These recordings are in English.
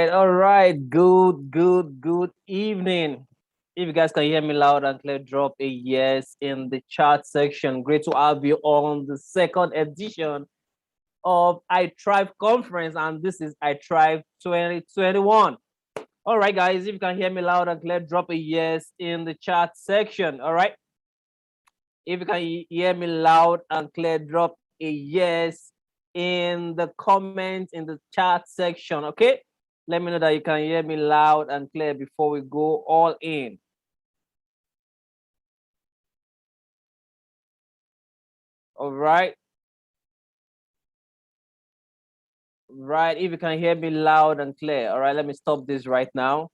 All right. Good evening. If you guys can hear me loud and clear, drop a yes in the chat section. Great to have you on the second edition of I Thrive Conference, and this is I Thrive 2021. All right, guys, if you can hear me loud and clear, drop a yes in the chat section. All right. If you can hear me loud and clear, drop a yes in the comments in the chat section. Okay. Let me know that you can hear me loud and clear before we go all in. All right. Right. If you can hear me loud and clear. All right. Let me stop this right now.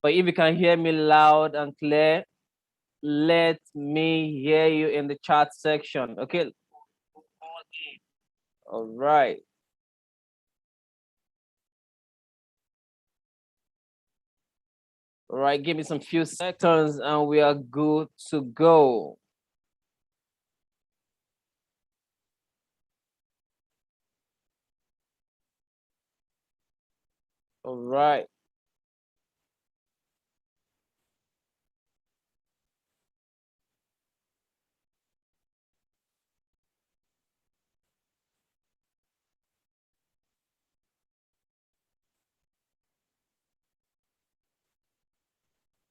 But if you can hear me loud and clear, let me hear you in the chat section. Okay. All right. All right. Give me some few seconds and we are good to go. All right.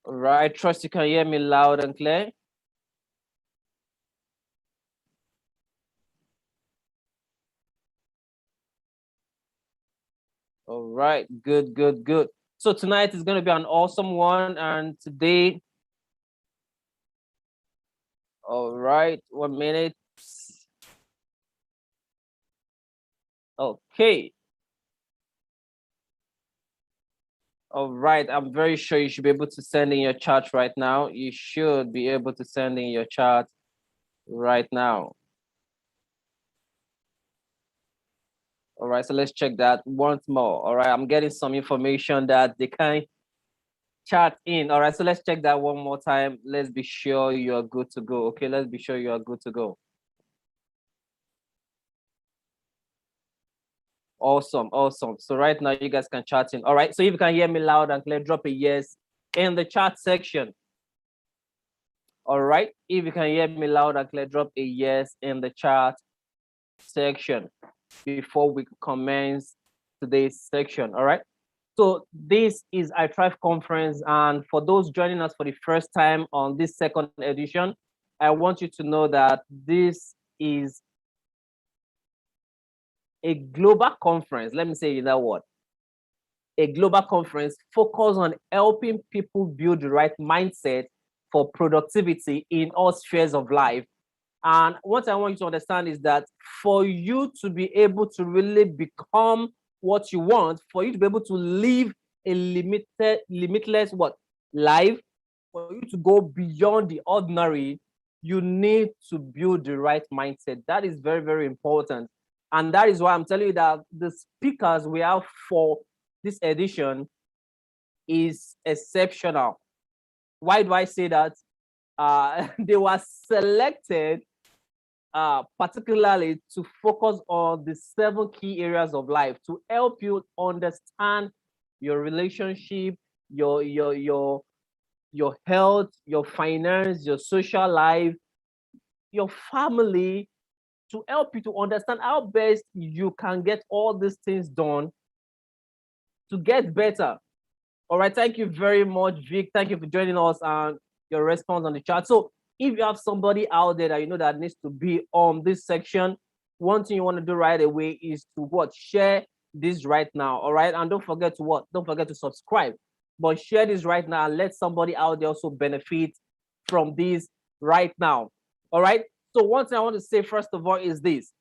All right. Trust you can hear me loud and clear. All right. Good. So tonight is going to be an awesome one. And today, all right, 1 minute. Okay. All right. I'm very sure you should be able to send in your chat right now. You should be able to send in your chat right now. All right. So let's check that once more. All right. I'm getting some information that they can chat in. All right. So let's check that one more time. Let's be sure you are good to go. Okay. Let's be sure you are good to go. Awesome. So right now you guys can chat in. All right. So if you can hear me loud and clear, drop a yes in the chat section. All right. If you can hear me loud and clear, drop a yes in the chat section before we commence today's section. All right. So this is I Thrive Conference, and for those joining us for the first time on this second edition, I want you to know that this is a global conference. Let me say that word. A global conference focused on helping people build the right mindset for productivity in all spheres of life. And what I want you to understand is that for you to be able to really become what you want, for you to be able to live a limitless what life, for you to go beyond the ordinary, you need to build the right mindset. That is very important. And that is why I'm telling you that the speakers we have for this edition is exceptional. Why do I say that? They were selected particularly to focus on the 7 key areas of life to help you understand your relationship, your health, your finance, your social life, your family, to help you to understand how best you can get all these things done to get better. All right, thank you very much, Vic. Thank you for joining us and your response on the chat. So if you have somebody out there that you know that needs to be on this section, one thing you want to do right away is to what? Share this right now. All right. And don't forget to what? Don't forget to subscribe. But share this right now and let somebody out there also benefit from this right now. All right. So one thing I want to say first of all is this.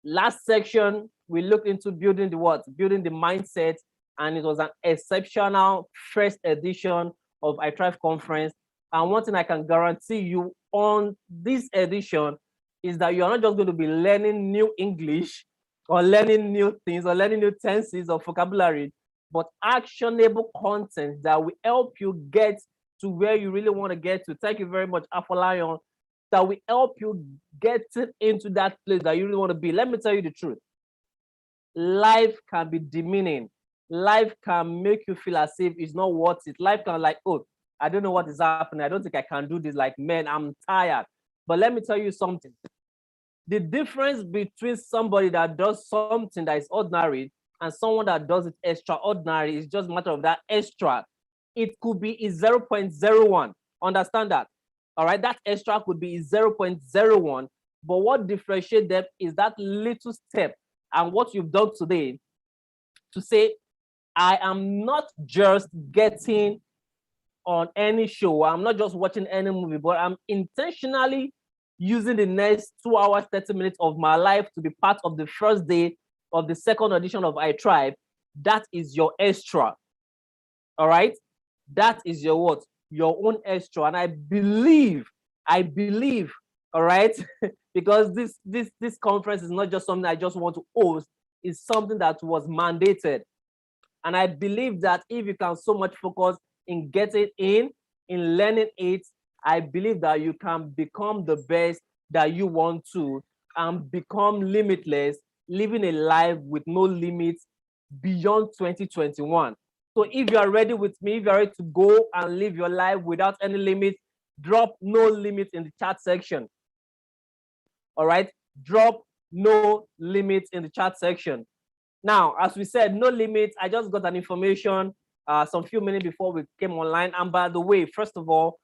Last section, we looked into building the what? Building the mindset, and it was an exceptional first edition of I Thrive conference. And one thing I can guarantee you on this edition is that you're not just going to be learning new English or learning new things or learning new tenses or vocabulary, but actionable content that will help you get to where you really want to get to. Thank you very much, Afolayan. That will help you get into that place that you really want to be. Let me tell you the truth. Life can be demeaning. Life can make you feel as if it's not worth it. Life can like, oh, I don't know what is happening. I don't think I can do this. Like, man, I'm tired. But let me tell you something. The difference between somebody that does something that is ordinary and someone that does it extraordinary is just a matter of that extra. It could be 0.01. Understand that? All right, that extra could be 0.01. But what differentiates them is that little step and what you've done today to say, I am not just getting on any show. I'm not just watching any movie, but I'm intentionally using the next 2 hours, 30 minutes of my life to be part of the first day of the second edition of I Thrive. That is your extra. All right? That is your what? Your own extra. And I believe, all right, because this conference is not just something I just want to host, it's something that was mandated. And I believe that if you can so much focus in getting in learning it, I believe that you can become the best that you want to and become limitless, living a life with no limits beyond 2021. So if you are ready with me, if you are ready to go and live your life without any limits, drop no limits in the chat section. All right, drop no limits in the chat section. Now, as we said, no limits. I just got an information some few minutes before we came online. And by the way, first of all,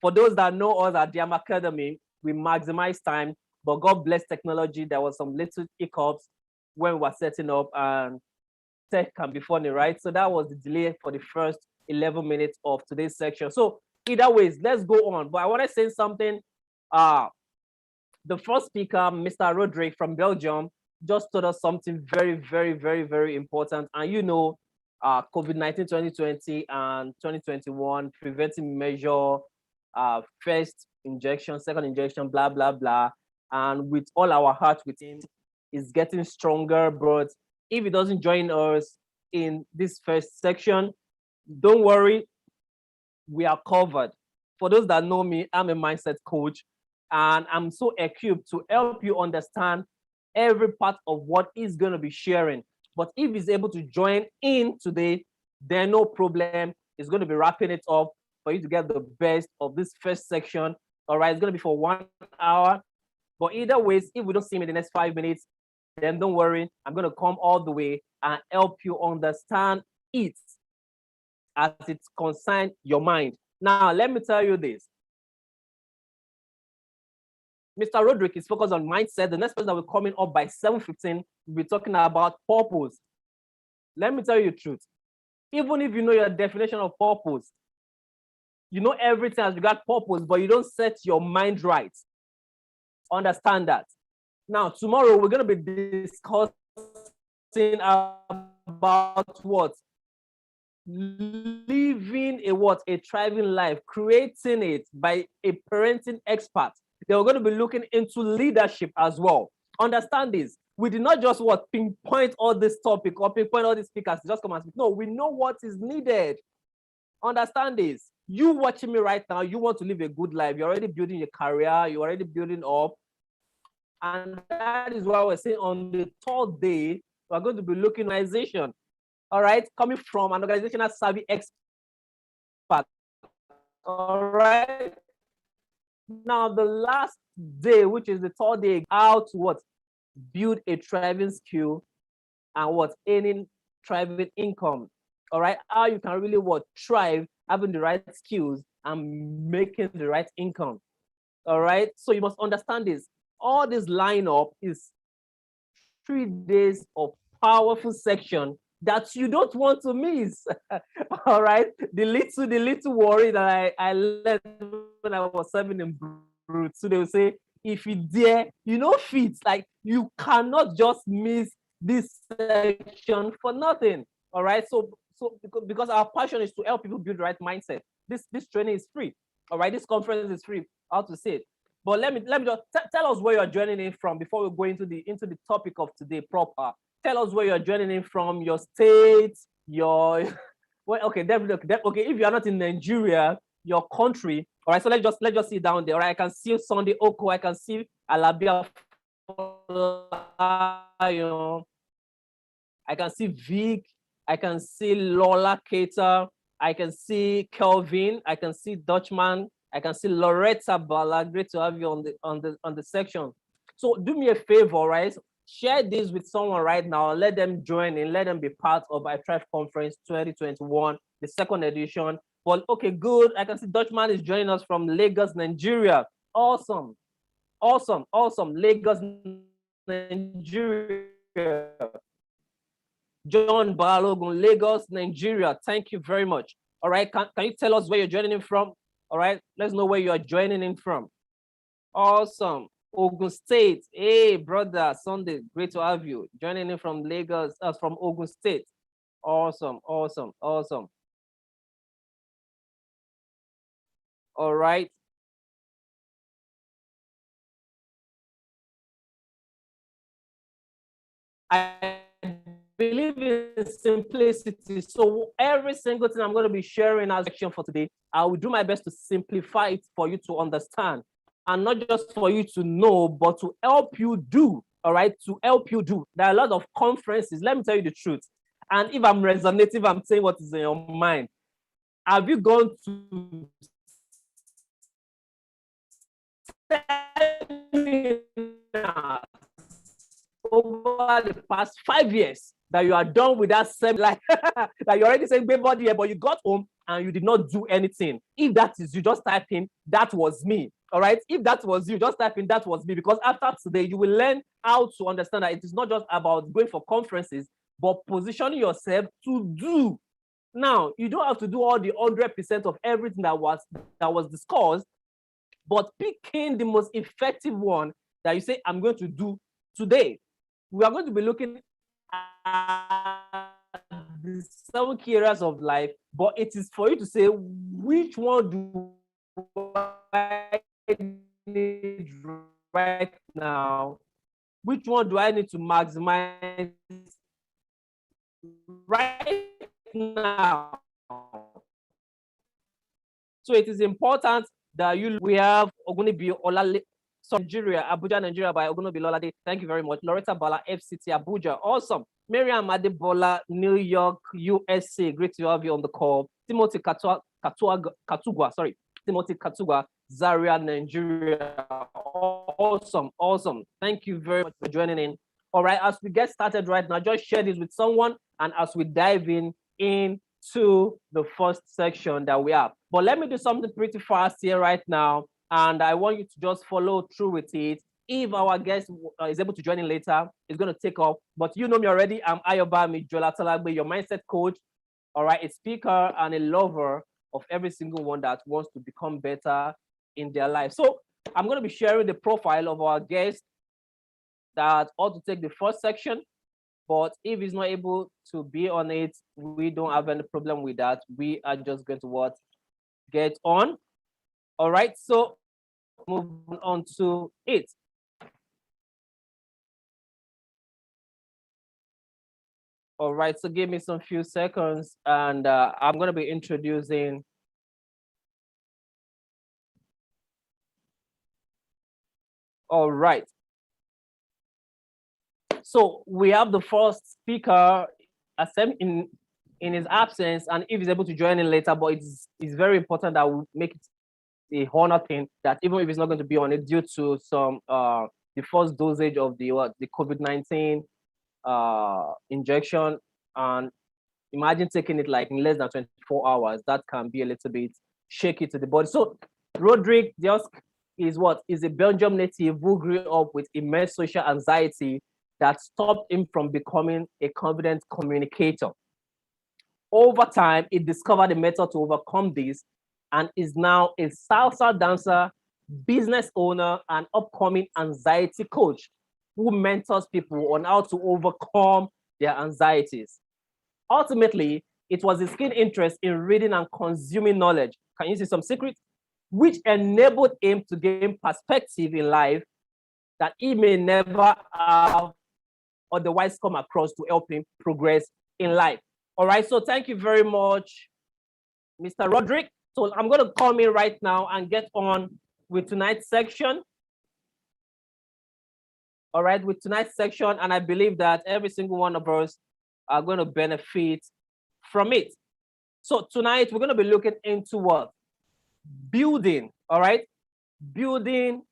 for those that know us at Diam Academy, we maximize time, but God bless technology. There was some little hiccups when we were setting up, and tech can be funny, right? So that was the delay for the first 11 minutes of today's section. So either ways, let's go on. But I want to say something. The first speaker, Mr. Roderick from Belgium, just told us something very, very, very, very important. And you know, COVID-19 2020 and 2021 preventing measure, first injection, second injection, blah, blah, blah. And with all our heart with him, is getting stronger. But if he doesn't join us in this first section, don't worry, we are covered. For those that know me, I'm a mindset coach, and I'm so equipped to help you understand every part of what he's going to be sharing. But if he's able to join in today, then no problem. He's going to be wrapping it up for you to get the best of this first section. All right, it's going to be for 1 hour. But either ways, if we don't see him in the next 5 minutes, then don't worry. I'm going to come all the way and help you understand it as it concerns your mind. Now, let me tell you this. Mr. Roderick is focused on mindset. The next person that will come in up by 7:15, we'll be talking about purpose. Let me tell you the truth. Even if you know your definition of purpose, you know everything as regards purpose, but you don't set your mind right. Understand that. Now, tomorrow we're going to be discussing about what? Living a thriving life, creating it by a parenting expert. They are going to be looking into leadership as well. Understand this. We did not just pinpoint all this topic or pinpoint all these speakers to just come and speak. No, we know what is needed. Understand this. You watching me right now, you want to live a good life. You're already building your career. You're already building up. And that is why we're saying on the third day, we're going to be looking at organization. All right, coming from an organizational savvy expert. All right. Now, the last day, which is the third day, how to build a thriving skill and earning thriving income. All right, how you can really thrive, having the right skills and making the right income. All right, so you must understand this. All this lineup is 3 days of powerful section that you don't want to miss. All right, the little worry that I learned when I was serving in Brute. So they will say, if you dare, fit, like you cannot just miss this section for nothing. All right. So because our passion is to help people build the right mindset. This training is free. All right. This conference is free. How to say it. But let me just tell us where you're joining in from before we go into the topic of today proper. Tell us where you're joining in from, your state, your well, okay, okay. If you are not in Nigeria, your country. All right, so let's just see down there. All right, I can see Sunday Oko, I can see Alabia, I can see Vic, I can see Lola Cater, I can see Kelvin, I can see Dutchman, I can see Loretta Bala. Great to have you on the section. So do me a favor, right? Share this with someone right now. Let them join in. Let them be part of our Thrive Conference 2021, the second edition. Well, okay, good. I can see Dutchman is joining us from Lagos, Nigeria. Awesome, awesome, awesome. Lagos, Nigeria. John Balogun, Lagos, Nigeria. Thank you very much. All right, can you tell us where you're joining in from? All right, let's know where you are joining in from. Awesome. Ogun State. Hey, brother, Sunday, great to have you. Joining in from Lagos, from Ogun State. Awesome, awesome, awesome. All right. I believe in simplicity. So every single thing I'm going to be sharing as section for today, I will do my best to simplify it for you to understand. And not just for you to know, but to help you do. All right, to help you do. There are a lot of conferences. Let me tell you the truth. And if I'm resonating, I'm saying what is in your mind. Have you gone to over the past 5 years that you are done with that same like that you're already saying body here, but you got home and you did not do anything? If that is you, just type in that was me. All right. If that was you, just type in that was me, because after today, you will learn how to understand that it is not just about going for conferences, but positioning yourself to do. Now, you don't have to do all the 100% of everything that was discussed, but picking the most effective one that you say, I'm going to do today. We are going to be looking at the 7 key areas of life, but it is for you to say, which one do I need right now? Which one do I need to maximize right now? So it is important that we have Ogunibi Olale, Nigeria, Abuja, Nigeria by Ogunobi Lolade. Thank you very much. Loretta Bala, FCT Abuja. Awesome. Miriam Adebola, New York, USA. Great to have you on the call. Timothy Katugwa, sorry. Timothy Katugwa, Zaria, Nigeria. Awesome, awesome. Thank you very much for joining in. All right, as we get started right now, just share this with someone, and as we dive into the first section that we have. But let me do something pretty fast here right now, and I want you to just follow through with it. If our guest is able to join in later, it's going to take off. But you know me already. I'm Ayobami Jola Talagbe, your mindset coach. All right, a speaker and a lover of every single one that wants to become better in their life. So I'm going to be sharing the profile of our guest that ought to take the first section. But if he's not able to be on it, we don't have any problem with that. We are just going to get on. All right, so moving on to it. All right, so give me some few seconds, and I'm going to be introducing. All right. So we have the first speaker in his absence, and if he's able to join in later, but it's very important that we make it a honor thing that even if he's not going to be on it due to some the first dosage of the COVID-19 injection, and imagine taking it like in less than 24 hours, that can be a little bit shaky to the body. So Roderick Diosk is a Belgium native who grew up with immense social anxiety that stopped him from becoming a confident communicator. Over time, he discovered a method to overcome this and is now a salsa dancer, business owner, and upcoming anxiety coach. who mentors people on how to overcome their anxieties. Ultimately, it was his keen interest in reading and consuming knowledge. Can you see some secrets? Which enabled him to gain perspective in life that he may never have otherwise come across to help him progress in life. All right, so thank you very much, Mr. Roderick. So I'm going to come in right now and get on with tonight's section. All right, with tonight's section, and I believe that every single one of us are going to benefit from it. So tonight we're going to be looking into what? Building, all right? Building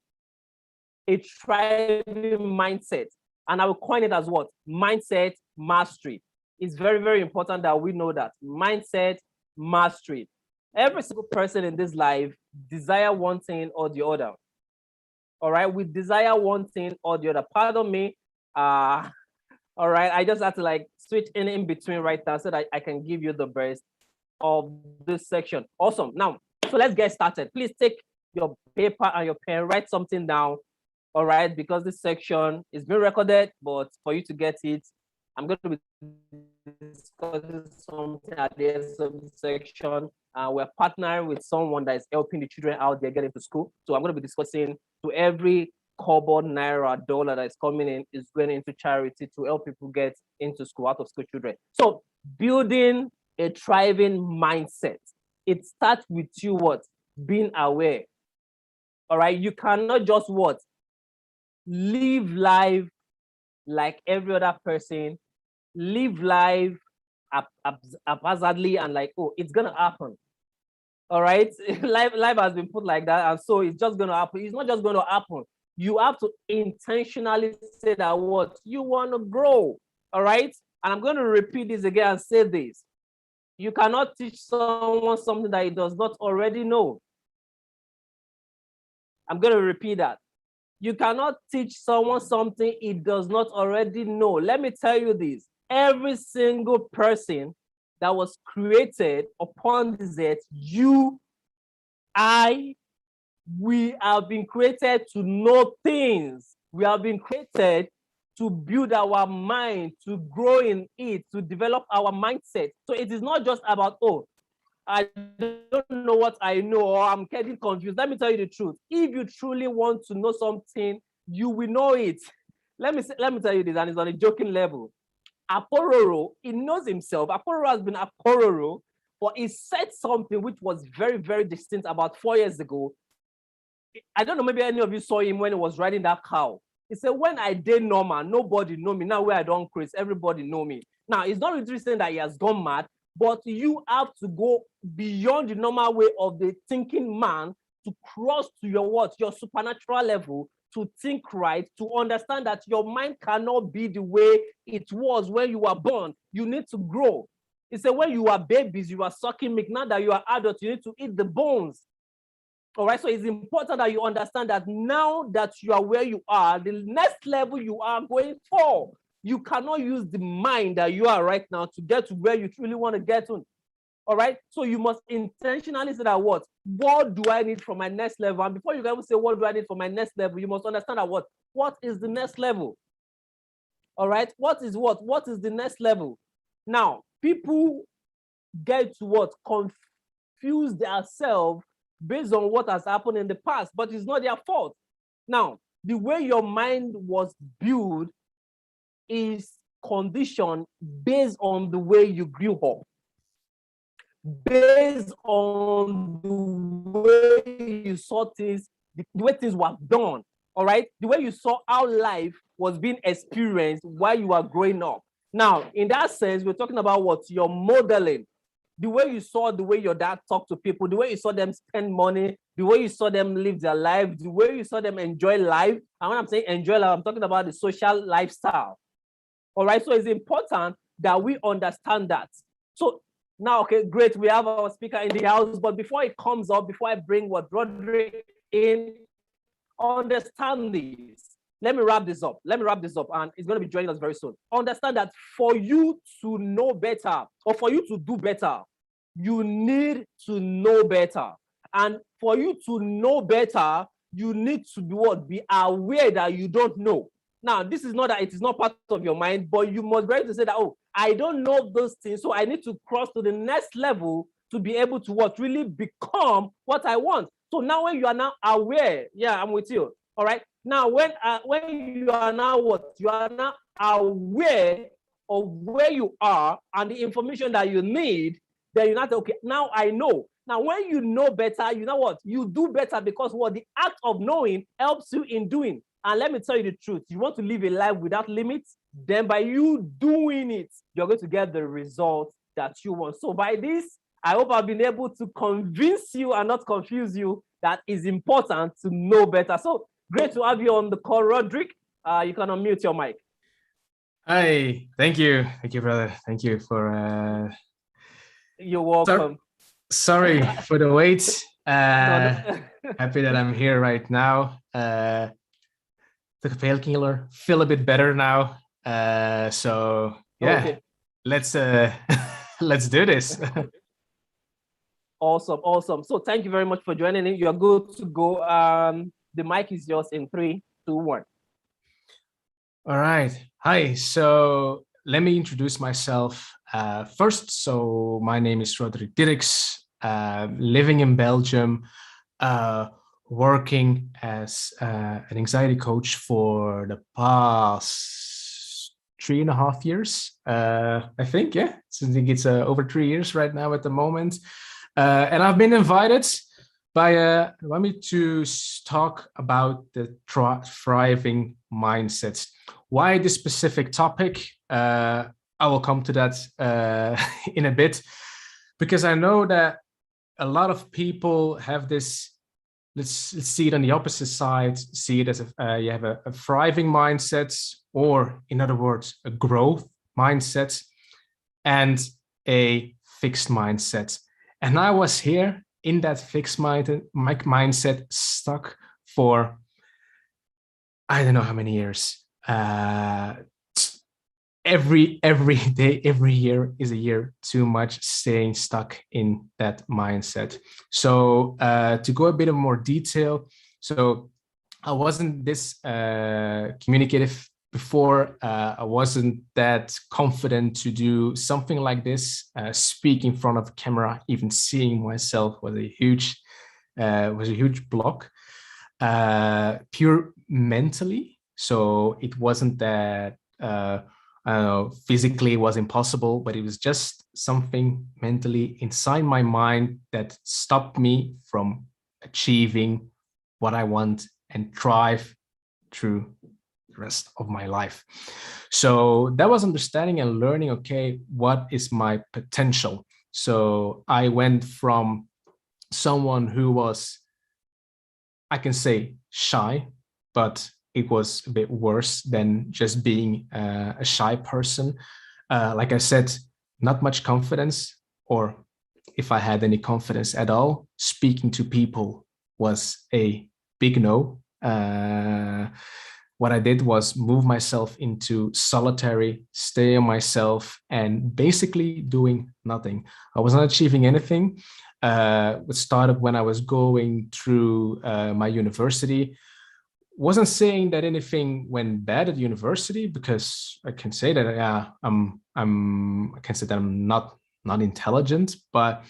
a thriving mindset. And I will coin it as what? Mindset mastery. It's very, very important that we know that. Mindset mastery. Every single person in this life desire one thing or the other. All right, we desire one thing or the other. Pardon me. All right, I just have to like switch in between right now so that I can give you the best of this section. Awesome. Now, so let's get started. Please take your paper and your pen, write something down. All right, because this section is being recorded, but for you to get it, I'm going to be discussing something at the end of the section. We're partnering with someone that is helping the children out there getting to school. So I'm going to be discussing to every kobo, naira, dollar that is coming in is going into charity to help people get into school, out of school children. So building a thriving mindset. It starts with you what? Being aware. All right, you cannot just what? Live life like every other person, live life haphazardly and like, oh, it's gonna happen. All right, life has been put like that, and so it's just gonna happen. It's not just gonna happen. You have to intentionally say that what you want to grow. All right, and I'm going to repeat this again and say this: you cannot teach someone something that he does not already know. I'm going to repeat that. You cannot teach someone something he does not already know. Let me tell you this. Every single person that was created upon this earth, you, I, we have been created to know things. We have been created to build our mind, to grow in it, to develop our mindset. So it is not just about, oh, I don't know what I know, or I'm getting confused. Let me tell you the truth. If you truly want to know something, you will know it. Let me tell you this, and it's on a joking level. Apororo, he knows himself. Apororo has been Apororo, but he said something which was very, very distinct about 4 years ago. I don't know, maybe any of you saw him when he was riding that cow. He said, when I did normal, nobody know me. Now where I don't craze, everybody know me. Now, it's not really saying that he has gone mad, but you have to go beyond the normal way of the thinking man to cross to your what? Your supernatural level, to think right, to understand that your mind cannot be the way it was when you were born. You need to grow. He said, when you are babies, you are sucking milk. Now that you are adults, you need to eat the bones. All right, so it's important that you understand that now that you are where you are, the next level you are going for, you cannot use the mind that you are right now to get to where you truly want to get to. All right, so you must intentionally say that what do I need for my next level? And before you can even say what do I need for my next level, you must understand that what is the next level? All right, what is the next level? Now, people get to what? Confuse themselves based on what has happened in the past, but it's not their fault. Now, the way your mind was built is conditioned based on the way you grew up, based on the way you saw things, the way things were done, all right? The way you saw how life was being experienced while you were growing up. Now, in that sense, we're talking about what? Your modeling. The way you saw the way your dad talked to people, the way you saw them spend money, the way you saw them live their life, the way you saw them enjoy life. And when I'm saying enjoy life, I'm talking about the social lifestyle. All right, so it's important that we understand that. So now, okay, great, we have our speaker in the house, but before it comes up, before I bring what Roderick in, understand this. Let me wrap this up, and it's going to be joining us very soon. Understand that for you to know better, or for you to do better, you need to know better. And for you to know better, you need to be aware that you don't know. Now, this is not that it is not part of your mind, but you must be able to say that, oh, I don't know those things, so I need to cross to the next level to be able to what really become what I want. So now when you are now aware, yeah, I'm with you. All right. Now when you are now what? You are now aware of where you are and the information that you need, then you're not okay. Now I know. Now, when you know better, you know what? You do better because what the act of knowing helps you in doing. And let me tell you the truth. You want to live a life without limits, then by you doing it, you're going to get the result that you want. So by this, I hope I've been able to convince you and not confuse you that it's important to know better. So great to have you on the call, Roderick. You can unmute your mic. Hi, thank you, brother. Thank you for. You're welcome. Sorry for the wait. Happy that I'm here right now. Took a painkiller, feel a bit better now. So yeah, okay. Let's let's do this. Awesome. So thank you very much for joining in. You're good to go. The mic is yours in 3, 2, 1. All right. Hi. So let me introduce myself first. So my name is Roderick Dirks, living in Belgium, working as an anxiety coach for the past 3.5 years, I think. Yeah, so I think it's over 3 years right now at the moment. And I've been invited by me to talk about the thriving mindset. Why this specific topic? I will come to that in a bit, because I know that a lot of people have this. Let's see it on the opposite side. See it as you have a thriving mindset, or in other words, a growth mindset, and a fixed mindset. And I was here in that fixed mindset, stuck for I don't know how many years. Every day, every year is a year too much staying stuck in that mindset. So to go a bit of more detail, so I wasn't this communicative before. I wasn't that confident to do something like this. Speak in front of a camera, even seeing myself was a huge block. Pure mentally. So it wasn't that physically it was impossible, but it was just something mentally inside my mind that stopped me from achieving what I want and thrive through the rest of my life. So that was understanding and learning, okay, what is my potential? So I went from someone who was, I can say, shy, but it was a bit worse than just being a shy person. Like I said, not much confidence, or if I had any confidence at all, speaking to people was a big no. What I did was move myself into solitary, stay on myself, and basically doing nothing. I was not achieving anything. It started when I was going through my university. Wasn't saying that anything went bad at university, because I can say that I can say that I'm not intelligent, but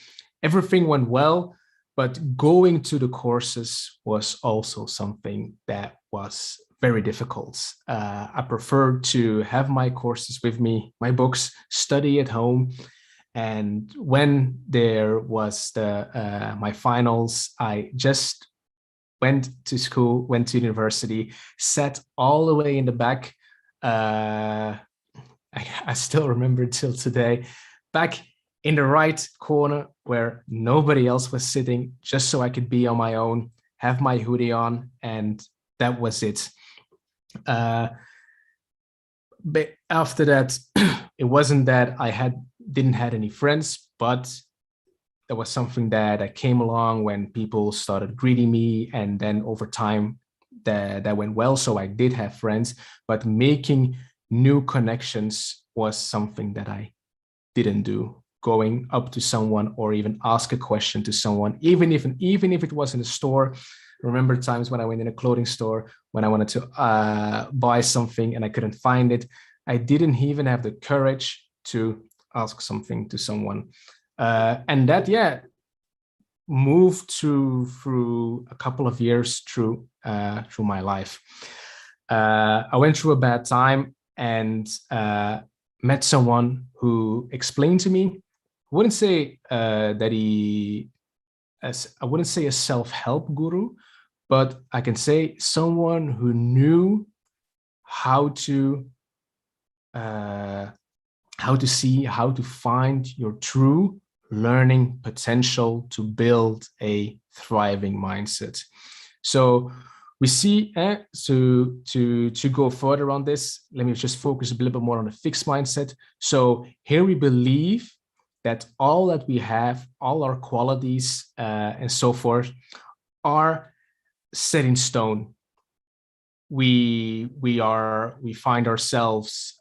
everything went well. But going to the courses was also something that was very difficult. I preferred to have my courses with me, my books, study at home. And when there was my finals, I just went to school, went to university, sat all the way in the back. I still remember till today, back in the right corner where nobody else was sitting, just so I could be on my own, have my hoodie on, and that was it. But after that, it wasn't that I didn't have any friends, but there was something that came along when people started greeting me, and then over time that went well. So I did have friends, but making new connections was something that I didn't do. Going up to someone or even ask a question to someone, even if it was in a store, remember times when I went in a clothing store, when I wanted to buy something and I couldn't find it. I didn't even have the courage to ask something to someone. And that, yeah, moved through a couple of years through my life. I went through a bad time and met someone who explained to me. I wouldn't say I wouldn't say a self-help guru, but I can say someone who knew how to see, how to find your true learning potential to build a thriving mindset. So we see, to go further on this, let me just focus a little bit more on the fixed mindset. So here we believe that all that we have, all our qualities and so forth, are set in stone. We find ourselves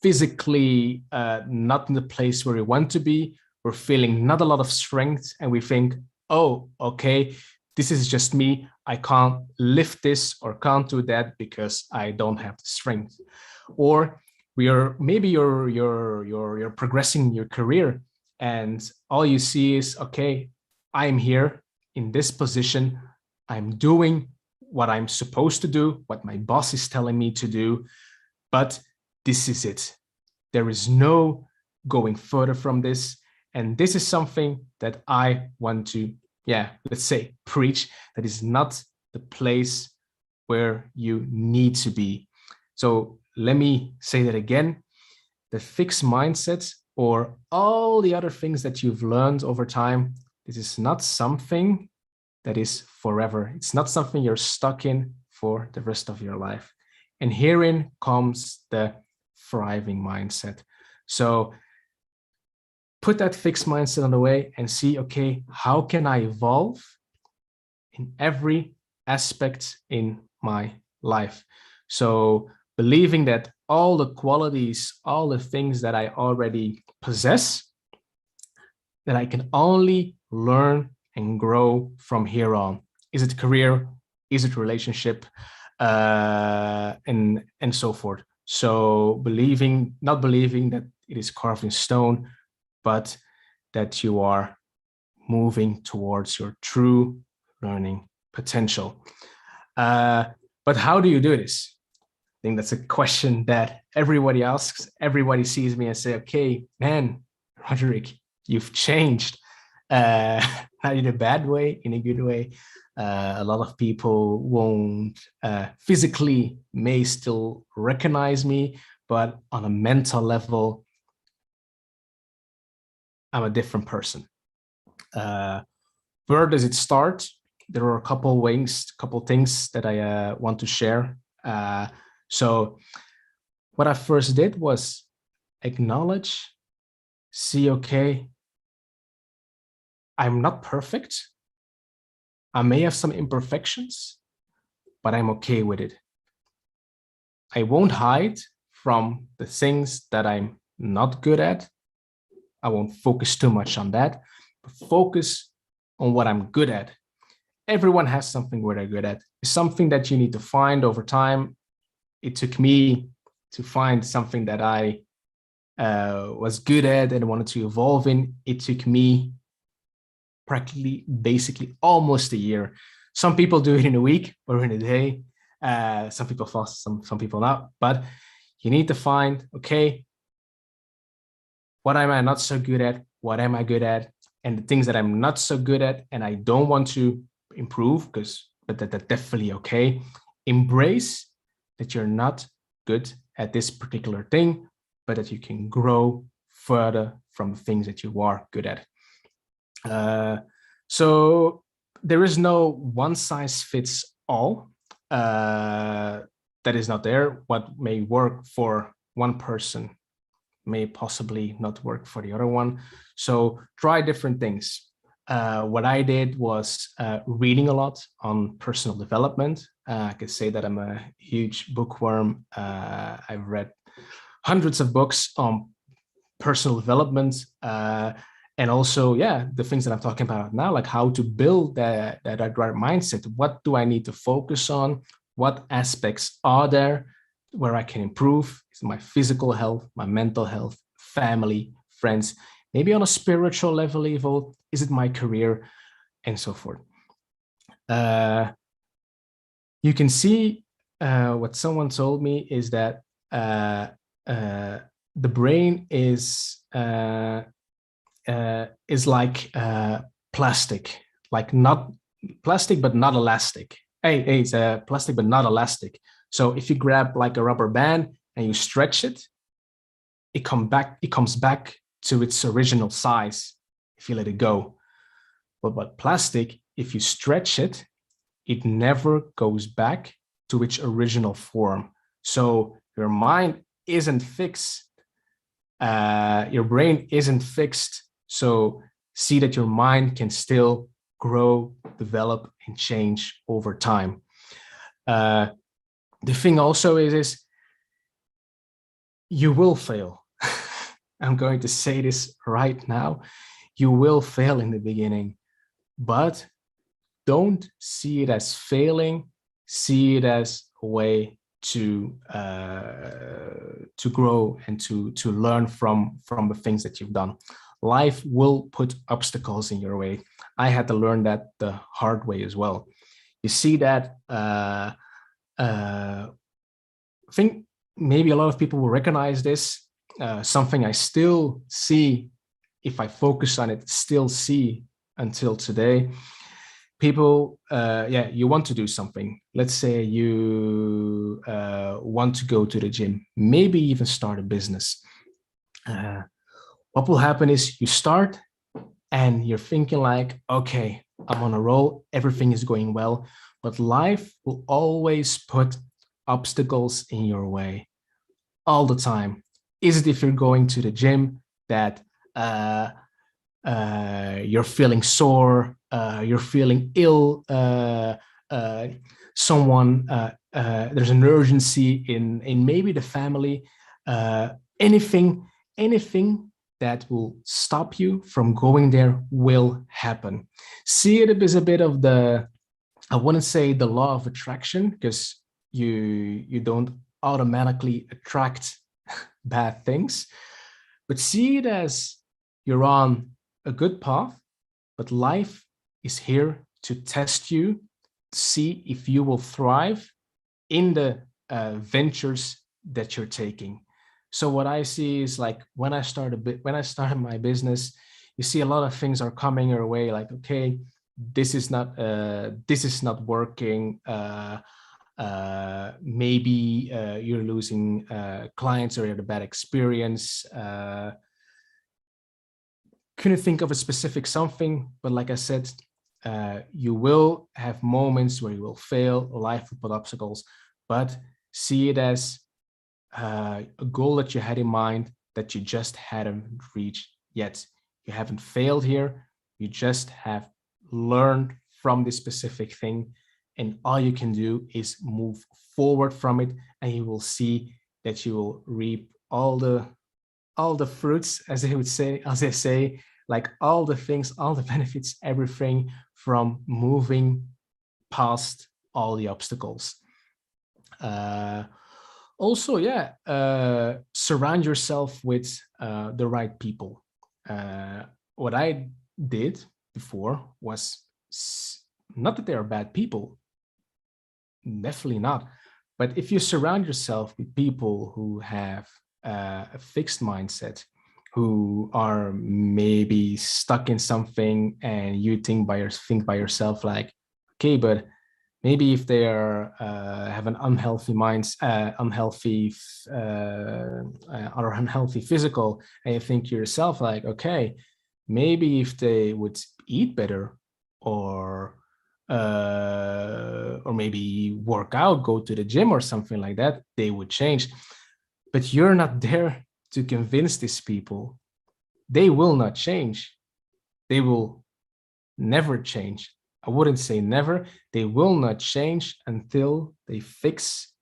physically not in the place where we want to be. We're feeling not a lot of strength, and we think, oh, okay, this is just me. I can't lift this or can't do that because I don't have the strength. Or maybe you're progressing in your career, and all you see is, okay, I'm here in this position. I'm doing what I'm supposed to do, what my boss is telling me to do, but this is it. There is no going further from this. And this is something that I want to, let's say, preach. That is not the place where you need to be. So let me say that again. The fixed mindset, or all the other things that you've learned over time, this is not something that is forever. It's not something you're stuck in for the rest of your life. And herein comes the thriving mindset. So put that fixed mindset on the way and see, okay, how can I evolve in every aspect in my life? So believing that all the qualities, all the things that I already possess, that I can only learn and grow from here on. Is it career? Is it relationship? And so forth. So not believing that it is carved in stone, but that you are moving towards your true learning potential. But how do you do this? I think that's a question that everybody asks. Everybody sees me and say, okay, man, Roderick, you've changed. Not in a bad way, in a good way. A lot of people won't physically may still recognize me, but on a mental level, I'm a different person. Where does it start? There are a couple things that I want to share. So what I first did was acknowledge, see, okay, I'm not perfect. I may have some imperfections, but I'm okay with it. I won't hide from the things that I'm not good at. I won't focus too much on that, but focus on what I'm good at. Everyone has something where they're good at. It's something that you need to find over time. It took me to find something that I was good at and wanted to evolve in. It took me basically almost a year. Some people do it in a week or in a day. Some people fast, some people not. But you need to find, okay, what am I not so good at? What am I good at? And the things that I'm not so good at and I don't want to improve, but that's definitely okay. Embrace that you're not good at this particular thing, but that you can grow further from the things that you are good at. So there is no one size fits all. That is not there. What may work for one person may possibly not work for the other one. So try different things. What I did was reading a lot on personal development. I could say that I'm a huge bookworm. I've read hundreds of books on personal development. And also, yeah, the things that I'm talking about now, like how to build that right mindset. What do I need to focus on? What aspects are there where I can improve? Is my physical health, my mental health, family, friends, maybe on a spiritual level, even? Is it my career, and so forth? You can see what someone told me is that the brain is like plastic, like not plastic, but not elastic. Hey, it's plastic, but not elastic. So if you grab like a rubber band and you stretch it, it comes back to its original size if you let it go. But plastic, if you stretch it, it never goes back to its original form. So your mind isn't fixed. Your brain isn't fixed. So see that your mind can still grow, develop, and change over time. The thing also is you will fail. I'm going to say this right now. You will fail in the beginning, but don't see it as failing. See it as a way to grow and to learn from the things that you've done. Life will put obstacles in your way. I had to learn that the hard way as well. You see that I think maybe a lot of people will recognize this. Something I still see, if I focus on it, still see until today. People, you want to do something. Let's say you want to go to the gym, maybe even start a business. What will happen is you start and you're thinking like, okay, I'm on a roll, everything is going well, but life will always put obstacles in your way all the time. Is it if you're going to the gym that you're feeling sore, you're feeling ill, someone, there's an urgency in maybe the family, anything that will stop you from going there will happen. See it as a bit of the, I wouldn't say the law of attraction, because you don't automatically attract bad things, but see it as you're on a good path, but life is here to test you, to see if you will thrive in the ventures that you're taking. So what I see is like when I started my business, you see a lot of things are coming your way. Like, okay, this is not working. Maybe you're losing clients or you had a bad experience. Couldn't think of a specific something, but like I said, you will have moments where you will fail, life will put obstacles, but see it as a goal that you had in mind that you just hadn't reached yet. You haven't failed here, you just have learned from this specific thing, and all you can do is move forward from it, and you will see that you will reap all the fruits, as they say, like all the things, all the benefits, everything from moving past all the obstacles. Also, surround yourself with the right people. What I did before was not that they are bad people, definitely not. But if you surround yourself with people who have a fixed mindset, who are maybe stuck in something, and you think by yourself like, okay, but maybe if they are have an unhealthy or unhealthy physical, and you think to yourself like, okay, maybe if they would eat better, or maybe work out, go to the gym or something like that, they would change. But you're not there to convince these people. They will not change. They will never change. I wouldn't say never. They will not change until they fix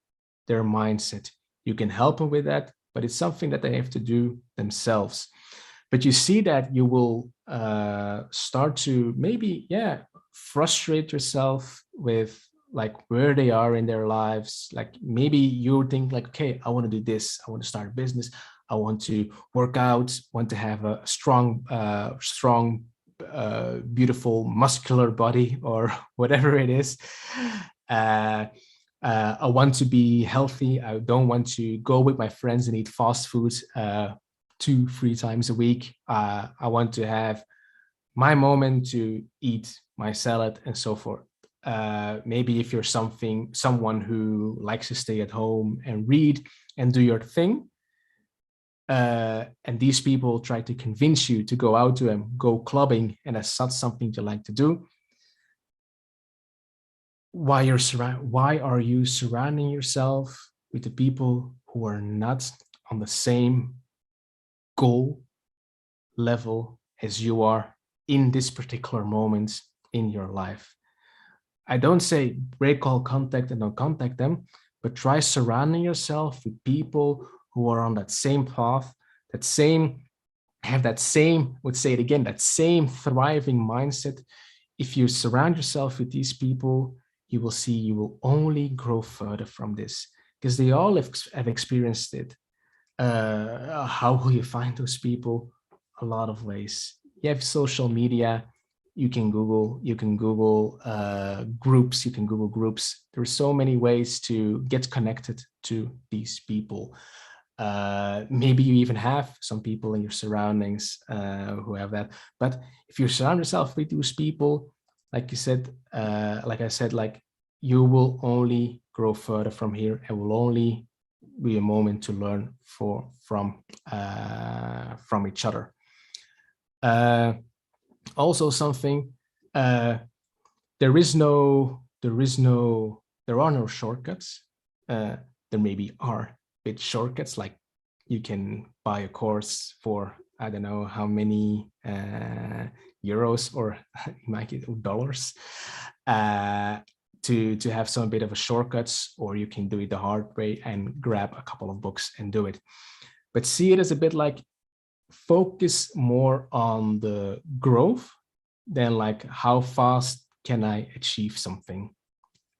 their mindset. You can help them with that, but it's something that they have to do themselves. But you see that you will start to maybe, frustrate yourself with like where they are in their lives. Like maybe you think like, okay, I want to do this. I want to start a business. I want to work out, want to have a strong, beautiful, muscular body or whatever it is. I want to be healthy. I don't want to go with my friends and eat fast food 2-3 times a week. I want to have my moment to eat my salad and so forth. Maybe if you're someone who likes to stay at home and read and do your thing, and these people try to convince you to go out to them, go clubbing, and that's not something you like to do. Why are you surrounding yourself with the people who are not on the same goal level as you are in this particular moment in your life? I don't say break all contact and don't contact them, but try surrounding yourself with people who are on that same path, that same thriving mindset. If you surround yourself with these people, you will see you will only grow further from this, because they all have experienced it. How will you find those people? A lot of ways. You have social media. You can Google groups. You can Google groups. There are so many ways to get connected to these people. Maybe you even have some people in your surroundings who have that. But if you surround yourself with those people, like I said, like you will only grow further from here, and will only be a moment to learn from each other. Also, something there are no shortcuts. There maybe are bit shortcuts, like you can buy a course for I don't know how many euros, or you might get dollars, to have some bit of a shortcuts, or you can do it the hard way and grab a couple of books and do it. But see it as a bit like focus more on the growth than like how fast can I achieve something.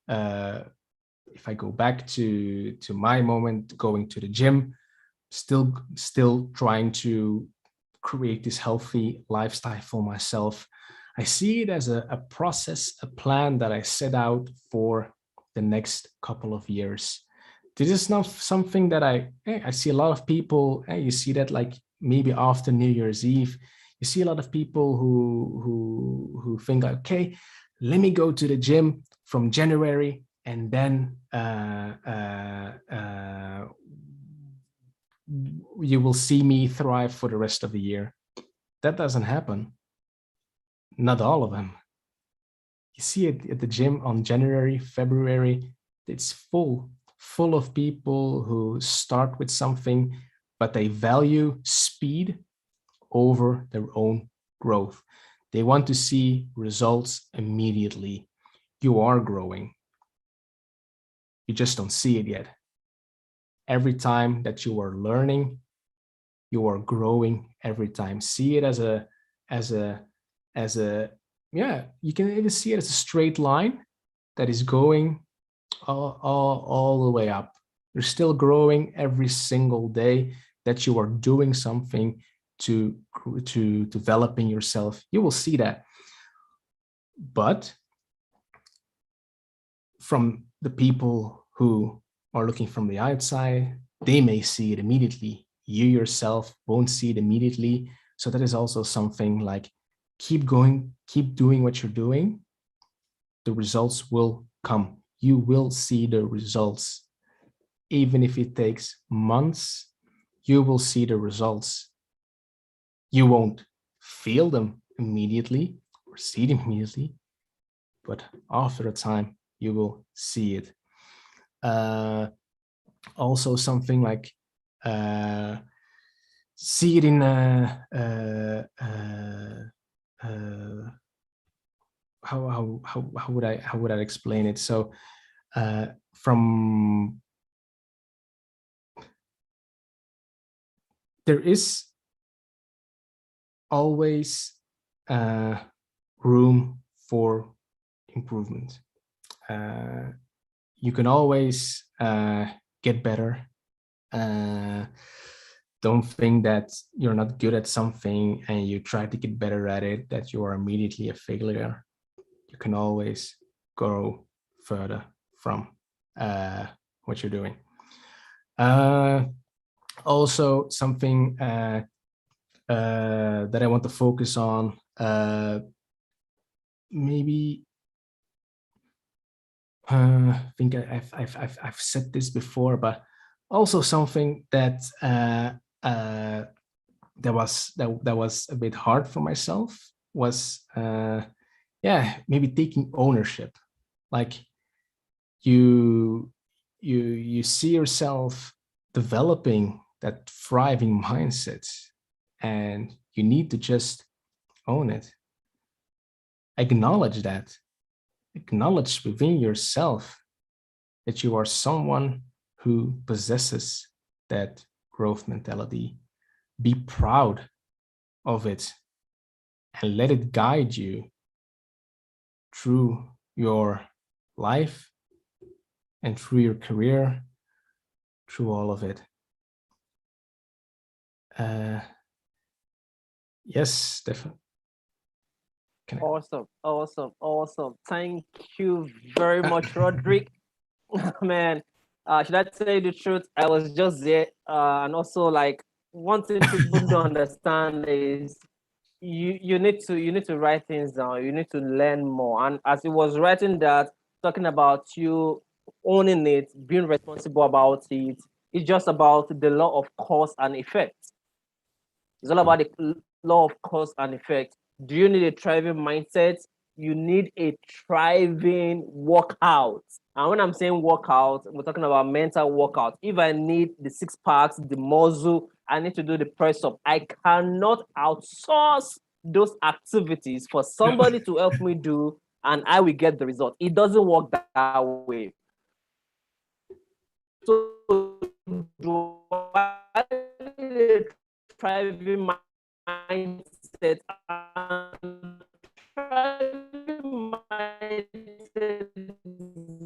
If I go back to my moment going to the gym, still trying to create this healthy lifestyle for myself, I see it as a process, a plan that I set out for the next couple of years. This is not something that I see a lot of people, you see that like maybe after New Year's Eve, you see a lot of people who think like, okay, let me go to the gym from January, and then you will see me thrive for the rest of the year. That doesn't happen. Not all of them. You see it at the gym on January, February, it's full of people who start with something, but they value speed over their own growth. They want to see results immediately. You are growing. You just don't see it yet. Every time that you are learning, you are growing every time. See it as a, you can even see it as a straight line that is going all the way up. You're still growing every single day that you are doing something to developing yourself. You will see that. But from the people who are looking from the outside, they may see it immediately. You yourself won't see it immediately. So that is also something like, keep going, keep doing what you're doing. The results will come. You will see the results. Even if it takes months, you will see the results. You won't feel them immediately or see them immediately, but after a time, you will see it. Also, something like see it in how would I explain it? So from there is always room for improvement. You can always get better. Don't think that you're not good at something and you try to get better at it, that you are immediately a failure. You can always go further from what you're doing. Also, something that I want to focus on, maybe I think I've said this before, but also something that that was a bit hard for myself was maybe taking ownership. Like you see yourself developing that thriving mindset, and you need to just own it. Acknowledge that. Acknowledge within yourself that you are someone who possesses that growth mentality. Be proud of it and let it guide you through your life and through your career, through all of it. Yes, Stefan. Awesome. Thank you very much, Roderick. Man, should I tell you the truth? I was just there, and also like one thing people don't understand is you need to write things down. You need to learn more. And as he was writing that, talking about you owning it, being responsible about it, it's just about the law of cause and effect. It's all about the law of cause and effect. Do you need a thriving mindset? You need a thriving workout. And when I'm saying workout, we're talking about mental workout. If I need the six packs, the muscle, I need to do the press up. I cannot outsource those activities for somebody to help me do, and I will get the result. It doesn't work that way. So do I need a thriving mindset? And thriving mindset is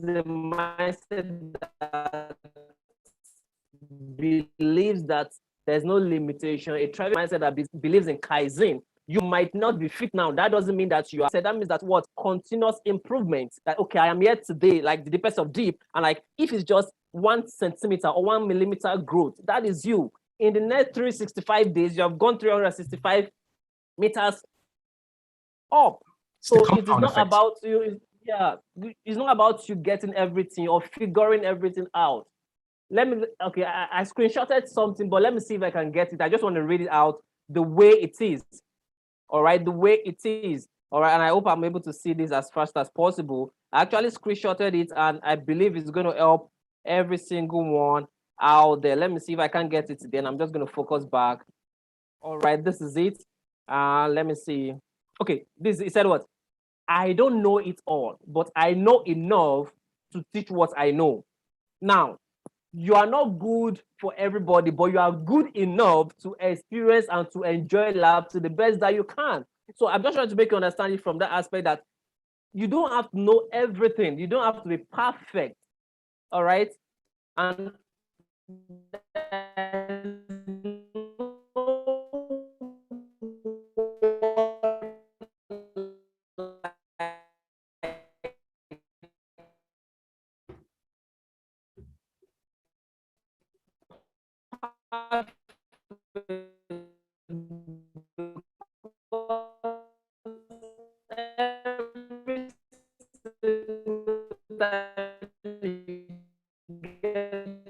the mindset that believes that there's no limitation. A thriving mindset that believes in Kaizen. You might not be fit now. That doesn't mean that you are. That means that what? Continuous improvement. That, okay, I am here today, like the deepest of deep. And like, if it's just 1 centimeter or 1 millimeter growth, that is you. In the next 365 days, you have gone 365 meters up. So it is not about you. Yeah, it's not about you getting everything or figuring everything out. Let me, okay, I screenshotted something, but let me see if I can get it. I just want to read it out the way it is. All right, the way it is. All right, and I hope I'm able to see this as fast as possible. I actually screenshotted it, and I believe it's going to help every single one out there. Let me see if I can get it then. I'm just going to focus back. All right, this is it. Let me see. Okay, this, it said what? I don't know it all, but I know enough to teach what I know. Now, you are not good for everybody, but you are good enough to experience and to enjoy life to the best that you can. So I'm just trying to make you understand it from that aspect that you don't have to know everything. You don't have to be perfect. All right. And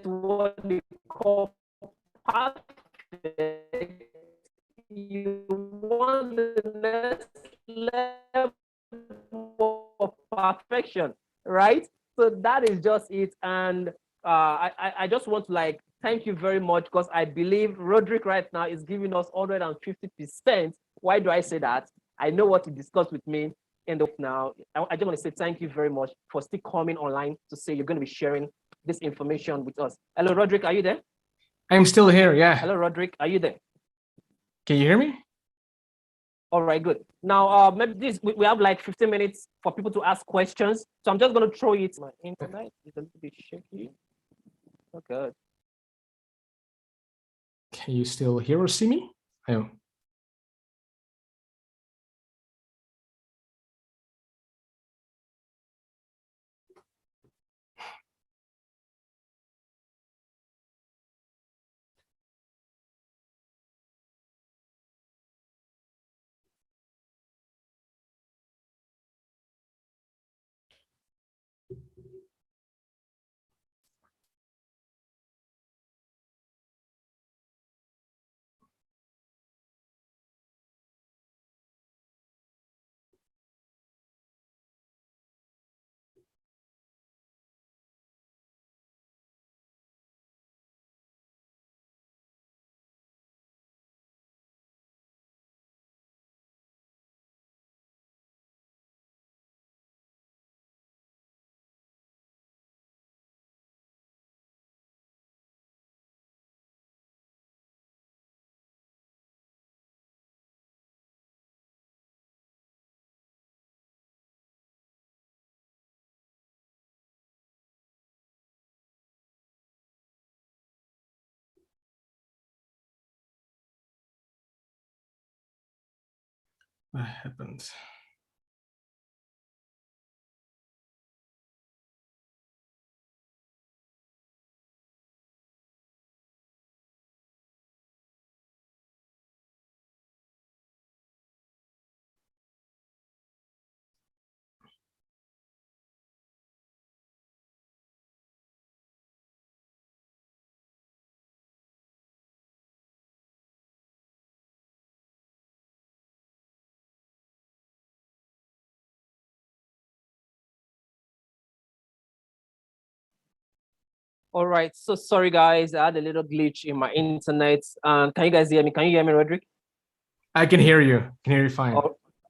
what they call perfect, you want the next level of perfection, right? So that is just it. And I just want to like thank you very much, because I believe Roderick right now is giving us 150%. Why do I say that? I know what he discussed with me in the now. I just want to say thank you very much for still coming online to say you're going to be sharing this information with us. Hello, Roderick, are you there? I'm still here, yeah. Hello, Roderick, are you there? Can you hear me? All right, good. Now, maybe this we have like 15 minutes for people to ask questions. So I'm just going to throw it. My internet is a little bit shaky. Oh, good. Can you still hear or see me? Oh. What happened? All right. So sorry, guys. I had a little glitch in my internet. Can you guys hear me? Can you hear me, Roderick? I can hear you. Can hear you fine.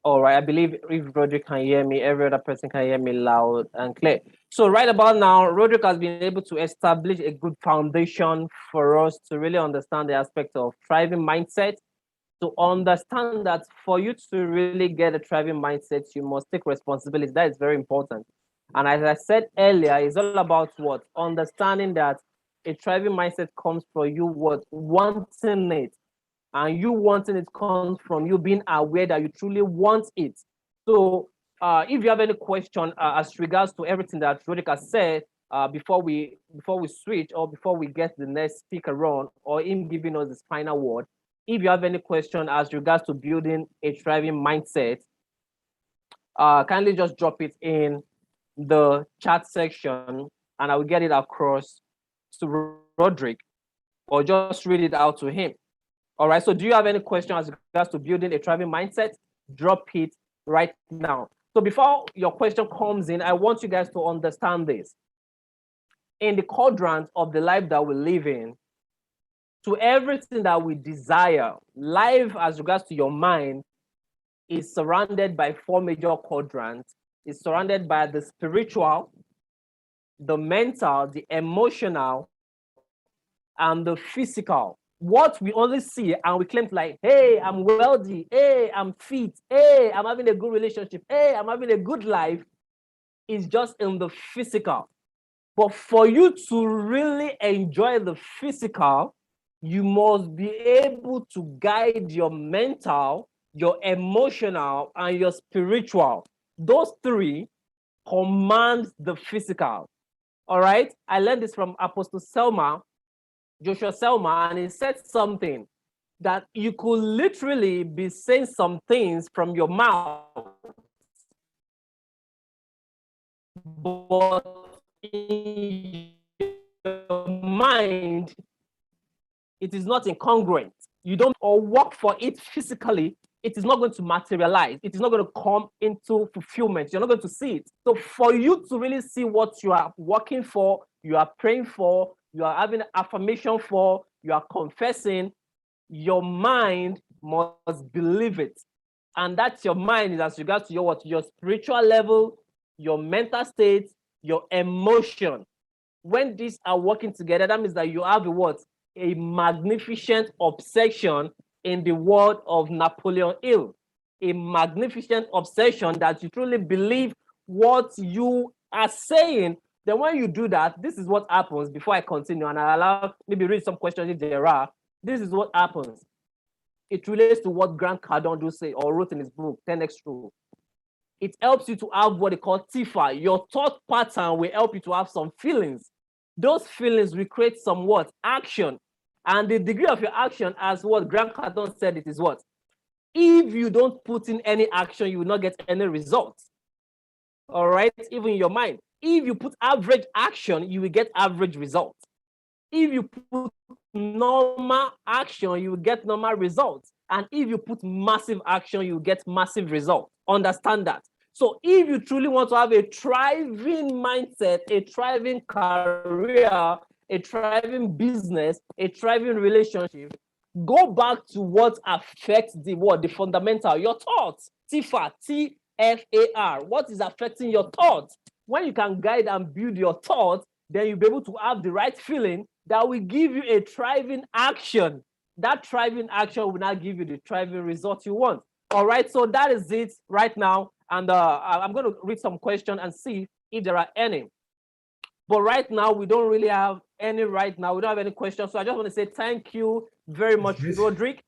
All right. I believe if Roderick can hear me, every other person can hear me loud and clear. So right about now, Roderick has been able to establish a good foundation for us to really understand the aspect of thriving mindset, to understand that for you to really get a thriving mindset, you must take responsibility. That is very important. And as I said earlier, it's all about what? Understanding that a thriving mindset comes from you what? Wanting it. And you wanting it comes from you being aware that you truly want it. So if you have any question as regards to everything that Roderick said, before we switch or before we get the next speaker on or him giving us the final word, if you have any question as regards to building a thriving mindset, kindly just drop it in the chat section and I will get it across to Roderick or just read it out to him. All right. So do you have any question as regards to building a thriving mindset? Drop it right now. So before your question comes in, I want you guys to understand this. In the quadrant of the life that we live in, to everything that we desire, life as regards to your mind is surrounded by 4 major quadrants. It's surrounded by the spiritual, the mental, the emotional, and the physical. What we only see and we claim like, hey, I'm wealthy, hey, I'm fit, hey, I'm having a good relationship, hey, I'm having a good life, is just in the physical. But for you to really enjoy the physical, you must be able to guide your mental, your emotional, and your spiritual. Those three command the physical. All right. I learned this from Apostle Selma, Joshua Selma, and he said something that you could literally be saying some things from your mouth, but in your mind, it is not incongruent. You don't or work for it physically, it is not going to materialize. It is not going to come into fulfillment. You're not going to see it. So for you to really see what you are working for, you are praying for, you are having affirmation for, you are confessing, your mind must believe it. And that's your mind is as regards to your what? Your spiritual level, your mental state, your emotion. When these are working together, that means that you have a what? A magnificent obsession in the word of Napoleon Hill. a magnificent obsession that you truly believe what you are saying, then when you do that, this is what happens. Before I continue, and I allow maybe read some questions if there are, this is what happens. It relates to what Grant Cardone do say or wrote in his book, 10X Rule. It helps you to have what they call TIFA. Your thought pattern will help you to have some feelings. Those feelings will create some what? Action. And the degree of your action, as what Grant Cardone said, it is what? If you don't put in any action, you will not get any results. All right, even in your mind. If you put average action, you will get average results. If you put normal action, you will get normal results. And if you put massive action, you will get massive results. Understand that. So if you truly want to have a thriving mindset, a thriving career, a thriving business, a thriving relationship, go back to what affects the fundamental, your thoughts. TFAR, TFAR. What is affecting your thoughts? When you can guide and build your thoughts, then you'll be able to have the right feeling that will give you a thriving action. That thriving action will not give you the thriving result you want. All right, so that is it right now. And I'm going to read some questions and see if there are any. But right now, we don't really have any right now. We don't have any questions. So I just want to say thank you very much, Roderick.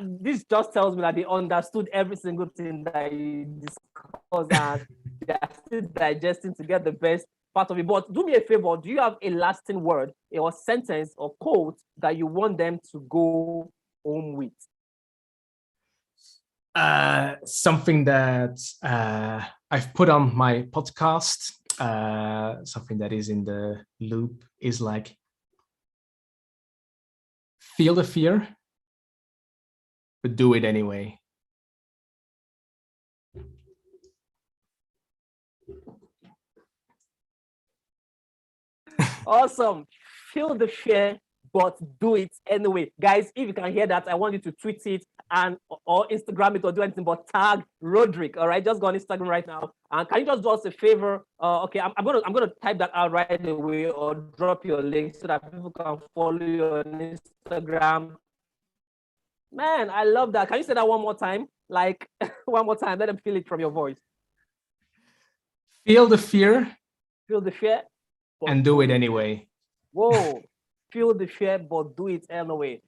This just tells me that they understood every single thing that you discussed and they are still digesting to get the best part of it. But do me a favor, do you have a lasting word or sentence or quote that you want them to go home with? Something that I've put on my podcast, something that is in the loop is like, feel the fear, but do it anyway. Awesome. Feel the fear, but do it anyway. Guys, if you can hear that, I want you to tweet it and or Instagram it or do anything but tag Roderick. All right, just go on Instagram right now. And can you just do us a favor? Okay, I'm gonna type that out right away or drop your link so that people can follow you on Instagram. Man, I love that. Can you say that one more time? Like one more time. Let them feel it from your voice. Feel the fear. Feel the fear. And do it anyway. Whoa. Feel the fear, but do it anyway.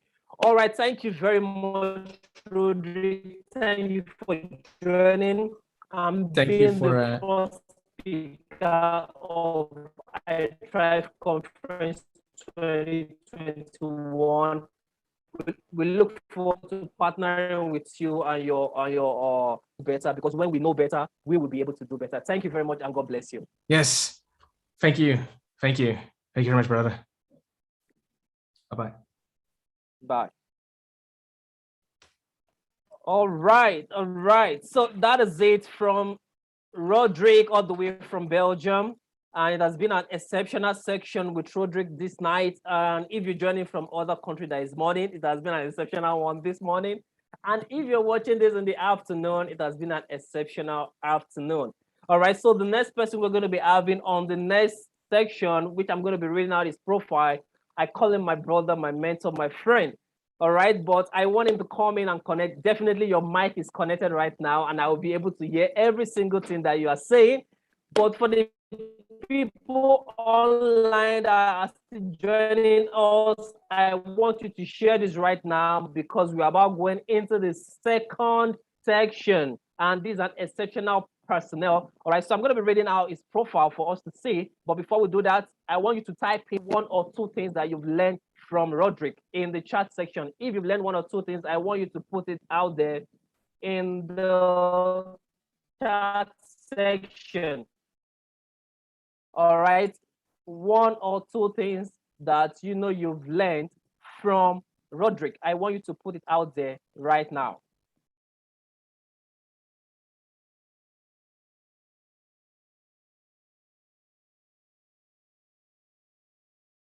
All right. Thank you very much, Roderick. Thank you for joining. Thank you for the first speaker of iThrive Conference 2021. We look forward to partnering with you and your better, because when we know better, we will be able to do better. Thank you very much, and God bless you. Yes. Thank you. Thank you. Thank you very much, brother. Bye-bye. Bye. All right. All right. So that is it from Roderick all the way from Belgium. And it has been an exceptional section with Roderick this night. And if you're joining from other country that is morning, it has been an exceptional one this morning. And if you're watching this in the afternoon, it has been an exceptional afternoon. All right, so the next person we're going to be having on the next section, which I'm going to be reading out his profile, I call him my brother, my mentor, my friend. All right, but I want him to come in and connect. Definitely your mic is connected right now, and I will be able to hear every single thing that you are saying. But for the people online that are still joining us, I want you to share this right now because we're about going into the second section, and these are exceptional personnel. All right, so I'm going to be reading out his profile for us to see. But before we do that, I want you to type in one or two things that you've learned from Roderick in the chat section. If you've learned one or two things, I want you to put it out there in the chat section. All right, one or two things that you know you've learned from Roderick. I want you to put it out there right now.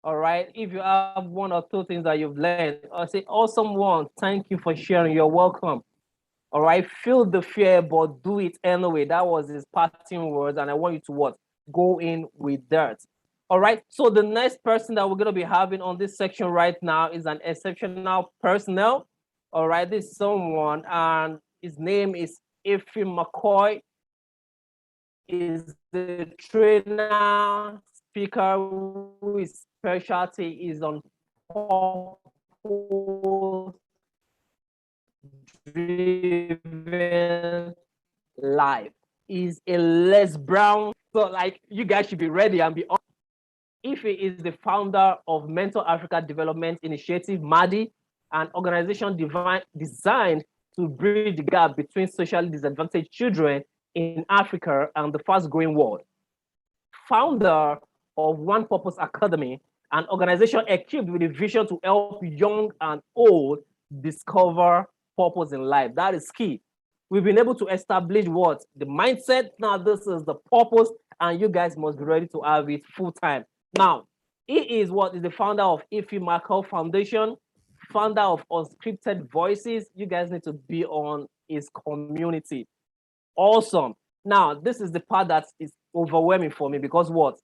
All right, if you have one or two things that you've learned, I say, awesome one, thank you for sharing, you're welcome. All right, feel the fear, but do it anyway. That was his parting words, and I want you to what? Go in with that. All right, so the next person that we're going to be having on this section right now is an exceptional personnel. All right, this is someone, and his name is Ify McCoy is the trainer speaker whose specialty is on purpose-driven life. Is a Les Brown, so like you guys should be ready and be on. Ify is the founder of Mentor Africa Development Initiative, MADI, an organization designed to bridge the gap between socially disadvantaged children in Africa and the fast-growing world. Founder of One Purpose Academy, an organization equipped with a vision to help young and old discover purpose in life. That is key. We've been able to establish what? The mindset. Now this is the purpose, and you guys must be ready to have it full time. Now, he is what is the founder of Ify McCoy Foundation, founder of Unscripted Voices. You guys need to be on his community. Awesome. Now, this is the part that is overwhelming for me because what?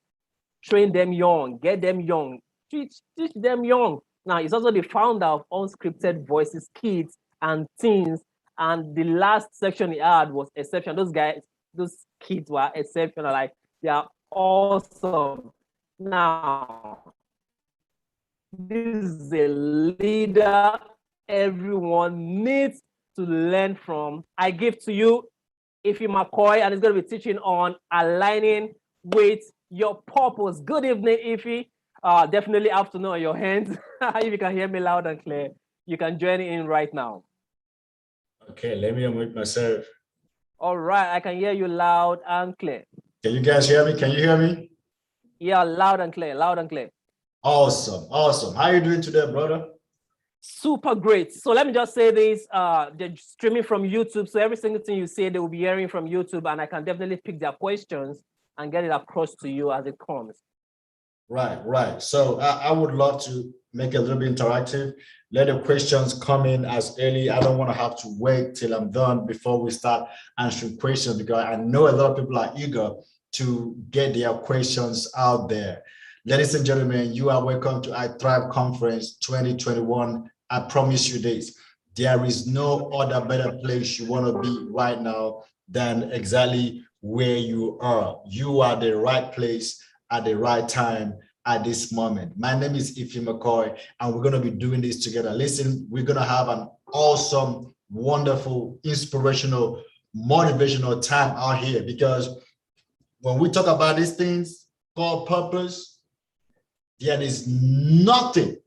Train them young, get them young, teach them young. Now, he's also the founder of Unscripted Voices Kids and Teens. And the last section he had was exceptional. Those guys, those kids were exceptional. Like, they are awesome. Now, this is a leader everyone needs to learn from. I give to you Ify McCoy, and he's going to be teaching on aligning with your purpose. Good evening, Ify. Definitely afternoon on your hands. If you can hear me loud and clear, you can join in right now. Okay, let me unmute myself. All right, I can hear you loud and clear. Can you guys hear me? Can you hear me? Yeah, loud and clear, loud and clear. Awesome, awesome. How are you doing today, brother? Super great. So let me just say this, they're streaming from YouTube. So every single thing you say, they will be hearing from YouTube, and I can definitely pick their questions and get it across to you as it comes. Right, right. So I would love to make it a little bit interactive. Let the questions come in as early. I don't want to have to wait till I'm done before we start answering questions, because I know a lot of people are eager to get their questions out there. Ladies and gentlemen, you are welcome to I Thrive Conference 2021. I promise you this, there is no other better place you want to be right now than exactly where you are. You are the right place at the right time at this moment. My name is Ify McCoy, and we're going to be doing this together. Listen, we're going to have an awesome, wonderful, inspirational, motivational time out here, because when we talk about these things called purpose, there is nothing,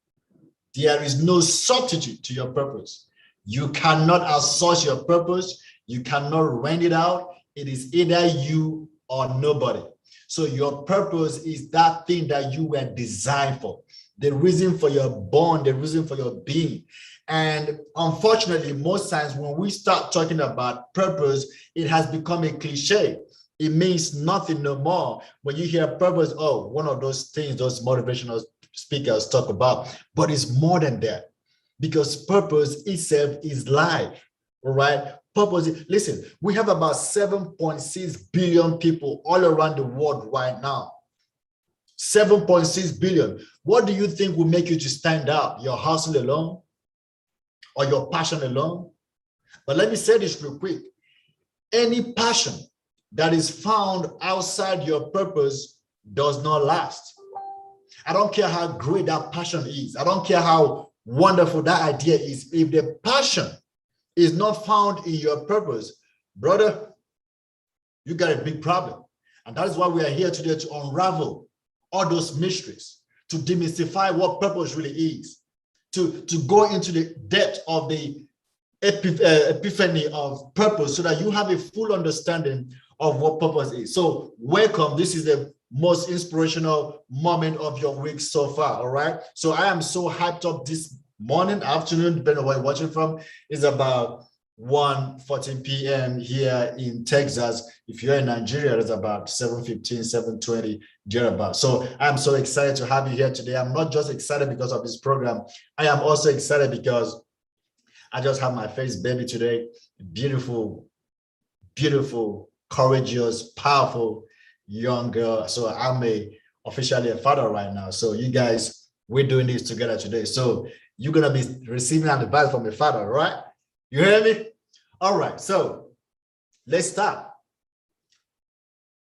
there is no substitute to your purpose. You cannot outsource your purpose. You cannot rent it out. It is either you or nobody. So your purpose is that thing that you were designed for, the reason for your born, the reason for your being. And unfortunately, most times when we start talking about purpose, it has become a cliche. It means nothing no more. When you hear purpose, oh, one of those things those motivational speakers talk about, but it's more than that, because purpose itself is life, all right? Purpose, listen, we have about 7.6 billion people all around the world right now. 7.6 billion. What do you think will make you to stand out? Your hustle alone or your passion alone? But let me say this real quick. Any passion that is found outside your purpose does not last. I don't care how great that passion is. I don't care how wonderful that idea is. If the passion is not found in your purpose, brother, you got a big problem. And that is why we are here today, to unravel all those mysteries, to demystify what purpose really is, to go into the depth of the epiphany of purpose, so that you have a full understanding of what purpose is. So welcome. This is the most inspirational moment of your week so far, all right? So I am so hyped up this morning, afternoon, depending on where you're watching from. It's about 1:14 p.m. here in Texas. If you're in Nigeria, it's about 7:15, 7:20, thereabout. So I'm so excited to have you here today. I'm not just excited because of this program. I am also excited because I just have my first baby today. Beautiful, beautiful, courageous, powerful young girl. So I'm officially a father right now. So you guys, we're doing this together today. So you're going to be receiving an advice from a father, right? You hear me? All right. So Let's start.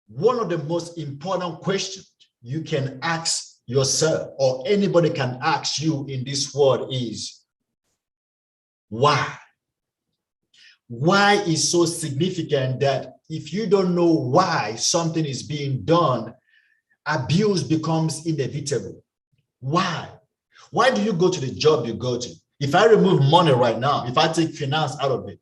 One of the most important questions you can ask yourself, or anybody can ask you in this world, is why? Why is so significant that if you don't know why something is being done, abuse becomes inevitable. Why? Why do you go to the job you go to? If I remove money right now, if I take finance out of it,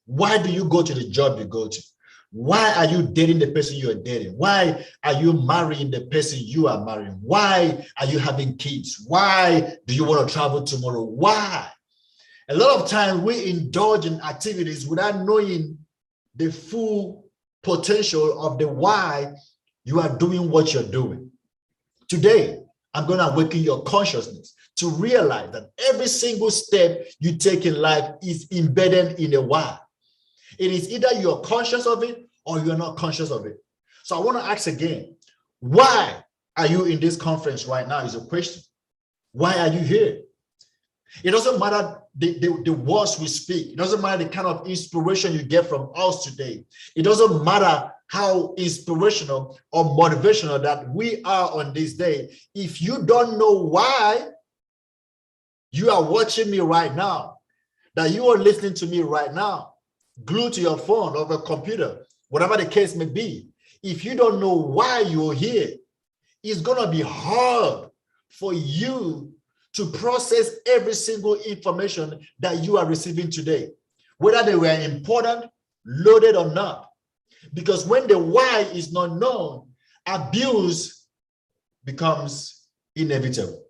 why do you go to the job you go to? Why are you dating the person you are dating? Why are you marrying the person you are marrying? Why are you having kids? Why do you want to travel tomorrow? Why? A lot of times we indulge in activities without knowing the full potential of the why you are doing what you're doing. Today, I'm going to awaken your consciousness to realize that every single step you take in life is embedded in a why. It is either you're conscious of it or you're not conscious of it. So I want to ask again, why are you in this conference right now is a question. Why are you here? It doesn't matter the words we speak. It doesn't matter the kind of inspiration you get from us today. It doesn't matter how inspirational or motivational that we are on this day. If you don't know why you are watching me right now, that you are listening to me right now, glued to your phone or a computer, whatever the case may be, if you don't know why you're here, it's going to be hard for you to process every single information that you are receiving today, whether they were important, loaded or not. Because when the why is not known, abuse becomes inevitable.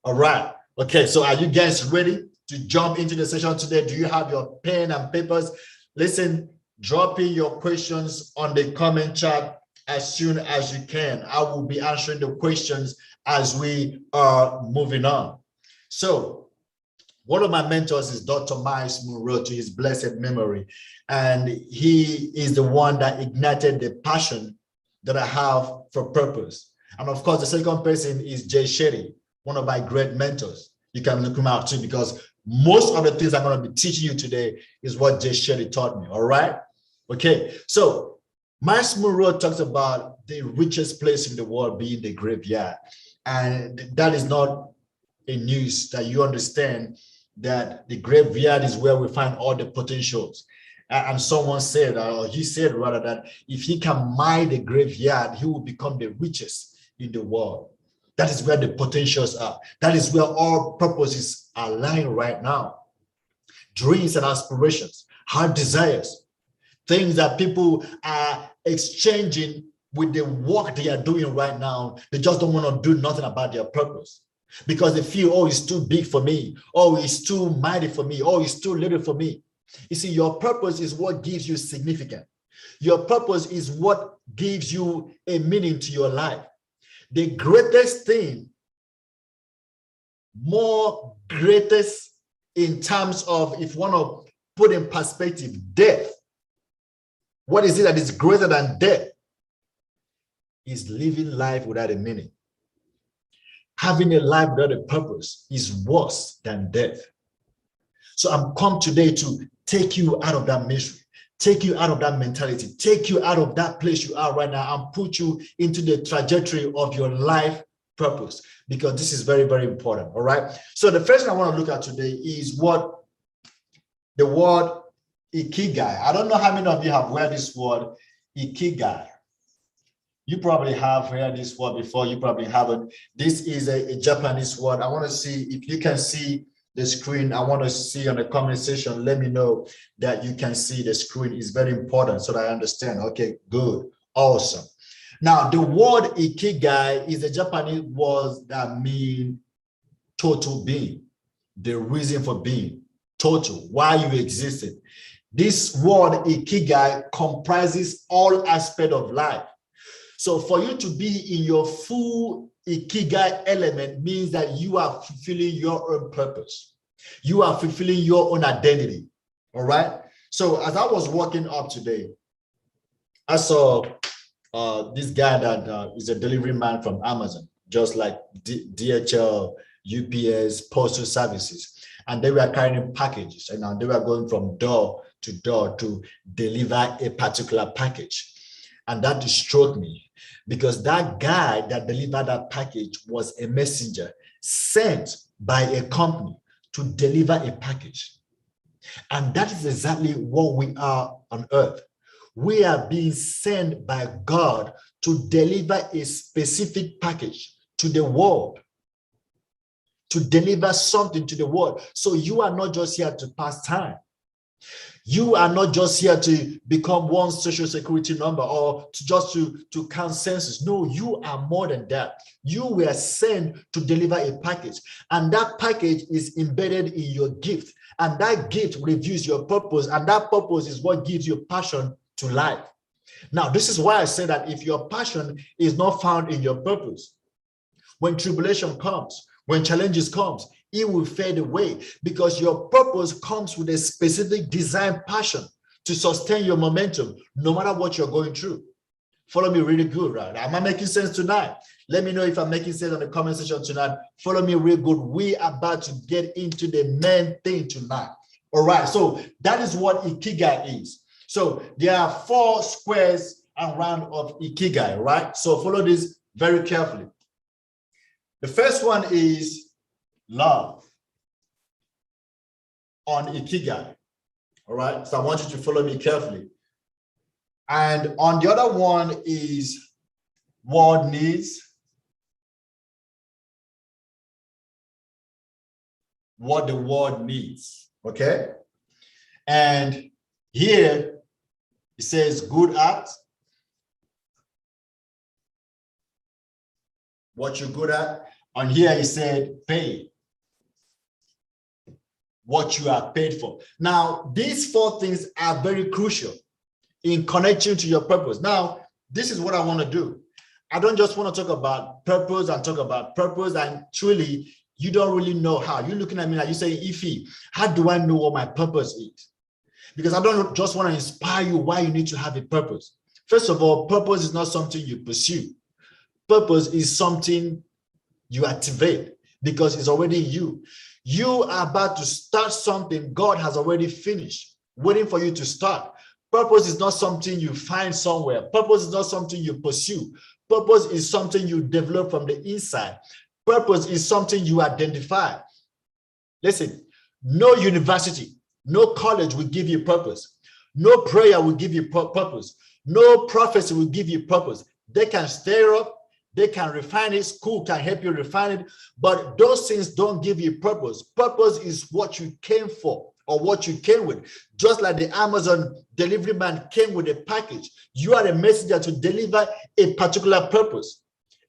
All right. Okay, so are you guys ready to jump into the session today? Do you have your pen and papers? Listen, drop in your questions on the comment chat as soon as you can. I will be answering the questions as we are moving on. So one of my mentors is Dr. Myles Munroe, to his blessed memory. And he is the one that ignited the passion that I have for purpose. And of course, the second person is Jay Shetty, one of my great mentors. You can look him out too, because most of the things I'm going to be teaching you today is what Jay Shetty taught me. All right. Okay. So Myles Munroe talks about the richest place in the world being the graveyard. And that is not a news that you understand that the graveyard is where we find all the potentials. And someone said, or he said rather, that if he can mine the graveyard, he will become the richest in the world. That is where the potentials are. That is where all purposes are lying right now. Dreams and aspirations, heart desires, things that people are exchanging with the work they are doing right now. They just don't want to do nothing about their purpose because they feel, oh, it's too big for me. Oh, it's too mighty for me. Oh, it's too little for me. You see, your purpose is what gives you significance. Your purpose is what gives you a meaning to your life. The greatest thing, more greatest in terms of, if you want to put in perspective, death. What is it that is greater than death? Is living life without a meaning. Having a life without a purpose is worse than death. So I'm come today to take you out of that misery, take you out of that mentality, take you out of that place you are right now and put you into the trajectory of your life purpose, because this is very, very important. All right. So the first thing I want to look at today is what the word Ikigai. I don't know how many of you have heard this word Ikigai. You probably have heard this word before. You probably haven't. This is a Japanese word. I want to see if you can see the screen. I want to see on the comment section. Let me know that you can see the screen. Is very important so that I understand. Okay, good. Awesome. Now, the word Ikigai is a Japanese word that means total being, the reason for being, total, why you existed. This word Ikigai comprises all aspects of life. So for you to be in your full Ikigai element means that you are fulfilling your own purpose. You are fulfilling your own identity. All right. So as I was walking up today, I saw this guy that is a delivery man from Amazon, just like DHL, UPS, postal services. And they were carrying packages and they were going from door to door to deliver a particular package. And that struck me because that guy that delivered that package was a messenger sent by a company to deliver a package. And that is exactly what we are on earth. We are being sent by God to deliver a specific package to the world, to deliver something to the world. So you are not just here to pass time. You are not just here to become one social security number or to count census. No, you are more than that. You were sent to deliver a package, and that package is embedded in your gift, and that gift reveals your purpose, and that purpose is what gives you passion to life. Now, this is why I say that if your passion is not found in your purpose, when tribulation comes, when challenges comes, it will fade away because your purpose comes with a specific design passion to sustain your momentum, no matter what you're going through. Follow me really good, right? Am I making sense tonight? Let me know if I'm making sense on the comment section tonight. Follow me real good. We are about to get into the main thing tonight. All right, so that is what Ikigai is. So there are 4 squares around of Ikigai, right? So follow this very carefully. The first one is love on Ikigai. All right, so I want you to follow me carefully. And on the other one is world needs. What the world needs, okay? And here it says good at. What you're good at. On here he said pay. What you are paid for. Now, these 4 things are very crucial in connecting to your purpose. Now, this is what I want to do. I don't just want to talk about purpose and truly you don't really know how. You're looking at me like you say, Ife, how do I know what my purpose is? Because I don't just want to inspire you why you need to have a purpose. First of all, purpose is not something you pursue. Purpose is something you activate because it's already you. You are about to start something God has already finished, waiting for you to start. Purpose is not something you find somewhere. Purpose is not something you pursue. Purpose is something you develop from the inside. Purpose is something you identify. Listen, no university, no college will give you purpose. No prayer will give you purpose. No prophecy will give you purpose. They can stir up, they can refine it, school can help you refine it, but those things don't give you purpose. Purpose is what you came for or what you came with. Just like the Amazon delivery man came with a package, you are a messenger to deliver a particular purpose,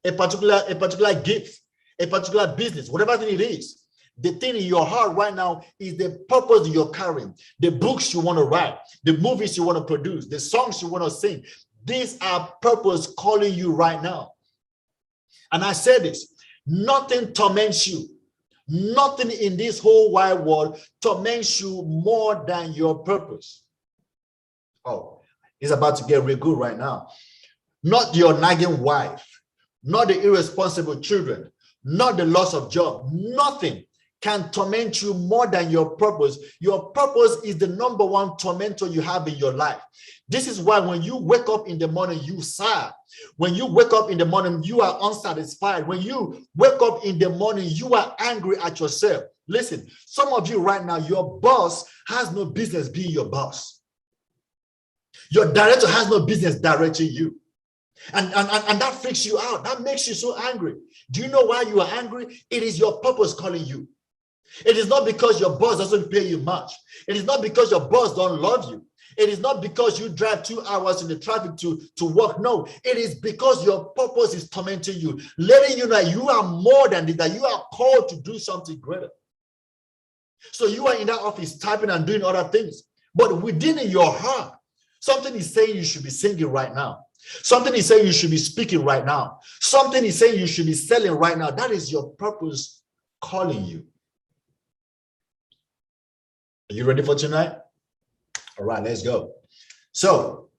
a particular gift, a particular business, whatever thing it is. The thing in your heart right now is the purpose you're carrying, the books you want to write, the movies you want to produce, the songs you want to sing. These are purpose calling you right now. And I say this, nothing torments you. Nothing in this whole wide world torments you more than your purpose. Oh, it's about to get real good right now. Not your nagging wife, not the irresponsible children, not the loss of job. Nothing can torment you more than your purpose. Your purpose is the #1 tormentor you have in your life. This is why when you wake up in the morning, you sigh. When you wake up in the morning, you are unsatisfied. When you wake up in the morning, you are angry at yourself. Listen, some of you right now, your boss has no business being your boss. Your director has no business directing you. And that freaks you out. That makes you so angry. Do you know why you are angry? It is your purpose calling you. It is not because your boss doesn't pay you much. It is not because your boss don't love you. It is not because you drive 2 hours in the traffic to work. No, it is because your purpose is tormenting you, letting you know you are more than that. You are called to do something greater. So you are in that office typing and doing other things, but within your heart, something is saying you should be singing right now. Something is saying you should be speaking right now. Something is saying you should be selling right now. That is your purpose calling you. Are you ready for tonight? All right, let's go. So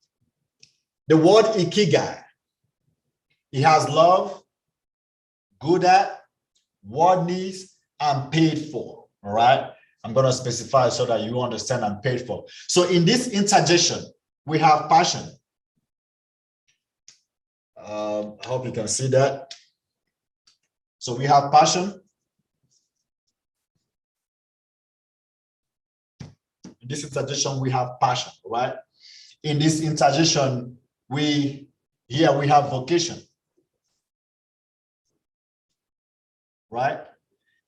the word Ikigai, it has love, good at, what needs, and paid for. All right. I'm going to specify so that you understand I'm paid for. So in this interjection, we have passion. I hope you can see that. So we have passion. In this interjection, we have passion, right? In this interjection, we have vocation, right?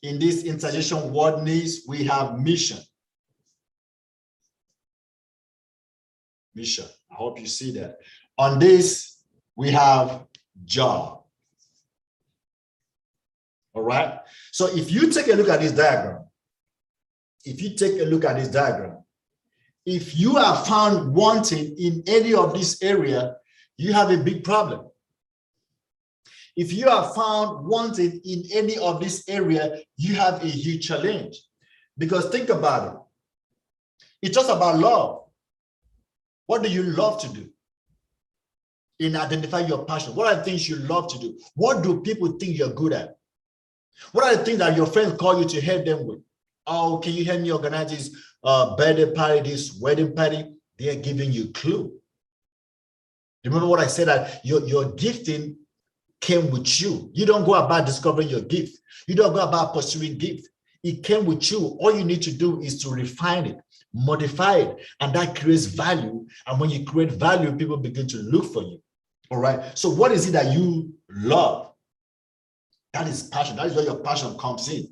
In this interjection, word needs, we have mission. Mission. I hope you see that. On this, we have job. All right. So if you take a look at this diagram, if you are found wanting in any of this area, you have a big problem. If you are found wanting in any of this area, you have a huge challenge. Because think about it. It's just about love. What do you love to do? In identifying your passion, what are the things you love to do? What do people think you're good at? What are the things that your friends call you to help them with? Oh, can you help me organize this birthday party, this wedding party? They are giving you a clue. Remember what I said, that your gifting came with you. You don't go about discovering your gift. You don't go about pursuing gift. It came with you. All you need to do is to refine it, modify it, and that creates value. And when you create value, people begin to look for you. All right. So what is it that you love? That is passion. That is where your passion comes in.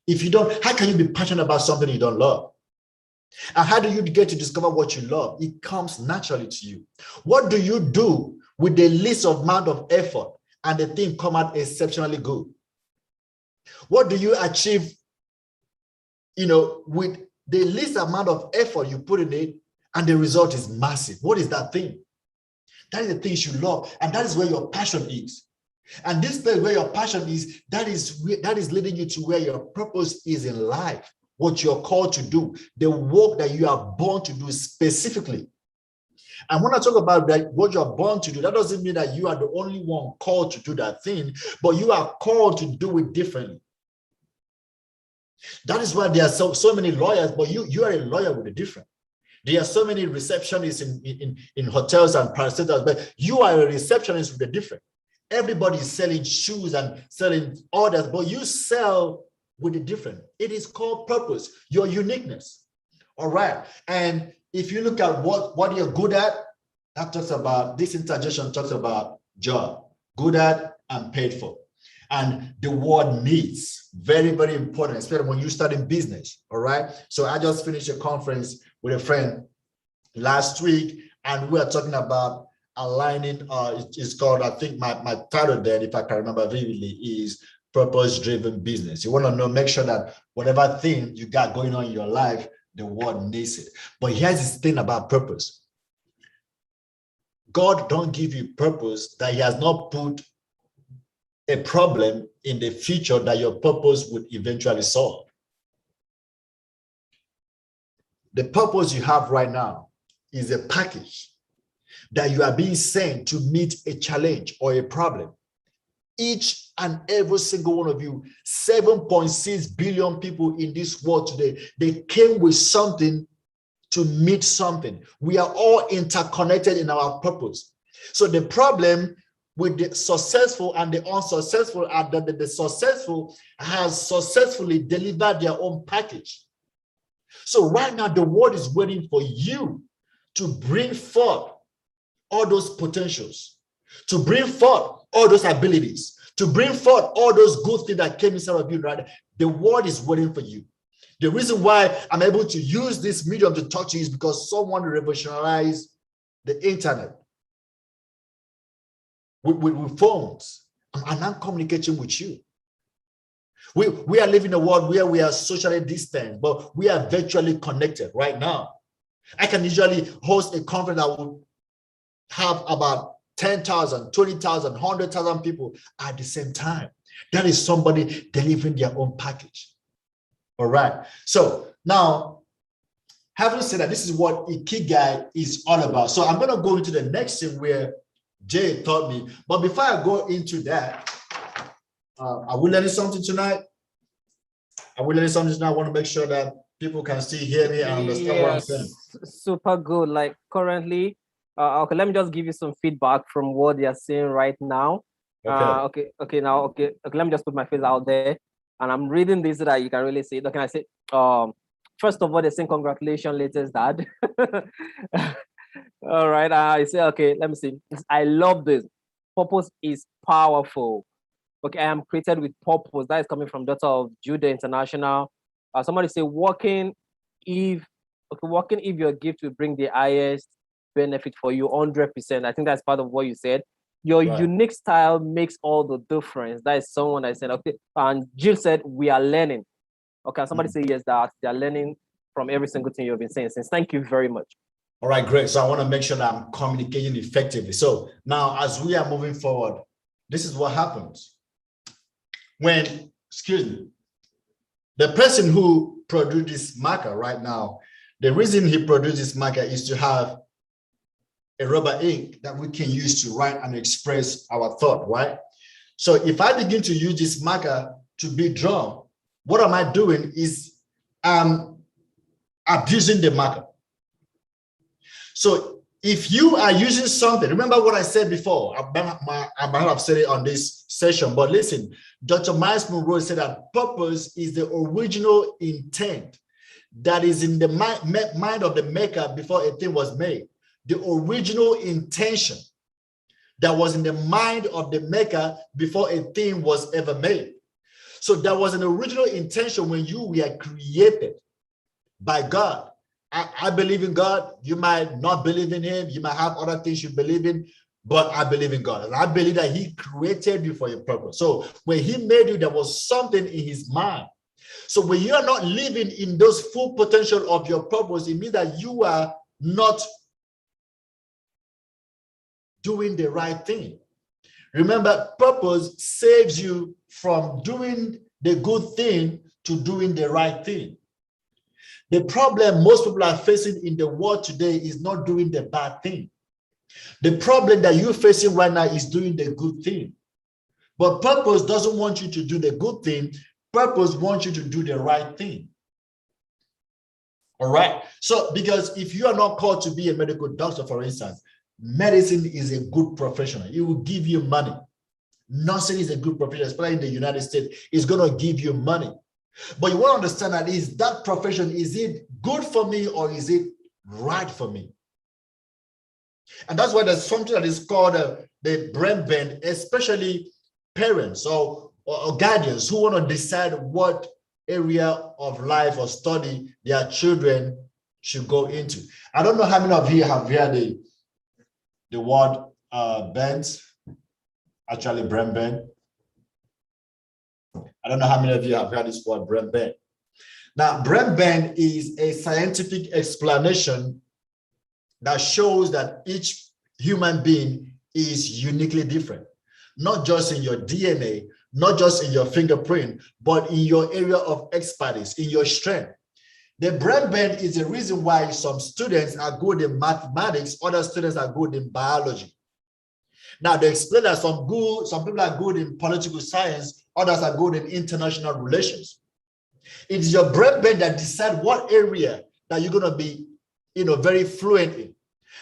If you don't, how can you be passionate about something you don't love? And how do you get to discover what you love? It comes naturally to you. What do you do with the least amount of effort and the thing come out exceptionally good? What do you achieve, with the least amount of effort you put in it and the result is massive? What is that thing? That is the things you love, and that is where your passion is. And this place where your passion is, that is leading you to where your purpose is in life, what you're called to do, the work that you are born to do specifically. And when I talk about that, what you're born to do, that doesn't mean that you are the only one called to do that thing, but you are called to do it differently. That is why there are so many lawyers, but you are a lawyer with a different. There are so many receptionists in hotels and parastatals, but you are a receptionist with a different. Everybody is selling shoes and selling orders, but you sell with a different. It is called purpose, your uniqueness. All right. And if you look at what you're good at, that talks about, this interjection talks about job, good at and paid for. And the word needs, very, very important, especially when you start in business. All right. So I just finished a conference with a friend last week, and we are talking about aligning, it's called, I think my title there, if I can remember vividly, is purpose-driven business. You want to know, make sure that whatever thing you got going on in your life, the world needs it. But here's this thing about purpose. God don't give you purpose that he has not put a problem in the future that your purpose would eventually solve. The purpose you have right now is a package that you are being sent to meet a challenge or a problem. Each and every single one of you, 7.6 billion people in this world today, they came with something to meet something. We are all interconnected in our purpose. So the problem with the successful and the unsuccessful are that the successful has successfully delivered their own package. So right now, the world is waiting for you to bring forth all those potentials, to bring forth all those abilities, to bring forth all those good things that came inside of you, right? The world is waiting for you. The reason why I'm able to use this medium to talk to you is because someone revolutionized the internet with phones, and I'm communicating with you. We are living in a world where we are socially distant, but we are virtually connected right now. I can usually host a conference that will have about 10,000, 20,000, 100,000 people at the same time. That is somebody delivering their own package. All right. So now, having said that, this is what Ikigai is all about. So I'm going to go into the next thing where Jay taught me. But before I go into that, are we learning something tonight? I will learn something now. I want to make sure that people can still hear me and understand what I'm saying. Super good. Like currently, okay, let me just give you some feedback from what they are saying right now. Okay. Okay, let me just put my face out there, and I'm reading this so that you can really see it. Okay, I say, first of all, they're saying congratulations, latest dad. All right, I say, okay, let me see. I love this. Purpose is powerful. Okay, I am created with purpose. That is coming from Daughter of Judah International. Somebody say, working if your gift will bring the highest benefit for you, 100%. I think that's part of what you said. Your unique style makes all the difference. That is someone I said, okay. And Jill said, we are learning. Okay, somebody say yes, that they are learning from every single thing you've been saying since. Thank you very much. All right, great. So I want to make sure that I'm communicating effectively. So now as we are moving forward, this is what happens. When, excuse me, the person who produced this marker right now, the reason he produced this marker is to have a rubber ink that we can use to write and express our thought, right? So if I begin to use this marker to be drawn, what am I doing is abusing the marker. So if you are using something, remember what I said before, I might have said it on this session, but listen, Dr. Miles Monroe said that purpose is the original intent that is in the mind of the maker before a thing was made. The original intention that was in the mind of the maker before a thing was ever made. So there was an original intention when you were created by God. I believe in God. You might not believe in him. You might have other things you believe in, but I believe in God. And I believe that he created you for a purpose. So when he made you, there was something in his mind. So when you are not living in those full potential of your purpose, it means that you are not doing the right thing. Remember, purpose saves you from doing the good thing to doing the right thing. The problem most people are facing in the world today is not doing the bad thing. The problem that you're facing right now is doing the good thing. But purpose doesn't want you to do the good thing. Purpose wants you to do the right thing. All right. So, because if you are not called to be a medical doctor, for instance, medicine is a good profession. It will give you money. Nursing is a good profession, especially in the United States. It's going to give you money. But you want to understand that is that profession, is it good for me or is it right for me? And that's why there's something that is called the brain bend, especially parents or guardians who want to decide what area of life or study their children should go into. I don't know how many of you have heard the word bend, actually brain bend. I don't know how many of you have heard this word brain bend. Now, brain bend is a scientific explanation that shows that each human being is uniquely different, not just in your DNA, not just in your fingerprint, but in your area of expertise, in your strength. The brain bend is the reason why some students are good in mathematics, other students are good in biology. Now, they explain that some people are good in political science, others are good in international relations. It is your brain bend that decides what area that you're going to be, very fluent in.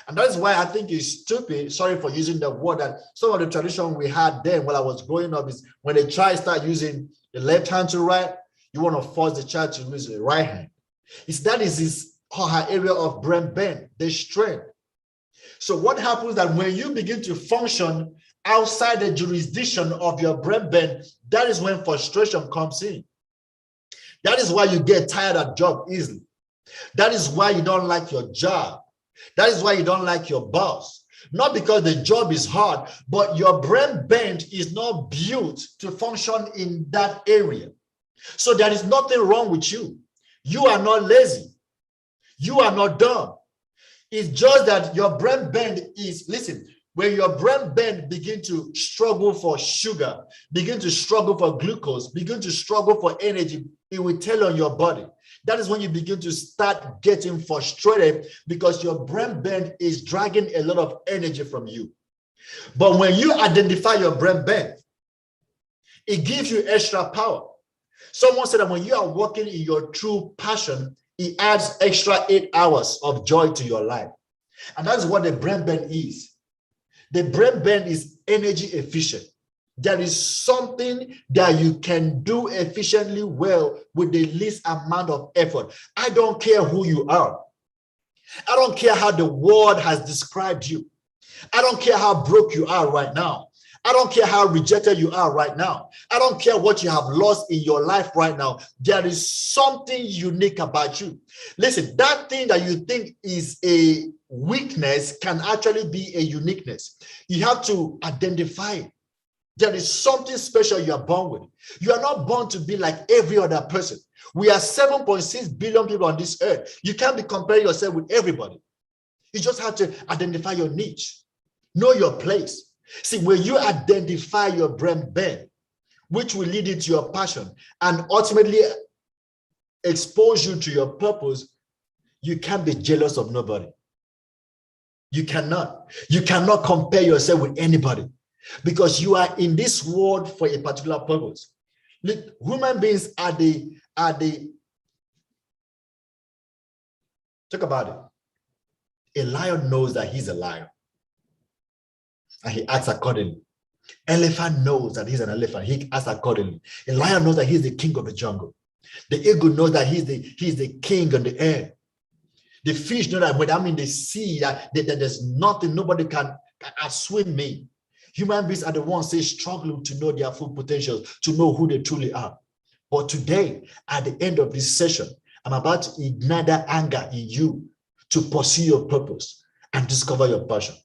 And that's why I think it's stupid, sorry for using the word, that some of the tradition we had then when I was growing up is when they try to start using the left hand to write, you want to force the child to use the right hand. That is his or her area of brain bend, the strength. So what happens that when you begin to function outside the jurisdiction of your brain bend, that is when frustration comes in. That is why you get tired of job easily. That is why you don't like your job. That is why you don't like your boss. Not because the job is hard, but your brain bend is not built to function in that area. So there is nothing wrong with you. You are not lazy. You are not dumb. It's just that your brain bend is, listen, when your brain bend begin to struggle for sugar, begin to struggle for glucose, begin to struggle for energy, it will tell on your body. That is when you begin to start getting frustrated because your brain bend is dragging a lot of energy from you. But when you identify your brain bend, it gives you extra power. Someone said that when you are working in your true passion, it adds extra 8 hours of joy to your life. And that's what the brain burn is. The brain burn is energy efficient. There is something that you can do efficiently well with the least amount of effort. I don't care who you are. I don't care how the world has described you. I don't care how broke you are right now. I don't care how rejected you are right now. I don't care what you have lost in your life right now. There is something unique about you. Listen, that thing that you think is a weakness can actually be a uniqueness. You have to identify it. There is something special you are born with. You are not born to be like every other person. We are 7.6 billion people on this earth. You can't be comparing yourself with everybody. You just have to identify your niche, know your place. See, when you identify your brain bend, which will lead into your passion and ultimately expose you to your purpose, you can't be jealous of nobody. You cannot. You cannot compare yourself with anybody because you are in this world for a particular purpose. Look, human beings are the talk about it. A lion knows that he's a lion and he acts accordingly. Elephant knows that he's an elephant. He acts accordingly. A lion knows that he's the king of the jungle. The eagle knows that he's the king on the air. The fish know that when I'm in the sea, that there's nothing, nobody can outswim me. Human beings are the ones they struggling to know their full potential, to know who they truly are. But today, at the end of this session, I'm about to ignite that anger in you to pursue your purpose and discover your passion.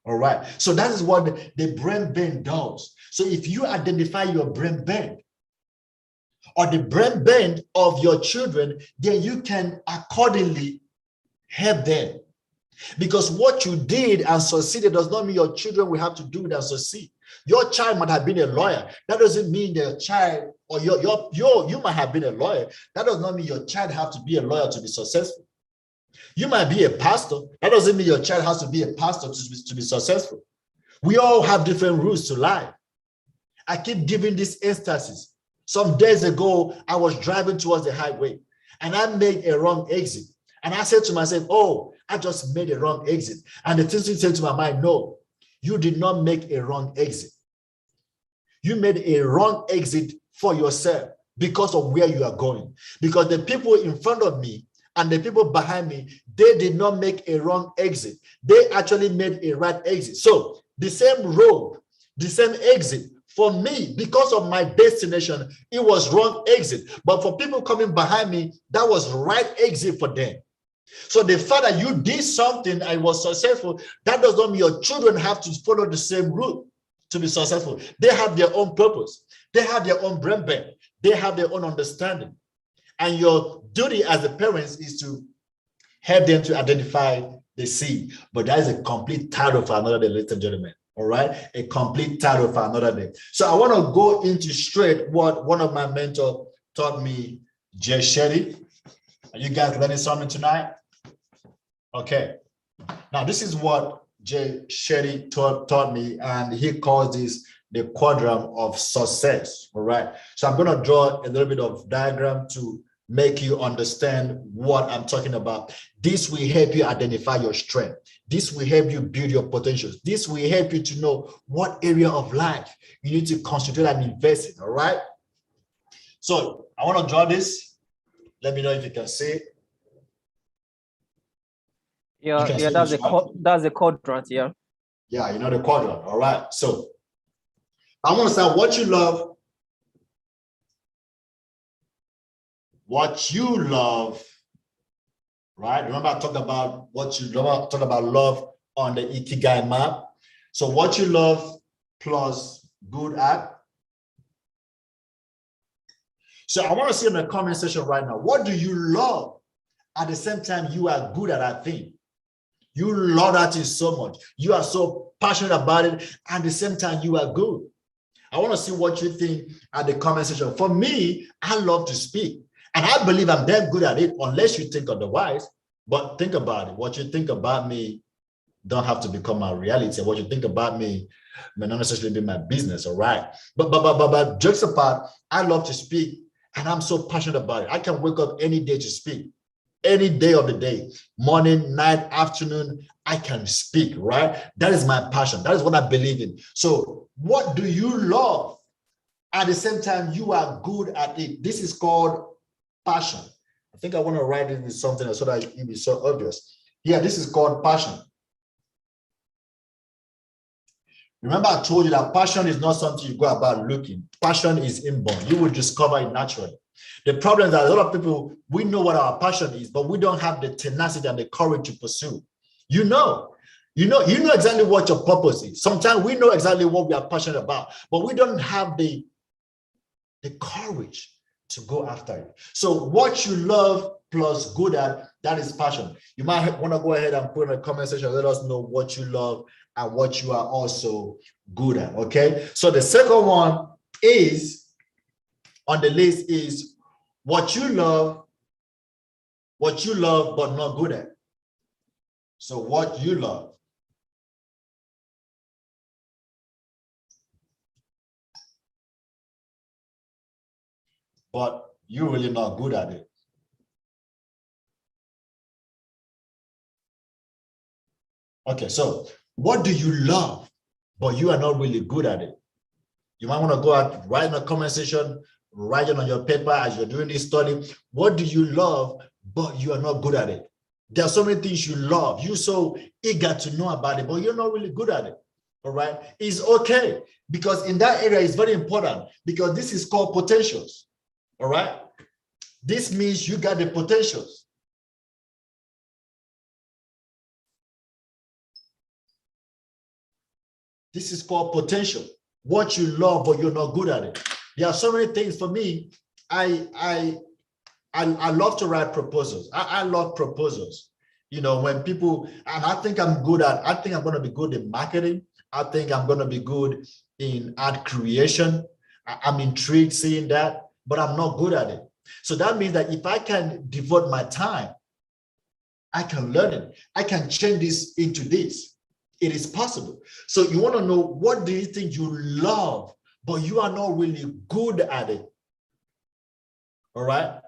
All right. So that is what the brain bend does. So if you identify your brain bend or the brain bend of your children, then you can accordingly help them. Because what you did and succeeded does not mean your children will have to do it and succeed. Your child might have been a lawyer. That doesn't mean their child or you might have been a lawyer. That does not mean your child have to be a lawyer to be successful. You might be a pastor. That doesn't mean your child has to be a pastor to be successful. We all have different routes to life. I keep giving these instances. Some days ago, I was driving towards the highway and I made a wrong exit. And I said to myself, oh, I just made a wrong exit. And the thing came to my mind, no, you did not make a wrong exit. You made a wrong exit for yourself because of where you are going. Because the people in front of me and the people behind me, they did not make a wrong exit. They actually made a right exit. So the same road, the same exit, for me, because of my destination, it was wrong exit. But for people coming behind me, that was right exit for them. So the fact that you did something and was successful, that does not mean your children have to follow the same route to be successful. They have their own purpose. They have their own brain bend. They have their own understanding. And your duty as the parents is to help them to identify the seed. But that is a complete title for another day, ladies and gentlemen. All right, a complete title for another day. So I want to go into straight what one of my mentors taught me, Jay Shetty. Are you guys learning something tonight? Okay. Now, this is what Jay Shetty taught me, and he calls this the quadrant of success. All right. So I'm going to draw a little bit of diagram to make you understand what I'm talking about. This will help you identify your strength. This will help you build your potentials. This will help you to know what area of life you need to concentrate and invest in. All right. So I want to draw this. Let me know if you can see it. Yeah, that's the quadrant, yeah. Yeah, you know the quadrant. All right. So I want to say what you love. What you love, right? Remember I talked about what you love, talk about love on the Ikigai map. So what you love plus good at. So I want to see in the comment section right now, what do you love? At the same time, you are good at that thing. You love that thing so much. You are so passionate about it. And at the same time, you are good. I want to see what you think at the comment section. For me, I love to speak. And I believe I'm damn good at it, unless you think otherwise. But think about it. What you think about me don't have to become my reality. What you think about me may not necessarily be my business, all right? But jokes apart, I love to speak. And I'm so passionate about it. I can wake up any day to speak, any day of the day, morning, night, afternoon, I can speak, right? That is my passion. That is what I believe in. So what do you love? At the same time, you are good at it. This is called passion. I think I want to write it in something so that it be so obvious. Yeah, this is called passion. Remember, I told you that passion is not something you go about looking. Passion is inborn. You will discover it naturally. The problem is that a lot of people, we know what our passion is, but we don't have the tenacity and the courage to pursue. You know exactly what your purpose is. Sometimes we know exactly what we are passionate about, but we don't have the courage to go after it. So what you love plus good at, that is passion. You might want to go ahead and put in the comment section, let us know what you love and what you are also good at, okay? So the second one is, on the list is what you love but not good at. So what you love. But you're really not good at it. Okay, so what do you love, but you are not really good at it? You might want to go out, write in the comment section, write it on your paper as you're doing this study. What do you love, but you are not good at it? There are so many things you love. You're so eager to know about it, but you're not really good at it. All right, it's okay, because in that area is very important, because this is called potentials. All right, this means you got the potentials. This is called potential. What you love, but you're not good at it. There are so many things. For me, I love to write proposals. I love proposals. You know, when people, and I think I'm going to be good in marketing. I think I'm going to be good in ad creation. I'm intrigued seeing that, but I'm not good at it. So that means that if I can devote my time, I can learn it. I can change this into this. It is possible. So you want to know, what do you think you love, but you are not really good at it? All right.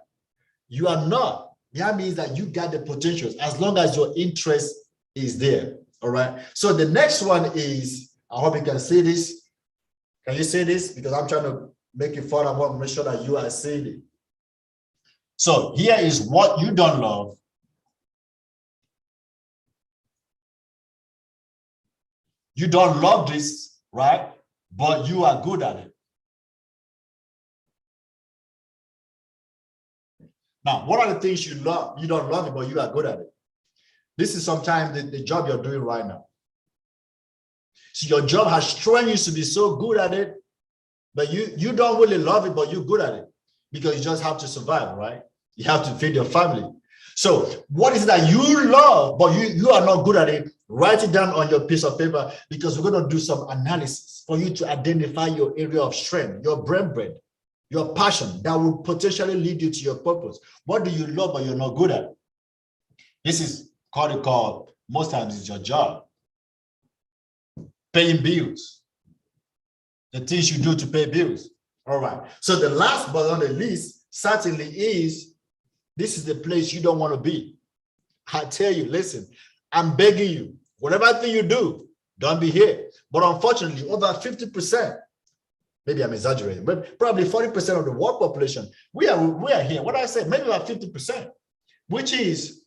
You are not. That means that you got the potentials as long as your interest is there. All right. So the next one is, I hope you can see this. Can you see this? Because I'm trying to make it fun. I want to make sure that you are seeing it. So here is what you don't love. You don't love this, right? But you are good at it. Now, what are the things you love? You don't love it, but you are good at it. This is sometimes the job you're doing right now. So your job has trained you to be so good at it, but you don't really love it, but you're good at it because you just have to survive, right? You have to feed your family. So what is it that you love, but you are not good at it? Write it down on your piece of paper, because we're going to do some analysis for you to identify your area of strength, your brain, your passion that will potentially lead you to your purpose. What do you love, but you're not good at? This is called, most times it's your job. Paying bills, the things you do to pay bills. All right. So the last but not the least certainly is, this is the place you don't want to be. I tell you, listen, I'm begging you, whatever thing you do, don't be here. But unfortunately, over 50%, maybe I'm exaggerating, but probably 40% of the world population, we are here. What I said, maybe about 50%, which is,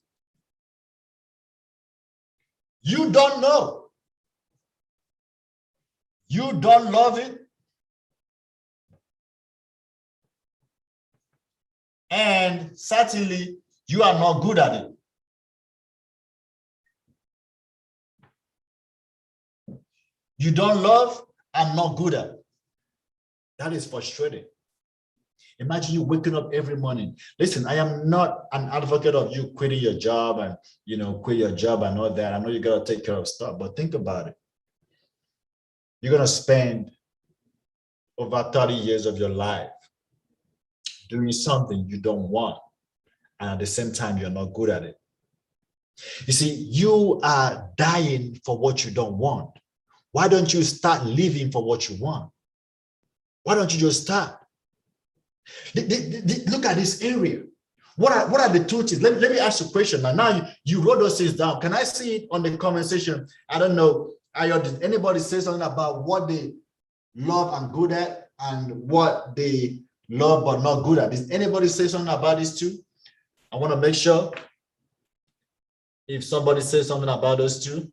you don't know. You don't love it. And certainly, you are not good at it. You don't love and not good at it. That is frustrating. Imagine you waking up every morning. Listen, I am not an advocate of you quitting your job and, quit your job and all that. I know you got to take care of stuff, but think about it. You're going to spend over 30 years of your life doing something you don't want, and at the same time, you're not good at it. You see, you are dying for what you don't want. Why don't you start living for what you want? Why don't you just start? Look at this area. What are the two things? Let me ask you a question. Now you wrote those things down. Can I see it on the comment section? I don't know. Did anybody say something about what they love and good at and what they love but not good at? Did anybody say something about this too? I want to make sure if somebody says something about those two.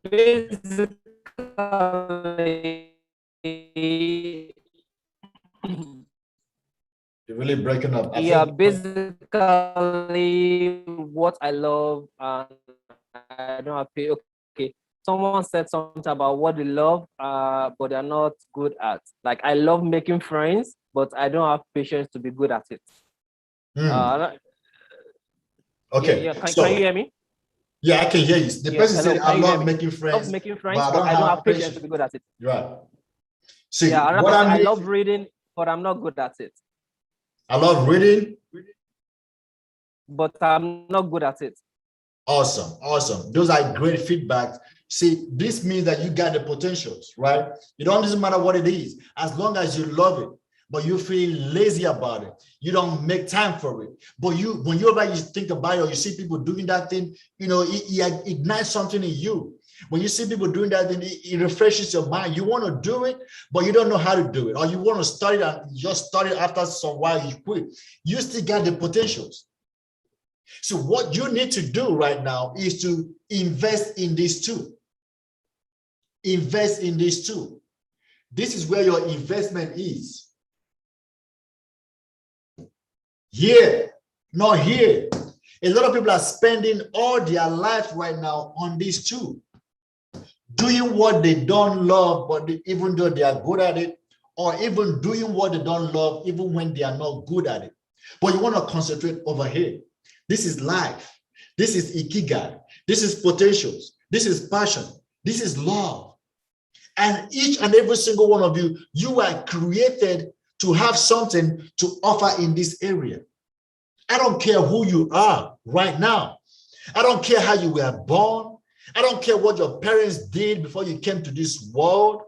Basically, you're really breaking up. Yeah, basically what I love and I don't have to. Okay, someone said something about what they love, but they're not good at. Like I love making friends, but I don't have patience to be good at it. Okay. Yeah. Can you hear me? Yeah, I can hear you. The person said, "I love making friends, but I don't have patience to be good at it." Right. See, yeah, I love reading, but I'm not good at it. I love reading, but I'm not good at it. Awesome. Those are great feedbacks. See, this means that you got the potentials, right? It doesn't matter what it is, as long as you love it, but you feel lazy about it. You don't make time for it. But when you think about it or you see people doing that thing, it ignites something in you. When you see people doing that, then it refreshes your mind. You want to do it, but you don't know how to do it. Or you want to start it and just start it after some while you quit. You still got the potentials. So what you need to do right now is to invest in these two. Invest in these two. This is where your investment is. Here, not here. A lot of people are spending all their life right now on these two. Doing what they don't love, but even though they are good at it, or even doing what they don't love, even when they are not good at it. But you want to concentrate over here. This is life. This is ikigai. This is potentials. This is passion. This is love. And each and every single one of you, you are created to have something to offer in this area. I don't care who you are right now. I don't care how you were born. I don't care what your parents did before you came to this world.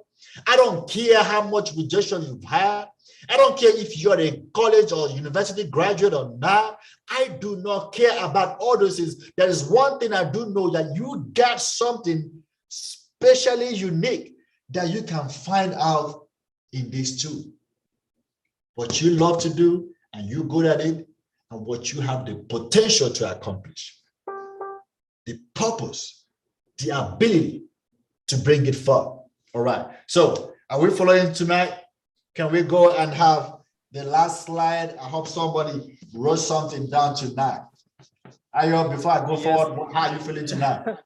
I don't care how much rejection you've had. I don't care if you're a college or university graduate or not. I do not care about all those things. There is one thing I do know, that you got something specially unique that you can find out in these two. What you love to do and you're good at it, and what you have the potential to accomplish. The purpose, the ability to bring it forth. All right. So are we following tonight? Can we go and have the last slide? I hope somebody wrote something down tonight. Ayo, before I go forward, how are you feeling tonight?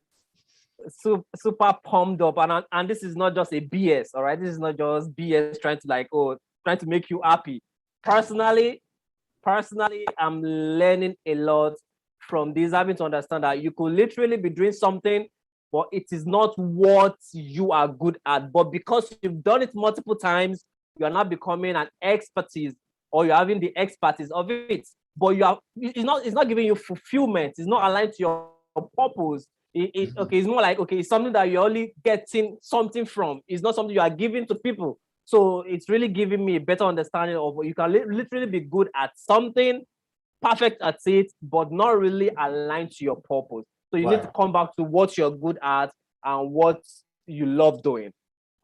Super pumped up. And this is not just a BS, all right? This is not just BS trying to make you happy. Personally, I'm learning a lot from this, having to understand that you could literally be doing something, but it is not what you are good at. But because you've done it multiple times, you are not becoming an expertise, or you're having the expertise of it. But it's not giving you fulfillment. It's not aligned to your purpose. It's more like, it's something that you're only getting something from. It's not something you are giving to people. So it's really giving me a better understanding of what you can literally be good at something, perfect at it, but not really aligned to your purpose. So you need to come back to what you're good at and what you love doing.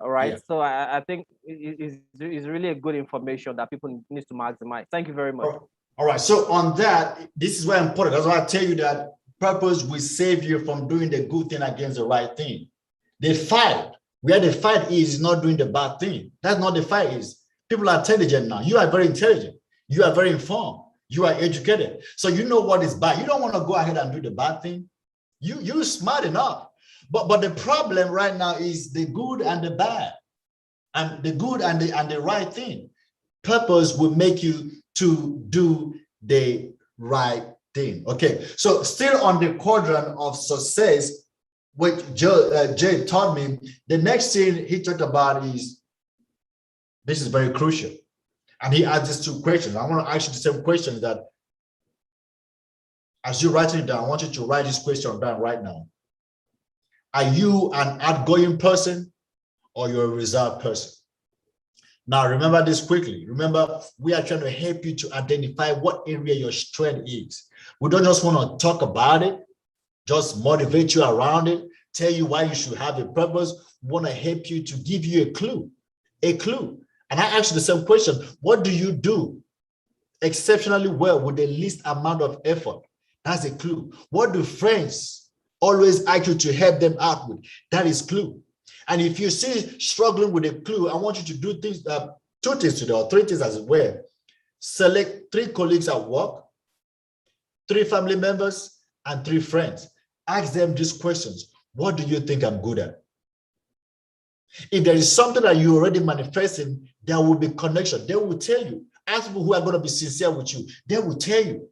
All right. Yeah. So I think it's really a good information that people need to maximize. Thank you very much. All right. So on that, this is very important. That's why I tell you that purpose will save you from doing the good thing against the right thing. The fight, where the fight is not doing the bad thing. That's not the fight is. People are intelligent now. You are very intelligent. You are very informed. You are educated. So you know what is bad. You don't want to go ahead and do the bad thing. You're smart enough. But the problem right now is the good and the bad. And the good and the right thing. Purpose will make you to do the right thing. Okay. So still on the quadrant of success, which Jay taught me, the next thing he talked about is, this is very crucial. And he asked these two questions. I want to ask you the same question that as you're writing it down, I want you to write this question down right now. Are you an outgoing person, or you're a reserved person? Now, remember this quickly. Remember, we are trying to help you to identify what area your strength is. We don't just want to talk about it, just motivate you around it, tell you why you should have a purpose. We want to help you to give you a clue. And I asked you the same question. What do you do exceptionally well with the least amount of effort? That's a clue. What do friends always ask you to help them out with? That is clue. And if you see struggling with a clue, I want you to do things, 2 things today, or 3 things as well. Select 3 colleagues at work, 3 family members, and 3 friends. Ask them these questions. What do you think I'm good at? If there is something that you already manifesting, there will be connection. They will tell you. Ask people who are going to be sincere with you. They will tell you.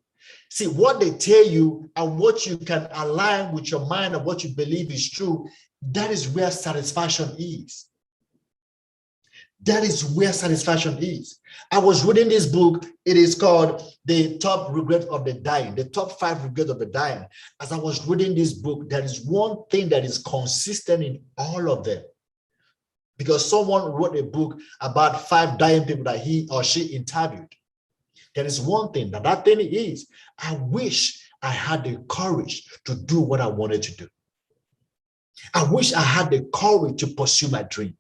See, what they tell you and what you can align with your mind and what you believe is true, that is where satisfaction is. That is where satisfaction is. I was reading this book. It is called The Top Regret of the Dying, the top 5 regrets of the dying. As I was reading this book, there is one thing that is consistent in all of them. Because someone wrote a book about 5 dying people that he or she interviewed. There is one thing, that thing is, I wish I had the courage to do what I wanted to do. I wish I had the courage to pursue my dream.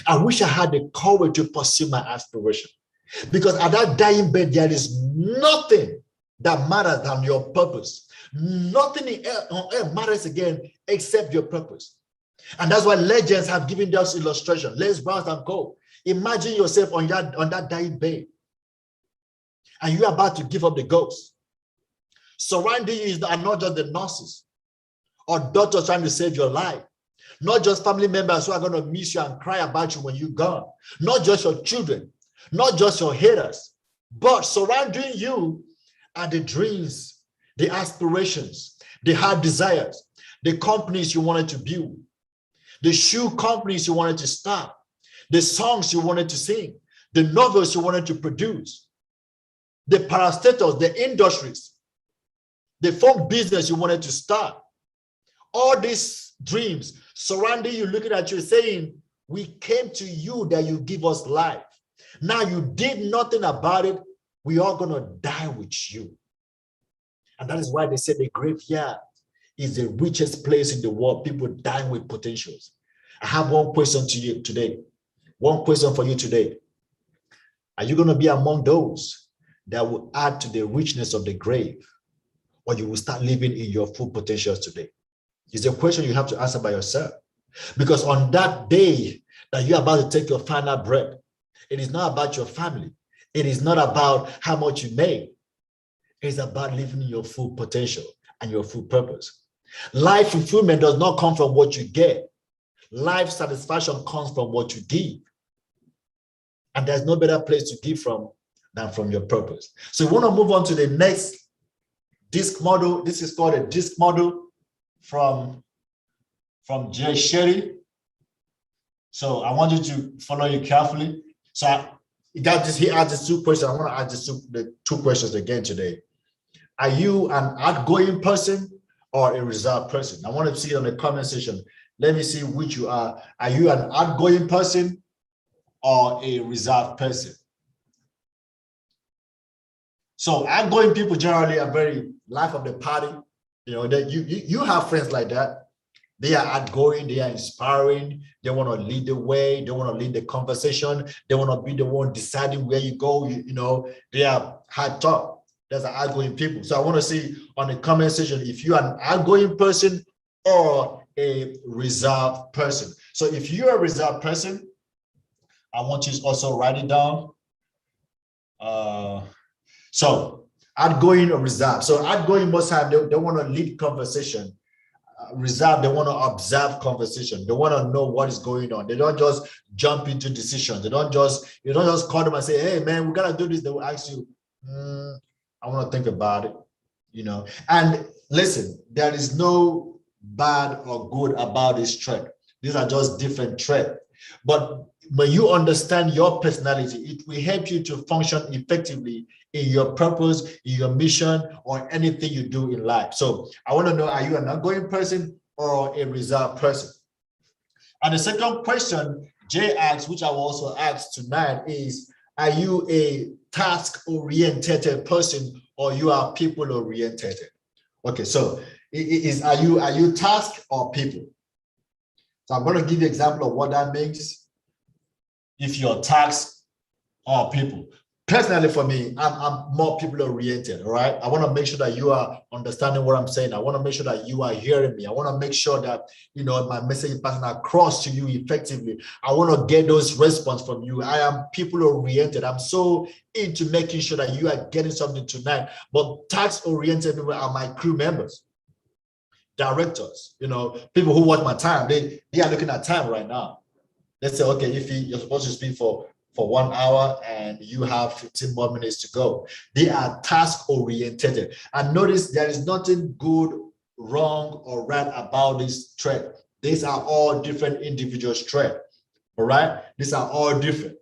I wish I had the courage to pursue my aspiration. Because at that dying bed, there is nothing that matters than your purpose. Nothing on earth matters again except your purpose. And that's why legends have given us illustration. Les Brown and Co. Imagine yourself on that dying bed, and you're about to give up the ghost. Surrounding you are not just the nurses or doctors trying to save your life, not just family members who are going to miss you and cry about you when you're gone, not just your children, not just your haters, but surrounding you are the dreams, the aspirations, the heart desires, the companies you wanted to build, the shoe companies you wanted to start, the songs you wanted to sing, the novels you wanted to produce, the parastatals, the industries, the phone business you wanted to start. All these dreams surrounding you, looking at you, saying, we came to you that you give us life. Now you did nothing about it. We are going to die with you. And that is why they say the graveyard is the richest place in the world. People dying with potentials. I have one question to you today. One question for you today. Are you going to be among those that will add to the richness of the grave, or you will start living in your full potentials today? It's a question you have to answer by yourself. Because on that day that you're about to take your final breath, it is not about your family. It is not about how much you made. It's about living in your full potential and your full purpose. Life fulfillment does not come from what you get. Life satisfaction comes from what you give. And there's no better place to give from than from your purpose. So we want to move on to the next DISC model. This is called a DISC model from Jay Shetty. So I want you to follow you carefully. So he asked these 2 questions. I want to ask the 2 questions again today. Are you an outgoing person or a reserved person? I want to see on the comment section. Let me see which you are. Are you an outgoing person or a reserved person? So outgoing people generally are very life of the party. You know, that you have friends like that. They are outgoing, they are inspiring, they want to lead the way, they want to lead the conversation, they want to be the one deciding where you go. You know, they are hard talk. That's an outgoing people. So I want to see on the comment section if you are an outgoing person or a reserved person. So if you're a reserved person, I want you to also write it down. So outgoing or reserved. So outgoing most time they want to lead conversation. Reserved, they want to observe conversation. They want to know what is going on. They don't just jump into decisions. You don't just call them and say, hey man, we gotta do this. They will ask you, I want to think about it, you know. And listen, there is no bad or good about this trait. These are just different traits. But when you understand your personality, it will help you to function effectively in your purpose, in your mission, or anything you do in life. So I want to know, are you an outgoing person or a reserved person? And the second question Jay asked, which I will also ask tonight, is, are you a task-oriented person or you are people-oriented? Okay, so are you task or people? So I'm going to give you an example of what that means. If you're task or people. Personally, for me, I'm more people-oriented, all right? I want to make sure that you are understanding what I'm saying. I want to make sure that you are hearing me. I want to make sure that, you know, my message is passing across to you effectively. I want to get those response from you. I am people-oriented. I'm so into making sure that you are getting something tonight. But task-oriented people are my crew members, directors, you know, people who watch my time. They are looking at time right now. Let's say, okay, if you're supposed to speak for 1 hour and you have 15 more minutes to go. They are task oriented. And notice there is nothing good, wrong, or right about this thread. These are all different individual thread. All right, these are all different.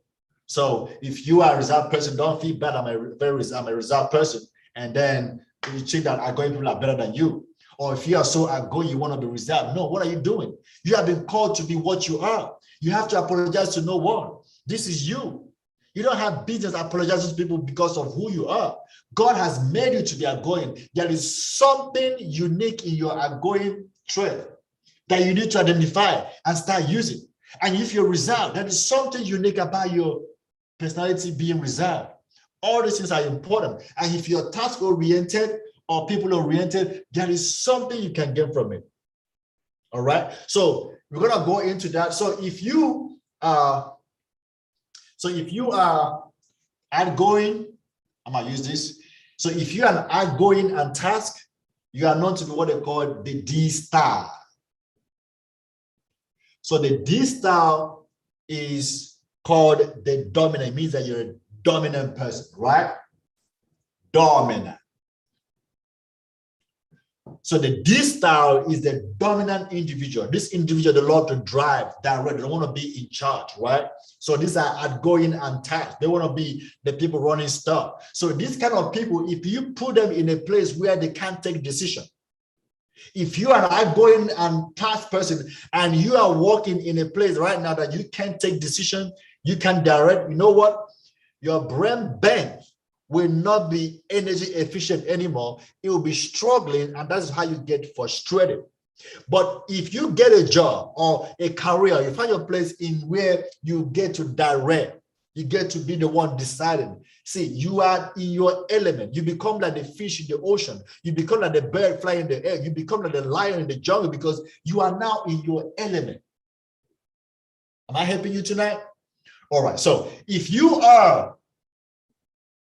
So if you are a reserved person, don't feel bad. I'm a reserved person, and then you think that outgoing people are better than you. Or if you are so outgoing, you want to be reserved. No, what are you doing? You have been called to be what you are. You have to apologize to no one. This is you. You don't have business apologizing to people because of who you are. God has made you to be outgoing. There is something unique in your outgoing trait that you need to identify and start using. And if you're reserved, there is something unique about your personality being reserved. All these things are important. And if you're task-oriented or people-oriented, there is something you can get from it. All right? So we're going to go into that. So if you are outgoing, I'm going to use this. So if you are outgoing and task, you are known to be what they call the D star. So the D star is called the dominant. It means that you're a dominant person, right? Dominant. So the D style is the dominant individual. This individual, they love to drive, direct. They don't want to be in charge, right? So these are outgoing and task. They want to be the people running stuff. So these kind of people, if you put them in a place where they can't take decision, if you are an outgoing and task person and you are working in a place right now that you can't take decision, you can direct, you know what? Your brain bank will not be energy efficient anymore. It will be struggling, and that's how you get frustrated. But if you get a job or a career, you find your place in where you get to direct, you get to be the one deciding. See, you are in your element. You become like the fish in the ocean. You become like the bird flying in the air. You become like the lion in the jungle because you are now in your element. Am I helping you tonight? All right. So if you are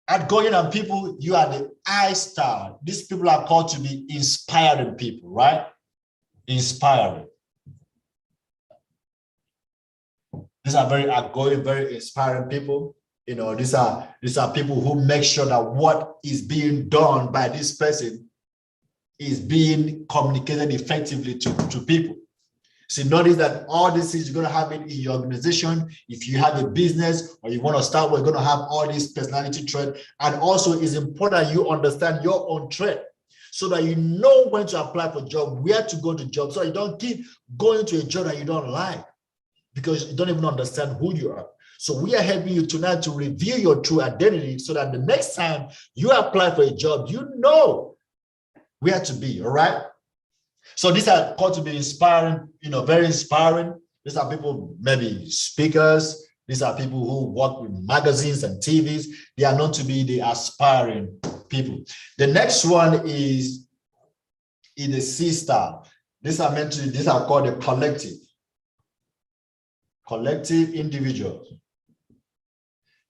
outgoing and people, you are the I star. These people are called to be inspiring people, right? Inspiring. These are very outgoing, very inspiring people. You know, these are people who make sure that what is being done by this person is being communicated effectively to people. So notice that all these things you're going to have it in your organization. If you have a business or you want to start, we're going to have all these personality traits. And also it's important you understand your own trait so that you know when to apply for a job, where to go to job, so you don't keep going to a job that you don't like because you don't even understand who you are. So we are helping you tonight to reveal your true identity so that the next time you apply for a job, you know where to be, all right? So these are called to be inspiring, you know, very inspiring. These are people, maybe speakers. These are people who work with magazines and TVs. They are known to be the aspiring people. The next one is in the C star. These are called the collective. Collective individuals.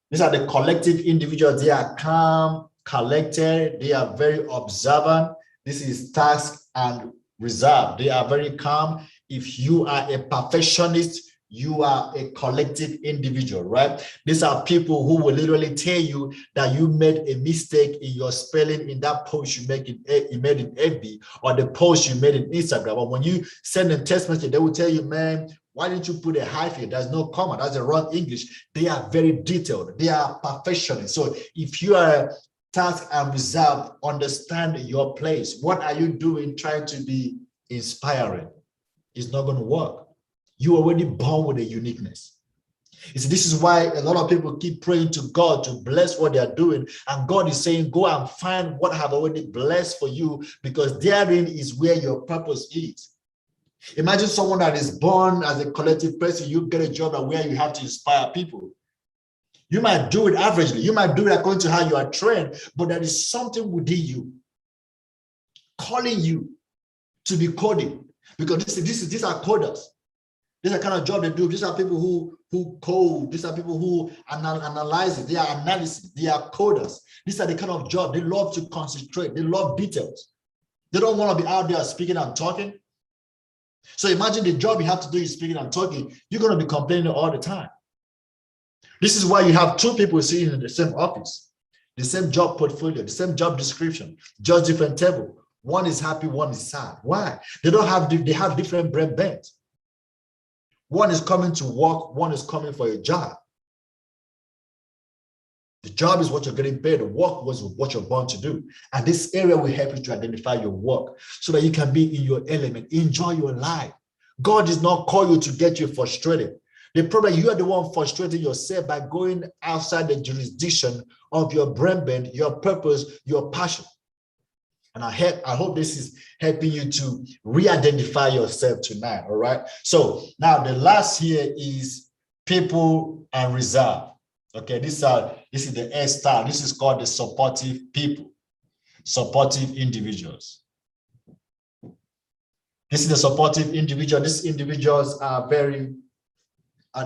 These are the collective individuals. They are calm, collected. They are very observant. This is task and reserve. They are very calm. If you are a perfectionist, you are a collective individual, right? These are people who will literally tell you that you made a mistake in your spelling in that post you made in FB or the post you made in Instagram. Or when you send a text message, they will tell you, man, why didn't you put a hyphen? There's no comma. That's the wrong English. They are very detailed. They are perfectionists. So if you are task and reserve, understand your place. What are you doing trying to be inspiring? It's not going to work. You're already born with a uniqueness. You see, this is why a lot of people keep praying to God to bless what they are doing. And God is saying, go and find what I have already blessed for you, because therein is where your purpose is. Imagine someone that is born as a collective person, you get a job where you have to inspire people. You might do it averagely, you might do it according to how you are trained, but there is something within you calling you to be coding, because these are coders. These are the kind of job they do. These are people who code. These are people who analyze it. They are analysis. They are coders. These are the kind of job they love to concentrate. They love details. They don't want to be out there speaking and talking. So imagine the job you have to do is speaking and talking. You're going to be complaining all the time. This is why you have two people sitting in the same office, the same job portfolio, the same job description, just different table. One is happy, one is sad. Why? They have different brain bends. One is coming to work, one is coming for a job. The job is what you're getting paid. The work was what you're born to do. And this area will help you to identify your work so that you can be in your element, enjoy your life. God does not call you to get you frustrated. The problem, you are the one frustrating yourself by going outside the jurisdiction of your brain bend, your purpose, your passion. And I hope this is helping you to re-identify yourself tonight, all right? So now the last here is people and reserve. Okay, this is the S star. This is called the supportive people, supportive individuals. This is the supportive individual. These individuals are very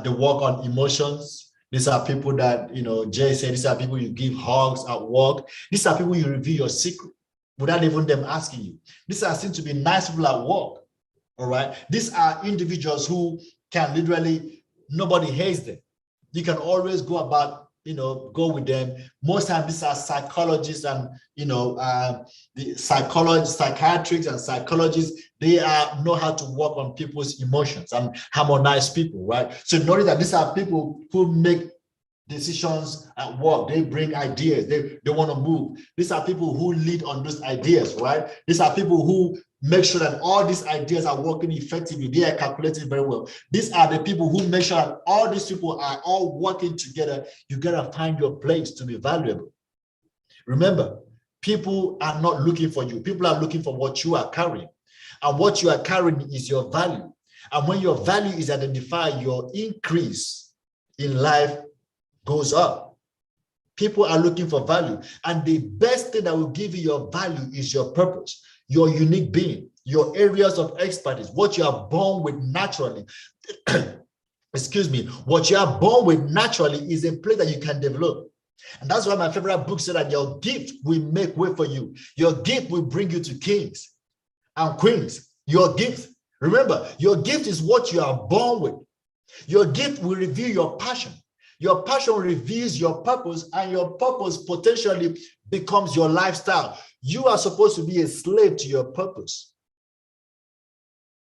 they work on emotions. These are people that, Jay said, these are people you give hugs at work. These are people you reveal your secret without even them asking you. These are seen to be nice people at work, all right? These are individuals who can literally, nobody hates them. You can always go about, go with them. Most times these are psychologists and, the psychiatrists and psychologists, they know how to work on people's emotions and harmonize people, right? So notice that these are people who make decisions at work. They bring ideas. They want to move. These are people who lead on those ideas, right? These are people who make sure that all these ideas are working effectively. They are calculated very well. These are the people who make sure that all these people are all working together. You got to find your place to be valuable. Remember, people are not looking for you. People are looking for what you are carrying. And what you are carrying is your value. And when your value is identified, your increase in life goes up. People are looking for value. And the best thing that will give you your value is your purpose, your unique being, your areas of expertise, what you are born with naturally. Excuse me. What you are born with naturally is a place that you can develop. And that's why my favorite book said that your gift will make way for you. Your gift will bring you to kings and queens. Your gift. Remember, your gift is what you are born with. Your gift will reveal your passion. Your passion reveals your purpose, and your purpose potentially becomes your lifestyle. You are supposed to be a slave to your purpose.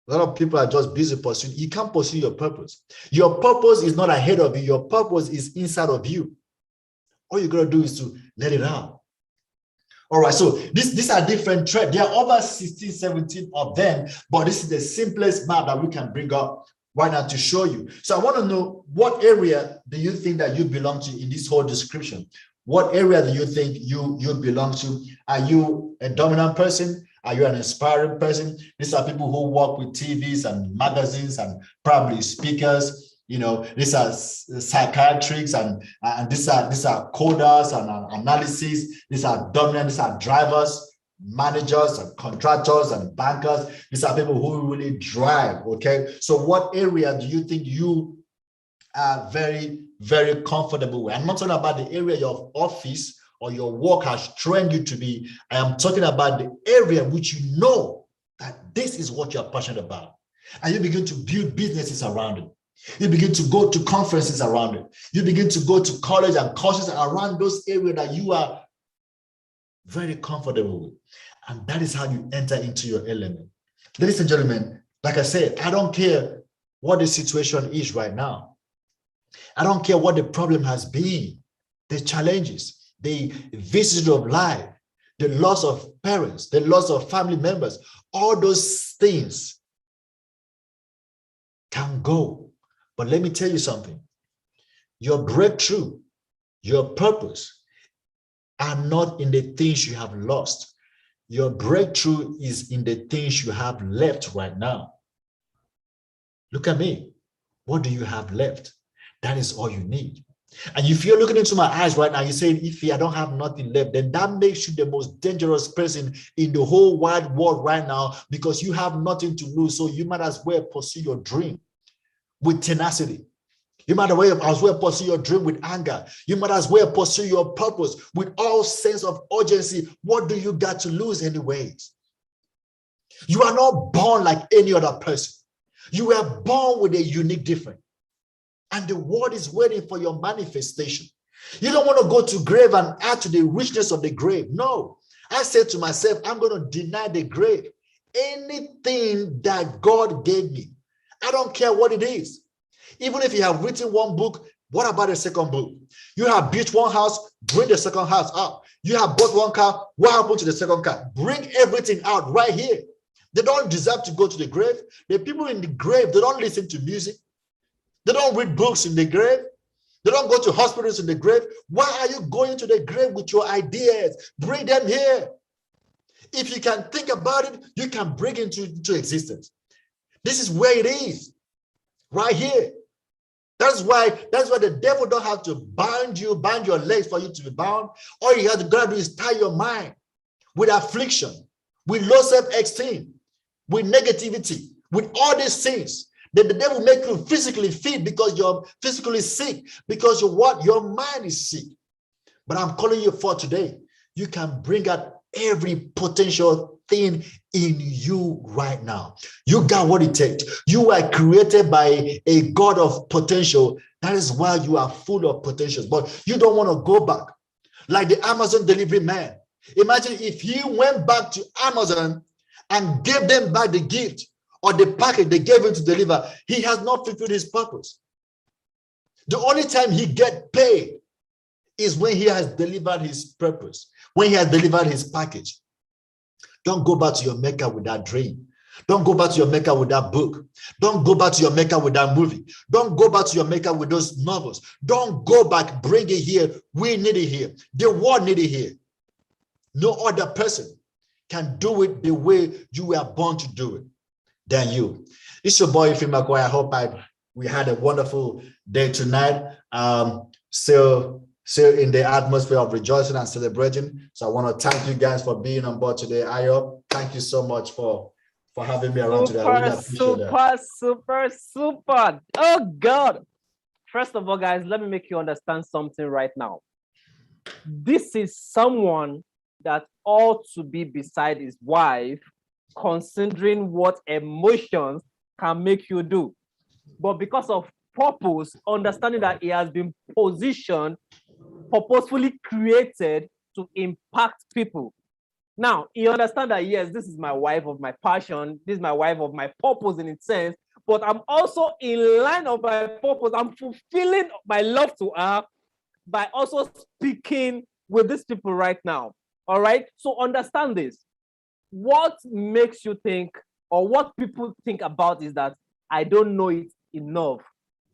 A lot of people are just busy pursuing. You can't pursue your purpose. Your purpose is not ahead of you. Your purpose is inside of you. All you got to do is to let it out. All right, so these are different traits. There are over 16, 17 of them, but this is the simplest map that we can bring up right now to show you. So I want to know, what area do you think that you belong to in this whole description? What area do you think you belong to? Are you a dominant person? Are you an inspiring person? These are people who work with TVs and magazines and probably speakers. These are psychiatrists and these are coders and analysis. These are dominant. These are drivers, managers and contractors and bankers. These are people who really drive. Okay, so what area do you think you are very, very comfortable with? I'm not talking about the area of office or your work has trained you to be. I am talking about the area which you know that this is what you're passionate about, and you begin to build businesses around it. You begin to go to conferences around it. You begin to go to college and courses around those areas that you are very comfortable with. And that is how you enter into your element. Ladies and gentlemen, like I said, I don't care what the situation is right now. I don't care what the problem has been, the challenges, the vicissitudes of life, the loss of parents, the loss of family members, all those things can go. But let me tell you something. Your breakthrough, your purpose are not in the things you have lost. Your breakthrough is in the things you have left right now. Look at me. What do you have left? That is all you need. And if you're looking into my eyes right now, you're saying, if I don't have nothing left, then that makes you the most dangerous person in the whole wide world right now, because you have nothing to lose. So you might as well pursue your dream with tenacity. You might as well pursue your dream with anger. You might as well pursue your purpose with all sense of urgency. What do you got to lose anyways? You are not born like any other person. You were born with a unique difference. And the world is waiting for your manifestation. You don't want to go to grave and add to the richness of the grave. No. I said to myself, I'm going to deny the grave. Anything that God gave me, I don't care what it is. Even if you have written one book, what about the second book? You have built one house, bring the second house out. You have bought one car, what happened to the second car? Bring everything out right here. They don't deserve to go to the grave. The people in the grave, they don't listen to music. They don't read books in the grave. They don't go to hospitals in the grave. Why are you going to the grave with your ideas? Bring them here. If you can think about it, you can bring it into existence. This is where it is, right here. That's why the devil don't have to bind your legs for you to be bound. All you have to do is tie your mind with affliction, with low self-esteem, with negativity, with all these things. Then the devil make you physically fit because you're physically sick, because your mind is sick. But I'm calling you for today. You can bring out every potential thing in you right now. You got what it takes. You are created by a God of potential. That is why you are full of potentials. But you don't want to go back like the Amazon delivery man. Imagine if he went back to Amazon and gave them back the gift or the package they gave him to deliver. He has not fulfilled his purpose. The only time he gets paid is when he has delivered his purpose, when he has delivered his package. Don't go back to your maker with that dream. Don't go back to your maker with that book. Don't go back to your maker with that movie. Don't go back to your maker with those novels. Don't go back. Bring it here. We need it here. The world need it here. No other person can do it the way you were born to do it than you. It's your boy, Ify McCoy. I hope we had a wonderful day tonight. Still in the atmosphere of rejoicing and celebrating. So I want to thank you guys for being on board today. Ayo, thank you so much for having me around today. I really appreciate that. Super. Oh God. First of all, guys, let me make you understand something right now. This is someone that ought to be beside his wife, considering what emotions can make you do. But because of purpose, understanding that he has been positioned, purposefully created to impact people. Now, he understands that, yes, this is my wife of my passion. This is my wife of my purpose in its sense, but I'm also in line of my purpose. I'm fulfilling my love to her by also speaking with these people right now. All right. So understand this. What makes you think, or what people think about, is that I don't know it enough.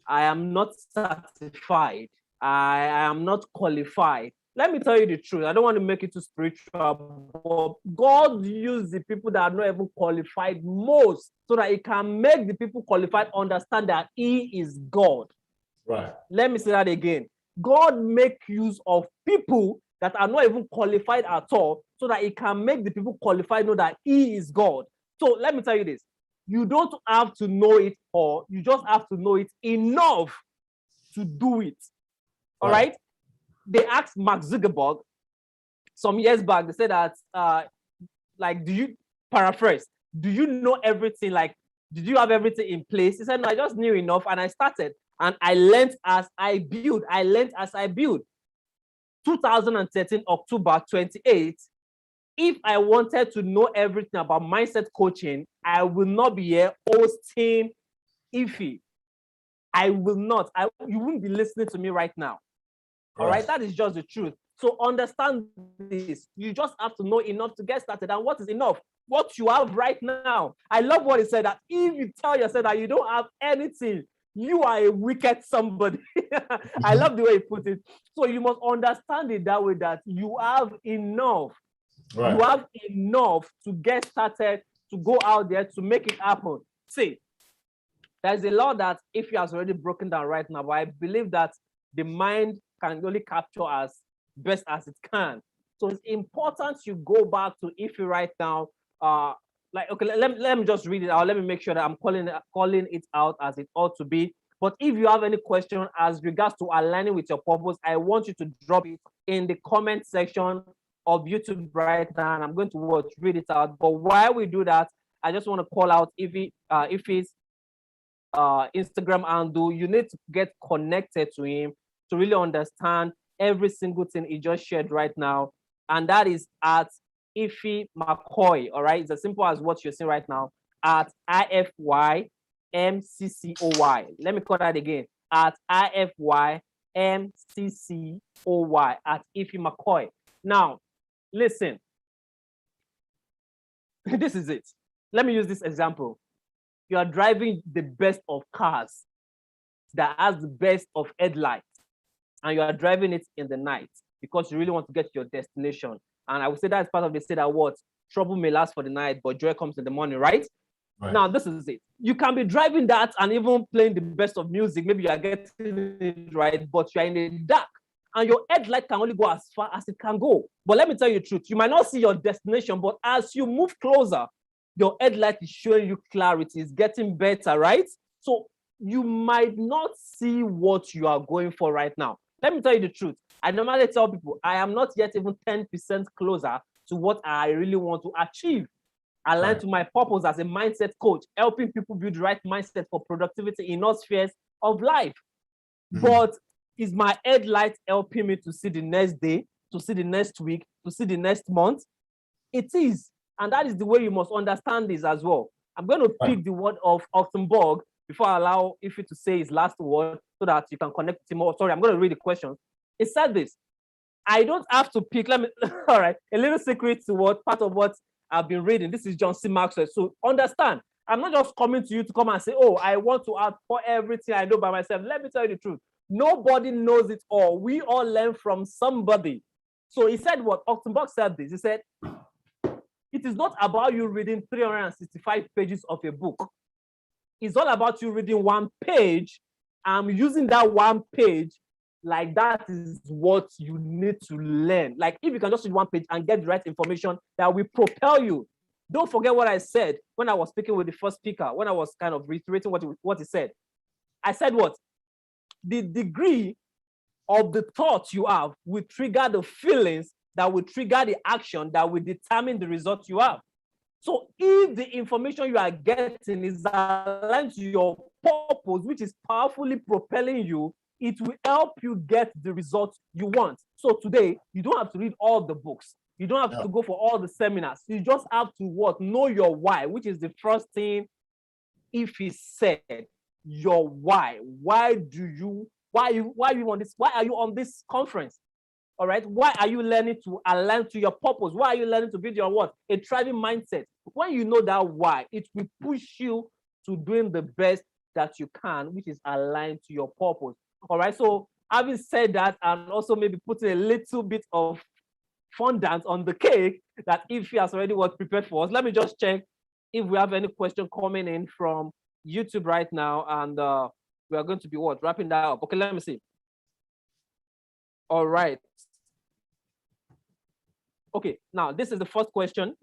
I am not certified. I am not qualified. Let me tell you the truth. I don't want to make it too spiritual, but God used the people that are not even qualified most so that He can make the people qualified understand that He is God. Right. Let me say that again. God make use of people that are not even qualified at all so that He can make the people qualified know that He is God. So let me tell you this. You don't have to know it all. You just have to know it enough to do it. All right? They asked Mark Zuckerberg some years back, they said that, do you paraphrase? Do you know everything? Like, did you have everything in place? He said, no, I just knew enough and I started and I learned as I build. 2013, October 28th, if I wanted to know everything about mindset coaching, I will not be here hosting Ify. I will not. You wouldn't be listening to me right now. All right, that is just the truth. So understand this. You just have to know enough to get started. And what is enough? What you have right now. I love what he said, that if you tell yourself that you don't have anything, you are a wicked somebody. I love the way he put it. So you must understand it that way, that you have enough. Right. You have enough to get started, to go out there, to make it happen. See, there's a law that if you have already broken down right now, but I believe that the mind can only capture as best as it can. So it's important you go back to Iffy right now. Okay, let me just read it out. Let me make sure that I'm calling it out as it ought to be. But if you have any question as regards to aligning with your purpose, I want you to drop it in the comment section of YouTube right now, and I'm going to read it out. But while we do that, I just want to call out Iffy's Instagram handle. You need to get connected to him to really understand every single thing he just shared right now, and that is at Iffy McCoy. All right, it's as simple as what you're seeing right now, at IFYMCCOY. Let me call that again, at IFYMCCOY, at Iffy McCoy. Now, listen, this is it. Let me use this example. You are driving the best of cars that has the best of headlights, and you are driving it in the night because you really want to get to your destination. And I would say that's part of the say that what trouble may last for the night, but joy comes in the morning, right? Now, this is it. You can be driving that and even playing the best of music. Maybe you are getting it right, but you are in the dark, and your headlight can only go as far as it can go. But let me tell you the truth. You might not see your destination, but as you move closer, your headlight is showing you clarity. It's getting better, right? So you might not see what you are going for right now. Let me tell you the truth. I normally tell people I am not yet even 10% closer to what I really want to achieve. Aligned to my purpose as a mindset coach, helping people build the right mindset for productivity in all spheres of life. But is my headlight helping me to see the next day, to see the next week, to see the next month? It is. And that is the way you must understand this as well. I'm going to pick the word of Oxenborg before I allow Iffy to say his last word so that you can connect with him more. Sorry, I'm going to read the question. It said this: I don't have to pick, all right, a little secret to what part of what I've been reading. This is John C. Maxwell. So understand, I'm not just coming to you to come and say, oh, I want to add for everything I know by myself. Let me tell you the truth. Nobody knows it all. We all learn from somebody. So he said what? Oxenborg said this. He said, it is not about you reading 365 pages of a book. It's all about you reading one page. I'm using that one page like that is what you need to learn. Like if you can just read one page and get the right information that will propel you. Don't forget what I said when I was speaking with the first speaker, when I was kind of reiterating what he said. I said what? The degree of the thoughts you have will trigger the feelings that will trigger the action that will determine the result you have. So if the information you are getting is aligned to your purpose, which is powerfully propelling you, it will help you get the results you want. So today, you don't have to read all the books. You don't have to go for all the seminars. You just have to what? Know your why, which is the first thing. If he said your why, why you on this? Why are you on this conference? All right. Why are you learning to align to your purpose? Why are you learning to build your what? A thriving mindset. When you know that why, it will push you to doing the best that you can, which is aligned to your purpose. All right. So having said that, and also maybe putting a little bit of fondant on the cake that if he has already was prepared for us, let me just check if we have any question coming in from YouTube right now, and we are going to be what? Wrapping that up. Okay, let me see. All right. Okay, now this is the first question.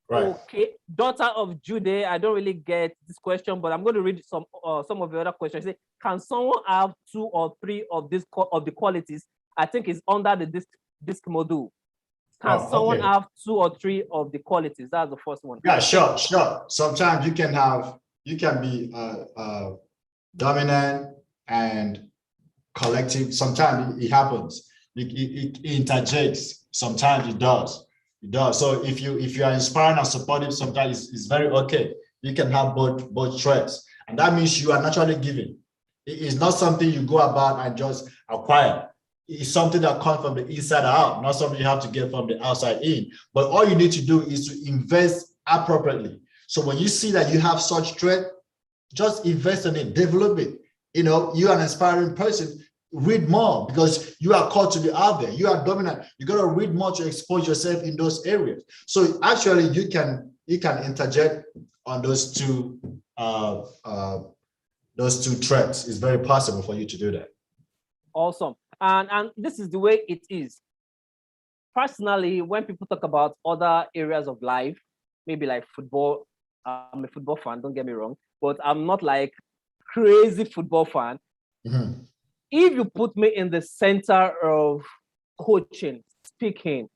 Right. Okay, daughter of Judah. I don't really get this question, but I'm going to read some of the other questions. Say, can someone have 2 or 3 of the qualities? I think it's under the disc module. Can someone have 2 or 3 of the qualities? That's the first one. Yeah, sure. Sometimes you can be dominant and collective. Sometimes it happens. It interjects. Sometimes it does. It does. So if you are inspiring and supportive, sometimes it's very okay. You can have both traits, and that means you are naturally giving. It's not something you go about and just acquire. is something that comes from the inside out, not something you have to get from the outside in. But all you need to do is to invest appropriately. So when you see that you have such threat, just invest in it, develop it. You know, you're an inspiring person. Read more because you are called to be out there. You are dominant. You got to read more to expose yourself in those areas. So actually, you can interject on those two threats. It's very possible for you to do that. Awesome. And this is the way it is. Personally, when people talk about other areas of life, maybe like football, I'm a football fan, don't get me wrong, but I'm not like crazy football fan. Mm-hmm. If you put me in the center of coaching, speaking,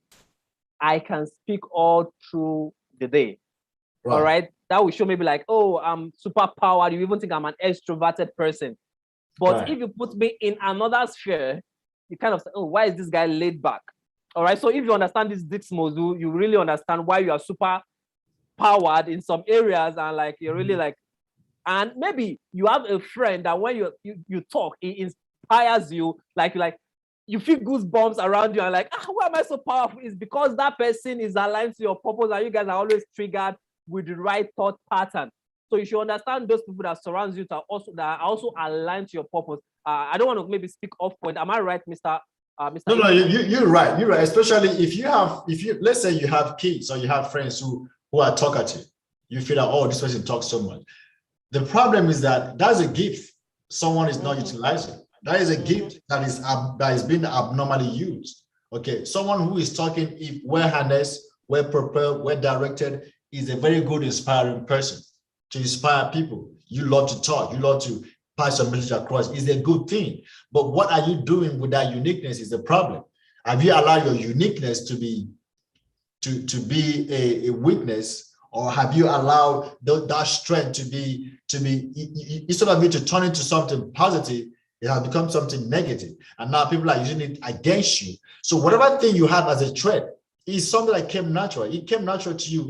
I can speak all through the day. Right. All right. That will show maybe like, oh, I'm super powered. You even think I'm an extroverted person. But right. If you put me in another sphere, you kind of say, oh, why is this guy laid back? All right. So if you understand this Dix Mozu, you really understand why you are super powered in some areas and like you're really like, and maybe you have a friend that when you talk, it inspires you, like you feel goosebumps around you and like, why am I so powerful? It's because that person is aligned to your purpose and you guys are always triggered with the right thought pattern. So you should understand those people that surround you that are also aligned to your purpose. I don't want to maybe speak off point. Am I right, Mr. No, you're right. You're right. Especially if you let's say you have kids or you have friends who are talkative, you feel like, oh, this person talks so much. The problem is that that's a gift someone is not utilizing. That is a gift that is being abnormally used. Okay, someone who is talking, if well harnessed, well prepared, well directed, is a very good inspiring person to inspire people. You love to talk, you love to pass your message across. It's a good thing. But what are you doing with that uniqueness is the problem. Have you allowed your uniqueness to be a weakness, or have you allowed that strength to be instead of it to turn into something positive, it has become something negative, and now people are using it against you. So whatever thing you have as a trait is something that came natural. It came natural to you.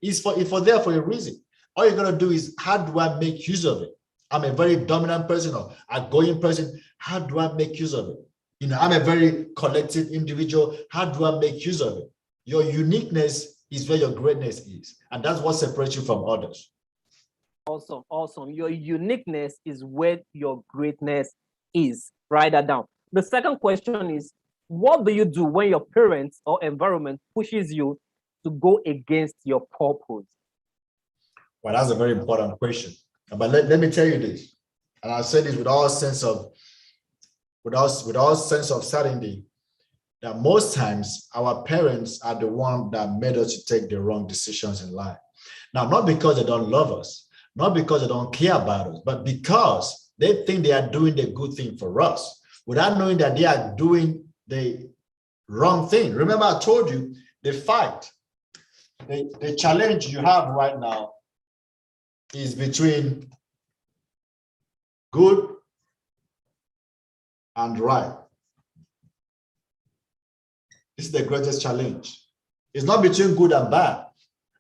It's for there for a reason. All you're gonna do is, how do I make use of it? I'm a very dominant person or outgoing person. How do I make use of it? You know, I'm a very collective individual. How do I make use of it? Your uniqueness is where your greatness is, and that's what separates you from others. Awesome. Your uniqueness is where your greatness is. Write that down. The second question is, what do you do when your parents or environment pushes you to go against your purpose? Well, that's a very important question. But let me tell you this, and I'll say this with all sense of certainty, that most times our parents are the one that made us to take the wrong decisions in life. Now, not because they don't love us, not because they don't care about us, but because they think they are doing the good thing for us without knowing that they are doing the wrong thing. Remember, I told you the fight, the challenge you have right now is between good and right. This is the greatest challenge. It's not between good and bad.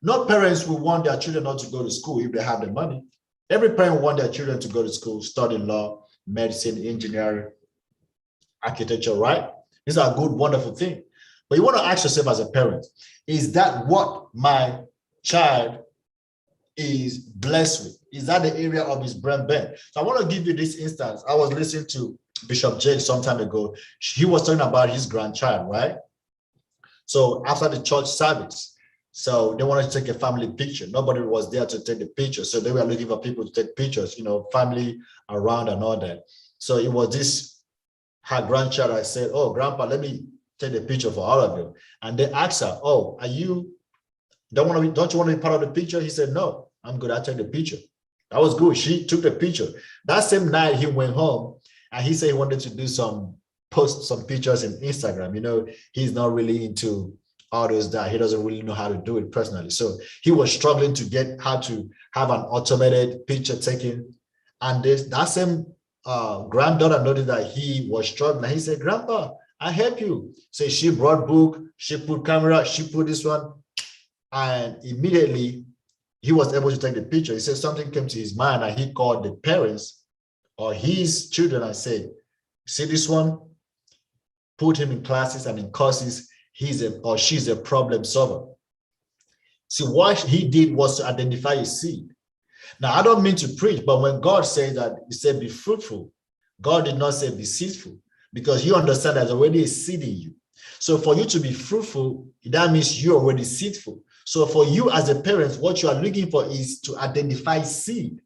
No parents will want their children not to go to school if they have the money. Every parent wants their children to go to school, study law, medicine, engineering, architecture, right? These are good, wonderful things. But you want to ask yourself as a parent, is that what my child is blessed with? Is that the area of his brain bent? So I want to give you this instance. I was listening to Bishop Jake some time ago. He was talking about his grandchild, right? So after the church service, so they wanted to take a family picture. Nobody was there to take the picture. So they were looking for people to take pictures, you know, family around and all that. So it was this, her grandchild. I said, oh, Grandpa, let me take the picture for all of you. And they asked her, oh, don't you want to be part of the picture? He said, no, I'm good. I'll take the picture. That was good. She took the picture. That same night he went home and he said he wanted to do post some pictures in Instagram. You know, he's not really into all those that. He doesn't really know how to do it personally. So he was struggling to get how to have an automated picture taken. And that same granddaughter noticed that he was struggling. He said, Grandpa, I help you. So she brought book, she put camera, she put this one. And immediately he was able to take the picture. He said something came to his mind and he called the parents or his children and said, see this one? put him in classes and in courses, he's a or she's a problem solver. See, what he did was to identify a seed. Now, I don't mean to preach, but when God said that, he said, be fruitful, God did not say be seedful, because you understand there's already a seed in you. So for you to be fruitful, that means you're already seedful. So for you as a parent, what you are looking for is to identify seed.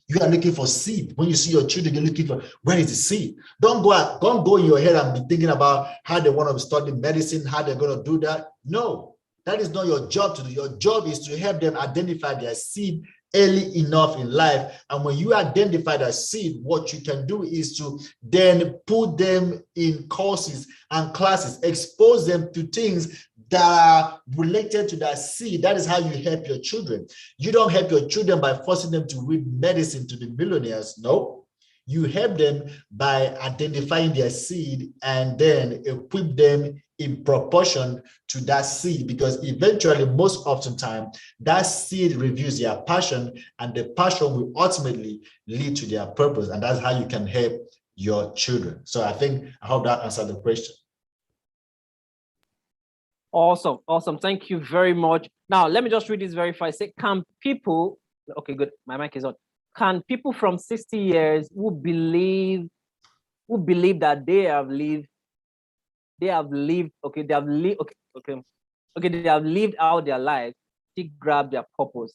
You are looking for seed. When you see your children, you're looking for, where is the seed? Don't go in your head and be thinking about how they want to study medicine, how they're going to do that. No, that is not your job to do. Your job is to help them identify their seed early enough in life. And when you identify that seed, what you can do is to then put them in courses and classes, expose them to things that are related to that seed. That is how you help your children. You don't help your children by forcing them to read medicine to be millionaires. No, you help them by identifying their seed and then equip them in proportion to that seed, because eventually, most often time, that seed reveals their passion, and the passion will ultimately lead to their purpose. And that's how you can help your children. So I hope that answered the question. Awesome. Awesome. Thank you very much. Now, let me just read this very fast. Say, can people, okay, good. My mic is on. Can people from 60 years who believe that they have lived out their lives, still grab their purpose?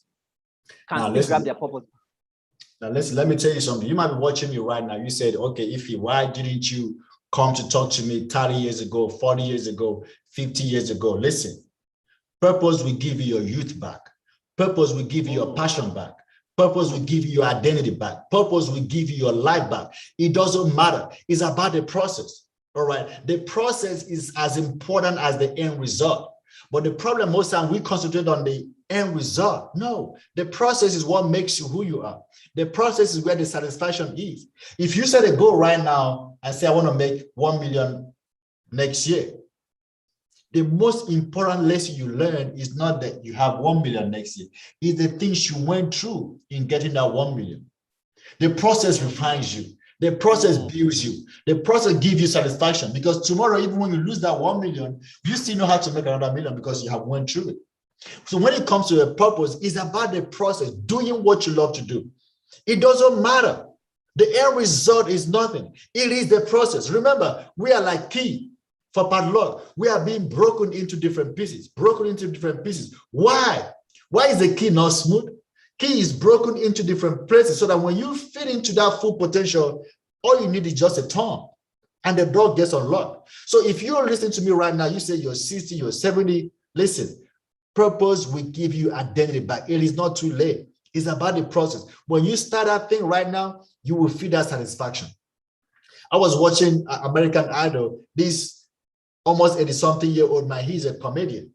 Grab their purpose? Now, let me tell you something. You might be watching me right now. You said, okay, why didn't you come to talk to me 30 years ago, 40 years ago, 50 years ago? Listen, purpose will give you your youth back. Purpose will give you your passion back. Purpose will give you your identity back. Purpose will give you your life back. It doesn't matter. It's about the process. All right. The process is as important as the end result. But the problem most times, we concentrate on the end result. No, the process is what makes you who you are. The process is where the satisfaction is. If you set a goal right now and say, I want to make 1 million next year, the most important lesson you learn is not that you have 1 million next year. It's the things you went through in getting that 1 million. The process refines you. The process builds you. The process gives you satisfaction, because tomorrow, even when you lose that 1 million, you still know how to make another million because you have went through it. So when it comes to a purpose, it's about the process, doing what you love to do. It doesn't matter. The end result is nothing. It is the process. Remember, we are like key for padlock. We are being broken into different pieces, Why? Why is the key not smooth? Key is broken into different places so that when you fit into that full potential, all you need is just a turn and the door gets unlocked. So if you're listening to me right now, you say you're 60, you're 70, listen, purpose will give you identity back. It is not too late. It's about the process. When you start that thing right now, you will feel that satisfaction. I was watching American Idol. This almost 80-something-year-old man, he's a comedian.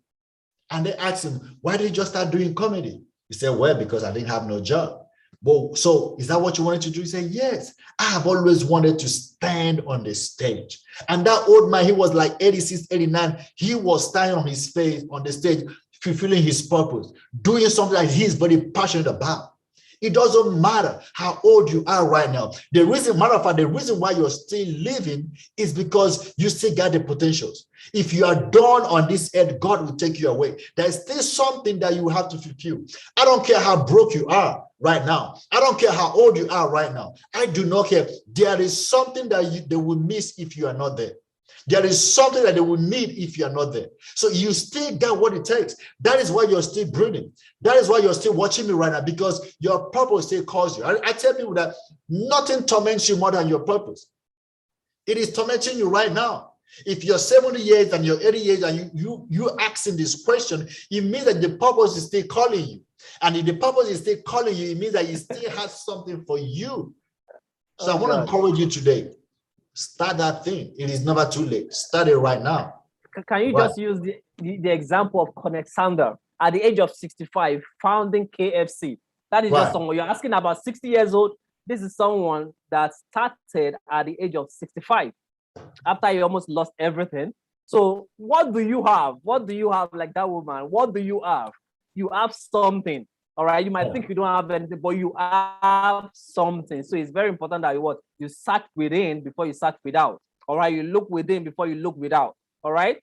And they asked him, why did you just start doing comedy? He said, well, because I didn't have no job. Well, so is that what you wanted to do? He said, yes, I have always wanted to stand on the stage. And that old man, he was like 86, 89. He was standing on his face on the stage, fulfilling his purpose, doing something that he's very passionate about. It doesn't matter how old you are right now. The reason why you're still living is because you still got the potentials. If you are done on this earth, God will take you away. There's still something that you have to fulfill. I don't care how broke you are right now. I don't care how old you are right now. I do not care. There is something that they will miss if you are not there. There is something that they will need if you are not there. So you still got what it takes. That is why you're still breathing. That is why you're still watching me right now, because your purpose still calls you. I tell people that nothing torments you more than your purpose. It is tormenting you right now. If you're 70 years and you're 80 years and you asking this question, it means that the purpose is still calling you. And if the purpose is still calling you, it means that it still has something for you. So I want to encourage you today. Start that thing. It is never too late. Start it right now. Can you just use the example of Connect Sander at the age of 65, founding KFC? That is just someone you're asking about 60 years old. This is someone that started at the age of 65 after he almost lost everything. So what do you have? What do you have like that woman? What do you have? You have something. All right, you might think you don't have anything, but you have something. So it's very important that you start within before you start without. All right, you look within before you look without. All right,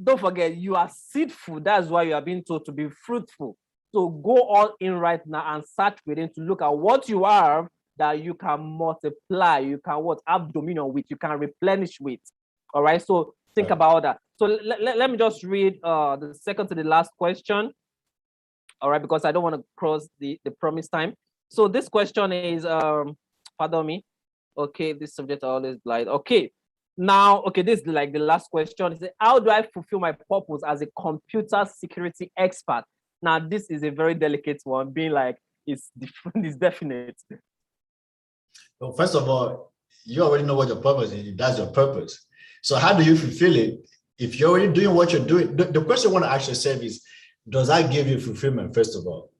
don't forget you are seedful. That's why you are being told to be fruitful. So go all in right now and search within to look at what you have that you can multiply, you can what have dominion with, you can replenish with. All right, so think about that. So let me just read the second to the last question. All right, because I don't want to cross the promised time. So this question is pardon me. Okay, this subject always blind. Okay, now, okay, this is like the last question. Is how do I fulfill my purpose as a computer security expert? Now, this is a very delicate one, being like it's different, it's definite. Well, first of all, you already know what your purpose is. That's your purpose. So how do you fulfill it? If you're already doing what you're doing, the question I want to ask yourself is, does that give you fulfillment, first of all?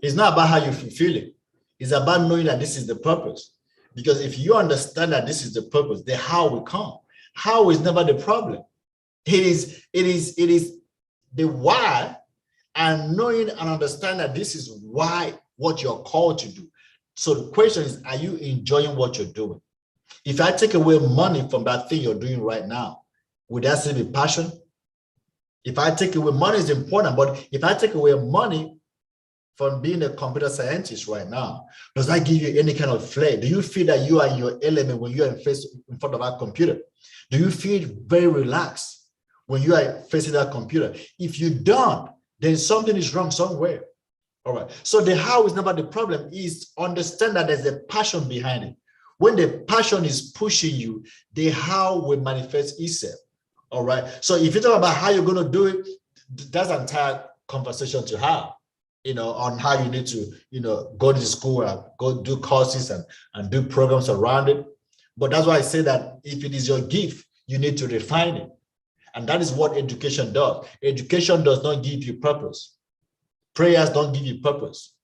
It's not about how you fulfill it. It's about knowing that this is the purpose. Because if you understand that this is the purpose, the how will come. How is never the problem. It is the why, and knowing and understand that this is why, what you're called to do. So the question is, are you enjoying what you're doing? If I take away money from that thing you're doing right now, would that still be passion? If I take away, money is important, but if I take away money from being a computer scientist right now, does that give you any kind of flair? Do you feel that you are in your element when you are in front of that computer? Do you feel very relaxed when you are facing that computer? If you don't, then something is wrong somewhere. All right. So the how is never the problem. Is understand that there's a passion behind it. When the passion is pushing you, the how will manifest itself. All right. So if you talk about how you're going to do it, that's an entire conversation to have, on how you need to, go to school and go do courses and do programs around it. But that's why I say that if it is your gift, you need to refine it. And that is what education does. Education does not give you purpose. Prayers don't give you purpose.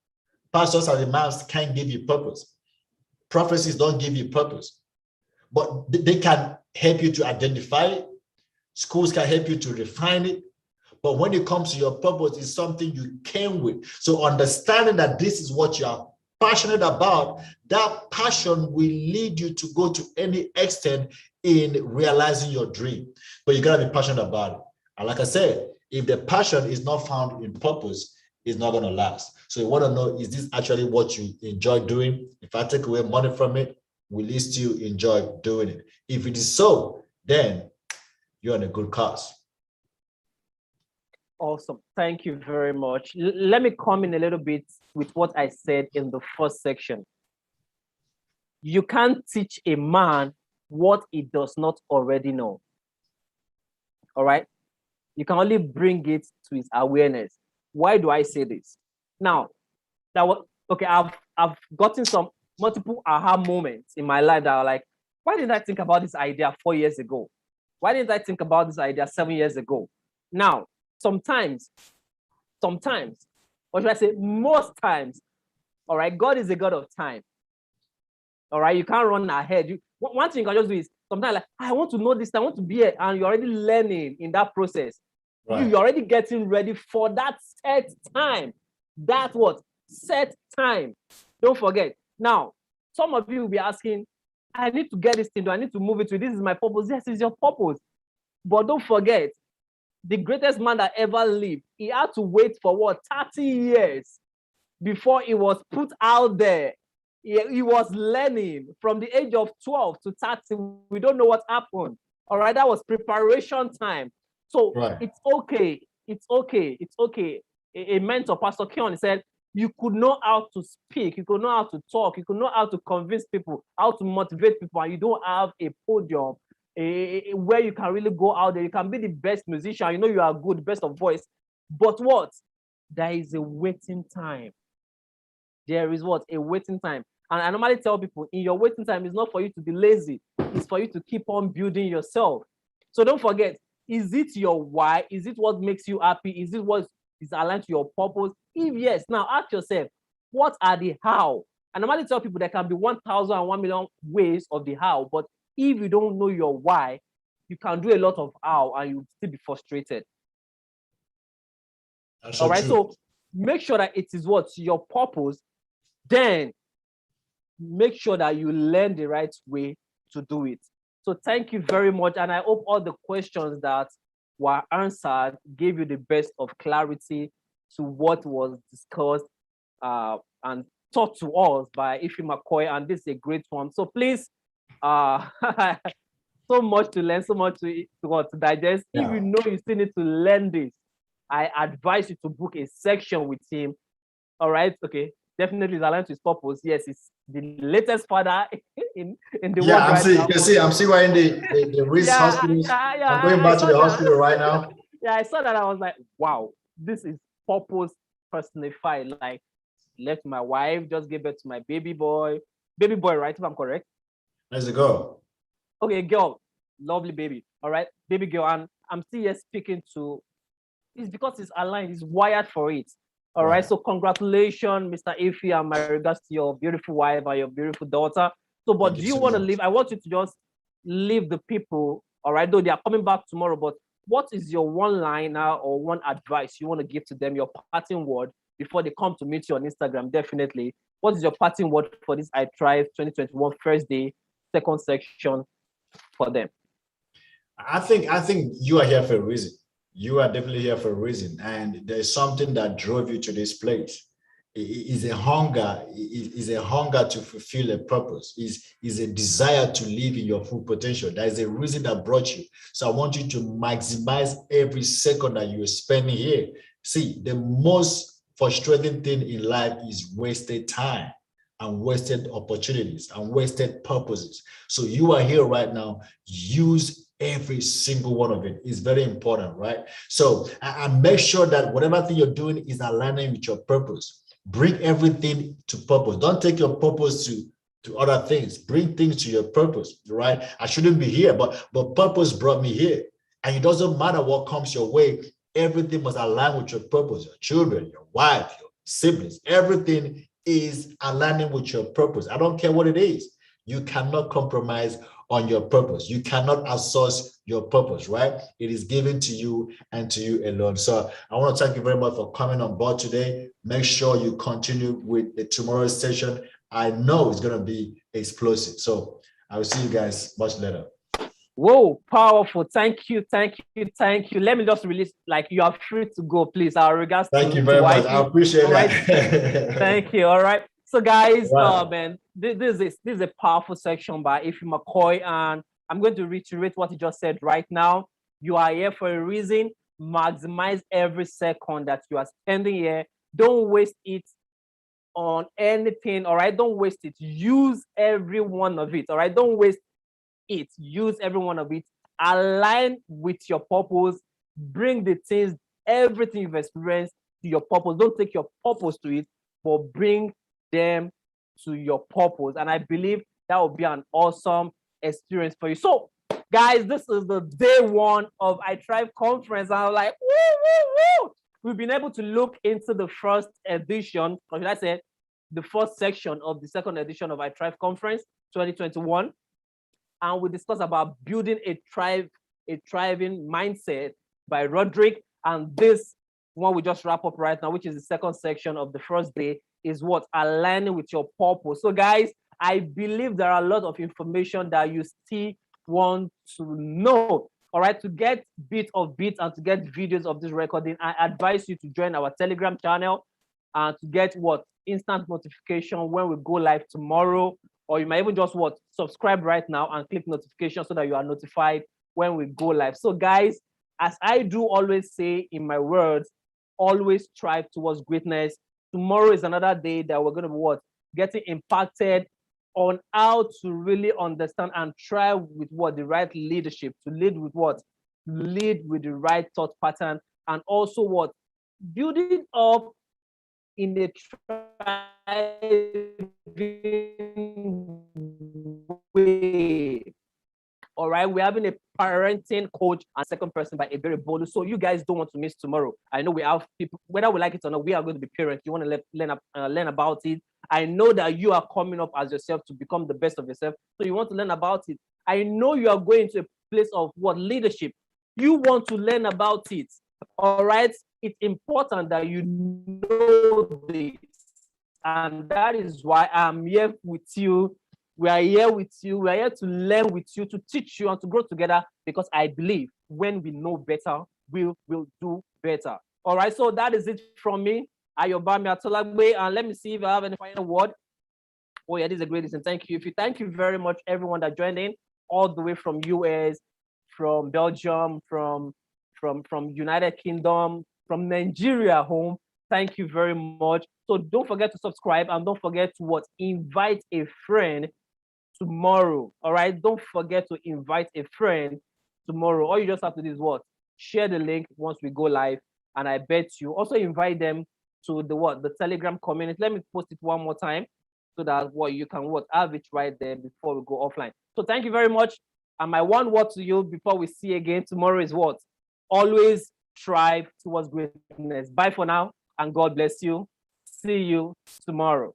Pastors and imams can't give you purpose. Prophecies don't give you purpose. But they can help you to identify it. Schools can help you to refine it. But when it comes to your purpose, it's something you came with. So understanding that this is what you are passionate about, that passion will lead you to go to any extent in realizing your dream. But you gotta be passionate about it. And like I said, if the passion is not found in purpose, it's not gonna last. So you wanna know, is this actually what you enjoy doing? If I take away money from it, will you still enjoy doing it? If it is so, then you're on a good cause. Awesome. Thank you very much. Let me come in a little bit with what I said in the first section. You can't teach a man what he does not already know. All right? You can only bring it to his awareness. Why do I say this? Now, I've gotten some multiple aha moments in my life that are like, why didn't I think about this idea 4 years ago? Why didn't I think about this idea 7 years ago? Now, sometimes, or should I say most times, all right, God is a God of time. All right, you can't run ahead. One thing you can just do is sometimes like, I want to know this, I want to be here, and you're already learning in that process. Right. You're already getting ready for that set time. That what? Set time. Don't forget. Now, some of you will be asking, I need to get this thing, do I need to move it to this is my purpose? Yes, it's your purpose. But don't forget, the greatest man that ever lived, he had to wait for what? 30 years before he was put out there. He was learning from the age of 12 to 30. We don't know what happened. All right, that was preparation time. So right. It's okay. It's okay. It's okay. A mentor, Pastor Keon, said, you could know how to speak, you could know how to talk, you could know how to convince people, how to motivate people, and you don't have a podium where you can really go out there. You can be the best musician, you know you are good, best of voice. But what? There is a waiting time. There is what? A waiting time. And I normally tell people, in your waiting time, it's not for you to be lazy. It's for you to keep on building yourself. So don't forget, is it your why? Is it what makes you happy? Is it what is aligned to your purpose? If yes, now ask yourself, what are the how? I normally tell people there can be 1,001 million ways of the how, but if you don't know your why, you can do a lot of how and you'll still be frustrated. That's all so right, true. So make sure that it is what your purpose, then make sure that you learn the right way to do it. So thank you very much. And I hope all the questions that were answered gave you the best of clarity to what was discussed and taught to us by Ife McCoy. And this is a great one. So please, so much to learn, so much to digest. Yeah. If you know you still need to learn this, I advise you to book a section with him. All right, okay. Definitely it's aligned to his purpose. Yes, it's the latest father in the world Yeah, right now. you can see, I'm seeing right in the Reese hospitals. I'm going back to the hospital right now. Yeah, I saw that. I was like, wow, this is purpose personified. Like, left my wife, just gave birth to my baby boy, right? If I'm correct. There's a girl. Okay, girl, lovely baby. All right, baby girl, and I'm still here speaking to. It's because it's aligned. It's wired for it. All right. So congratulations, Mr. Ife, and my regards to your beautiful wife and your beautiful daughter. So, but do you want to leave? I want you to just leave the people. All right, though they are coming back tomorrow. But what is your one liner or one advice you want to give to them? Your parting word before they come to meet you on Instagram. Definitely. What is your parting word for this I Thrive 2021 first day, second section for them? I think you are here for a reason. You are definitely here for a reason, and there's something that drove you to this place. Is a hunger, is a hunger to fulfill a purpose, is a desire to live in your full potential. That is a reason that brought you. So I want you to maximize every second that you're spending here. See, the most frustrating thing in life is wasted time and wasted opportunities and wasted purposes. So you are here right now. Use every single one of it. Is very important, right? So and make sure that whatever thing you're doing is aligning with your purpose. Bring everything to purpose. Don't take your purpose to other things. Bring things to your purpose, right? I shouldn't be here, but purpose brought me here. And it doesn't matter what comes your way. Everything must align with your purpose. Your children, your wife, your siblings, everything is aligning with your purpose. I don't care what it is. You cannot compromise on your purpose. You cannot outsource your purpose, right? It is given to you and to you alone. So I want to thank you very much for coming on board today. Make sure you continue with the tomorrow's session. I know it's going to be explosive. So I will see you guys much later. Whoa, powerful. Thank you. Let me just release, like, you are free to go, please. Our regards. Thank you very much. I appreciate that. Thank you. All right. So guys, man, this is a powerful section by Ife McCoy, and I'm going to reiterate what he just said right now. You are here for a reason. Maximize every second that you are spending here. Don't waste it on anything. All right, don't waste it. Use every one of it. All right, don't waste it. Use every one of it. Align with your purpose. Bring the things, everything you've experienced to your purpose. Don't take your purpose to it, but bring them to your purpose. And I believe that will be an awesome experience for you. So guys, this is the day one of I Thrive conference. And I'm like, woo. We've been able to look into the first edition, or should I say the first section of the second edition of I Thrive conference 2021. And we discussed about building a thriving mindset by Roderick. And this one we just wrap up right now, which is the second section of the first day, is what? Aligning with your purpose. So guys, I believe there are a lot of information that you still want to know. All right, to get bit and to get videos of this recording, I advise you to join our Telegram channel and to get what? Instant notification when we go live tomorrow. Or you might even just what? Subscribe right now and click notification so that you are notified when we go live. So guys, as I do always say in my words, always strive towards greatness. Tomorrow is another day that we're going to be what? Getting impacted on how to really understand and try with what? The right leadership, to lead with what? Lead with the right thought pattern, and also what? Building up in a thriving way. All right, we're having a parenting coach and second person by Ebere Bolu. So you guys don't want to miss tomorrow. I know we have people, whether we like it or not, we are going to be parents. You want to learn about it. I know that you are coming up as yourself to become the best of yourself. So you want to learn about it. I know you are going to a place of what? Leadership. You want to learn about it. All right. It's important that you know this. And that is why I'm here with you We are here with you. We are here to learn with you, to teach you, and to grow together, because I believe when we know better, we will do better. All right, so that is it from me, Ayobami Atolagbe, and let me see if I have any final word. Oh yeah, this is a great listen. Thank you. Thank you very much, everyone that joined in, all the way from US, from Belgium, from United Kingdom, from Nigeria home. Thank you very much. So don't forget to subscribe, and don't forget to invite a friend tomorrow. All right, don't forget to invite a friend tomorrow. All you just have to do is share the link once we go live, and I bet you also invite them to the Telegram community. Let me post it one more time so that you can have it right there before we go offline. So thank you very much. And my one word to you before we see again tomorrow is always strive towards greatness. Bye for now, and God bless you. See you tomorrow.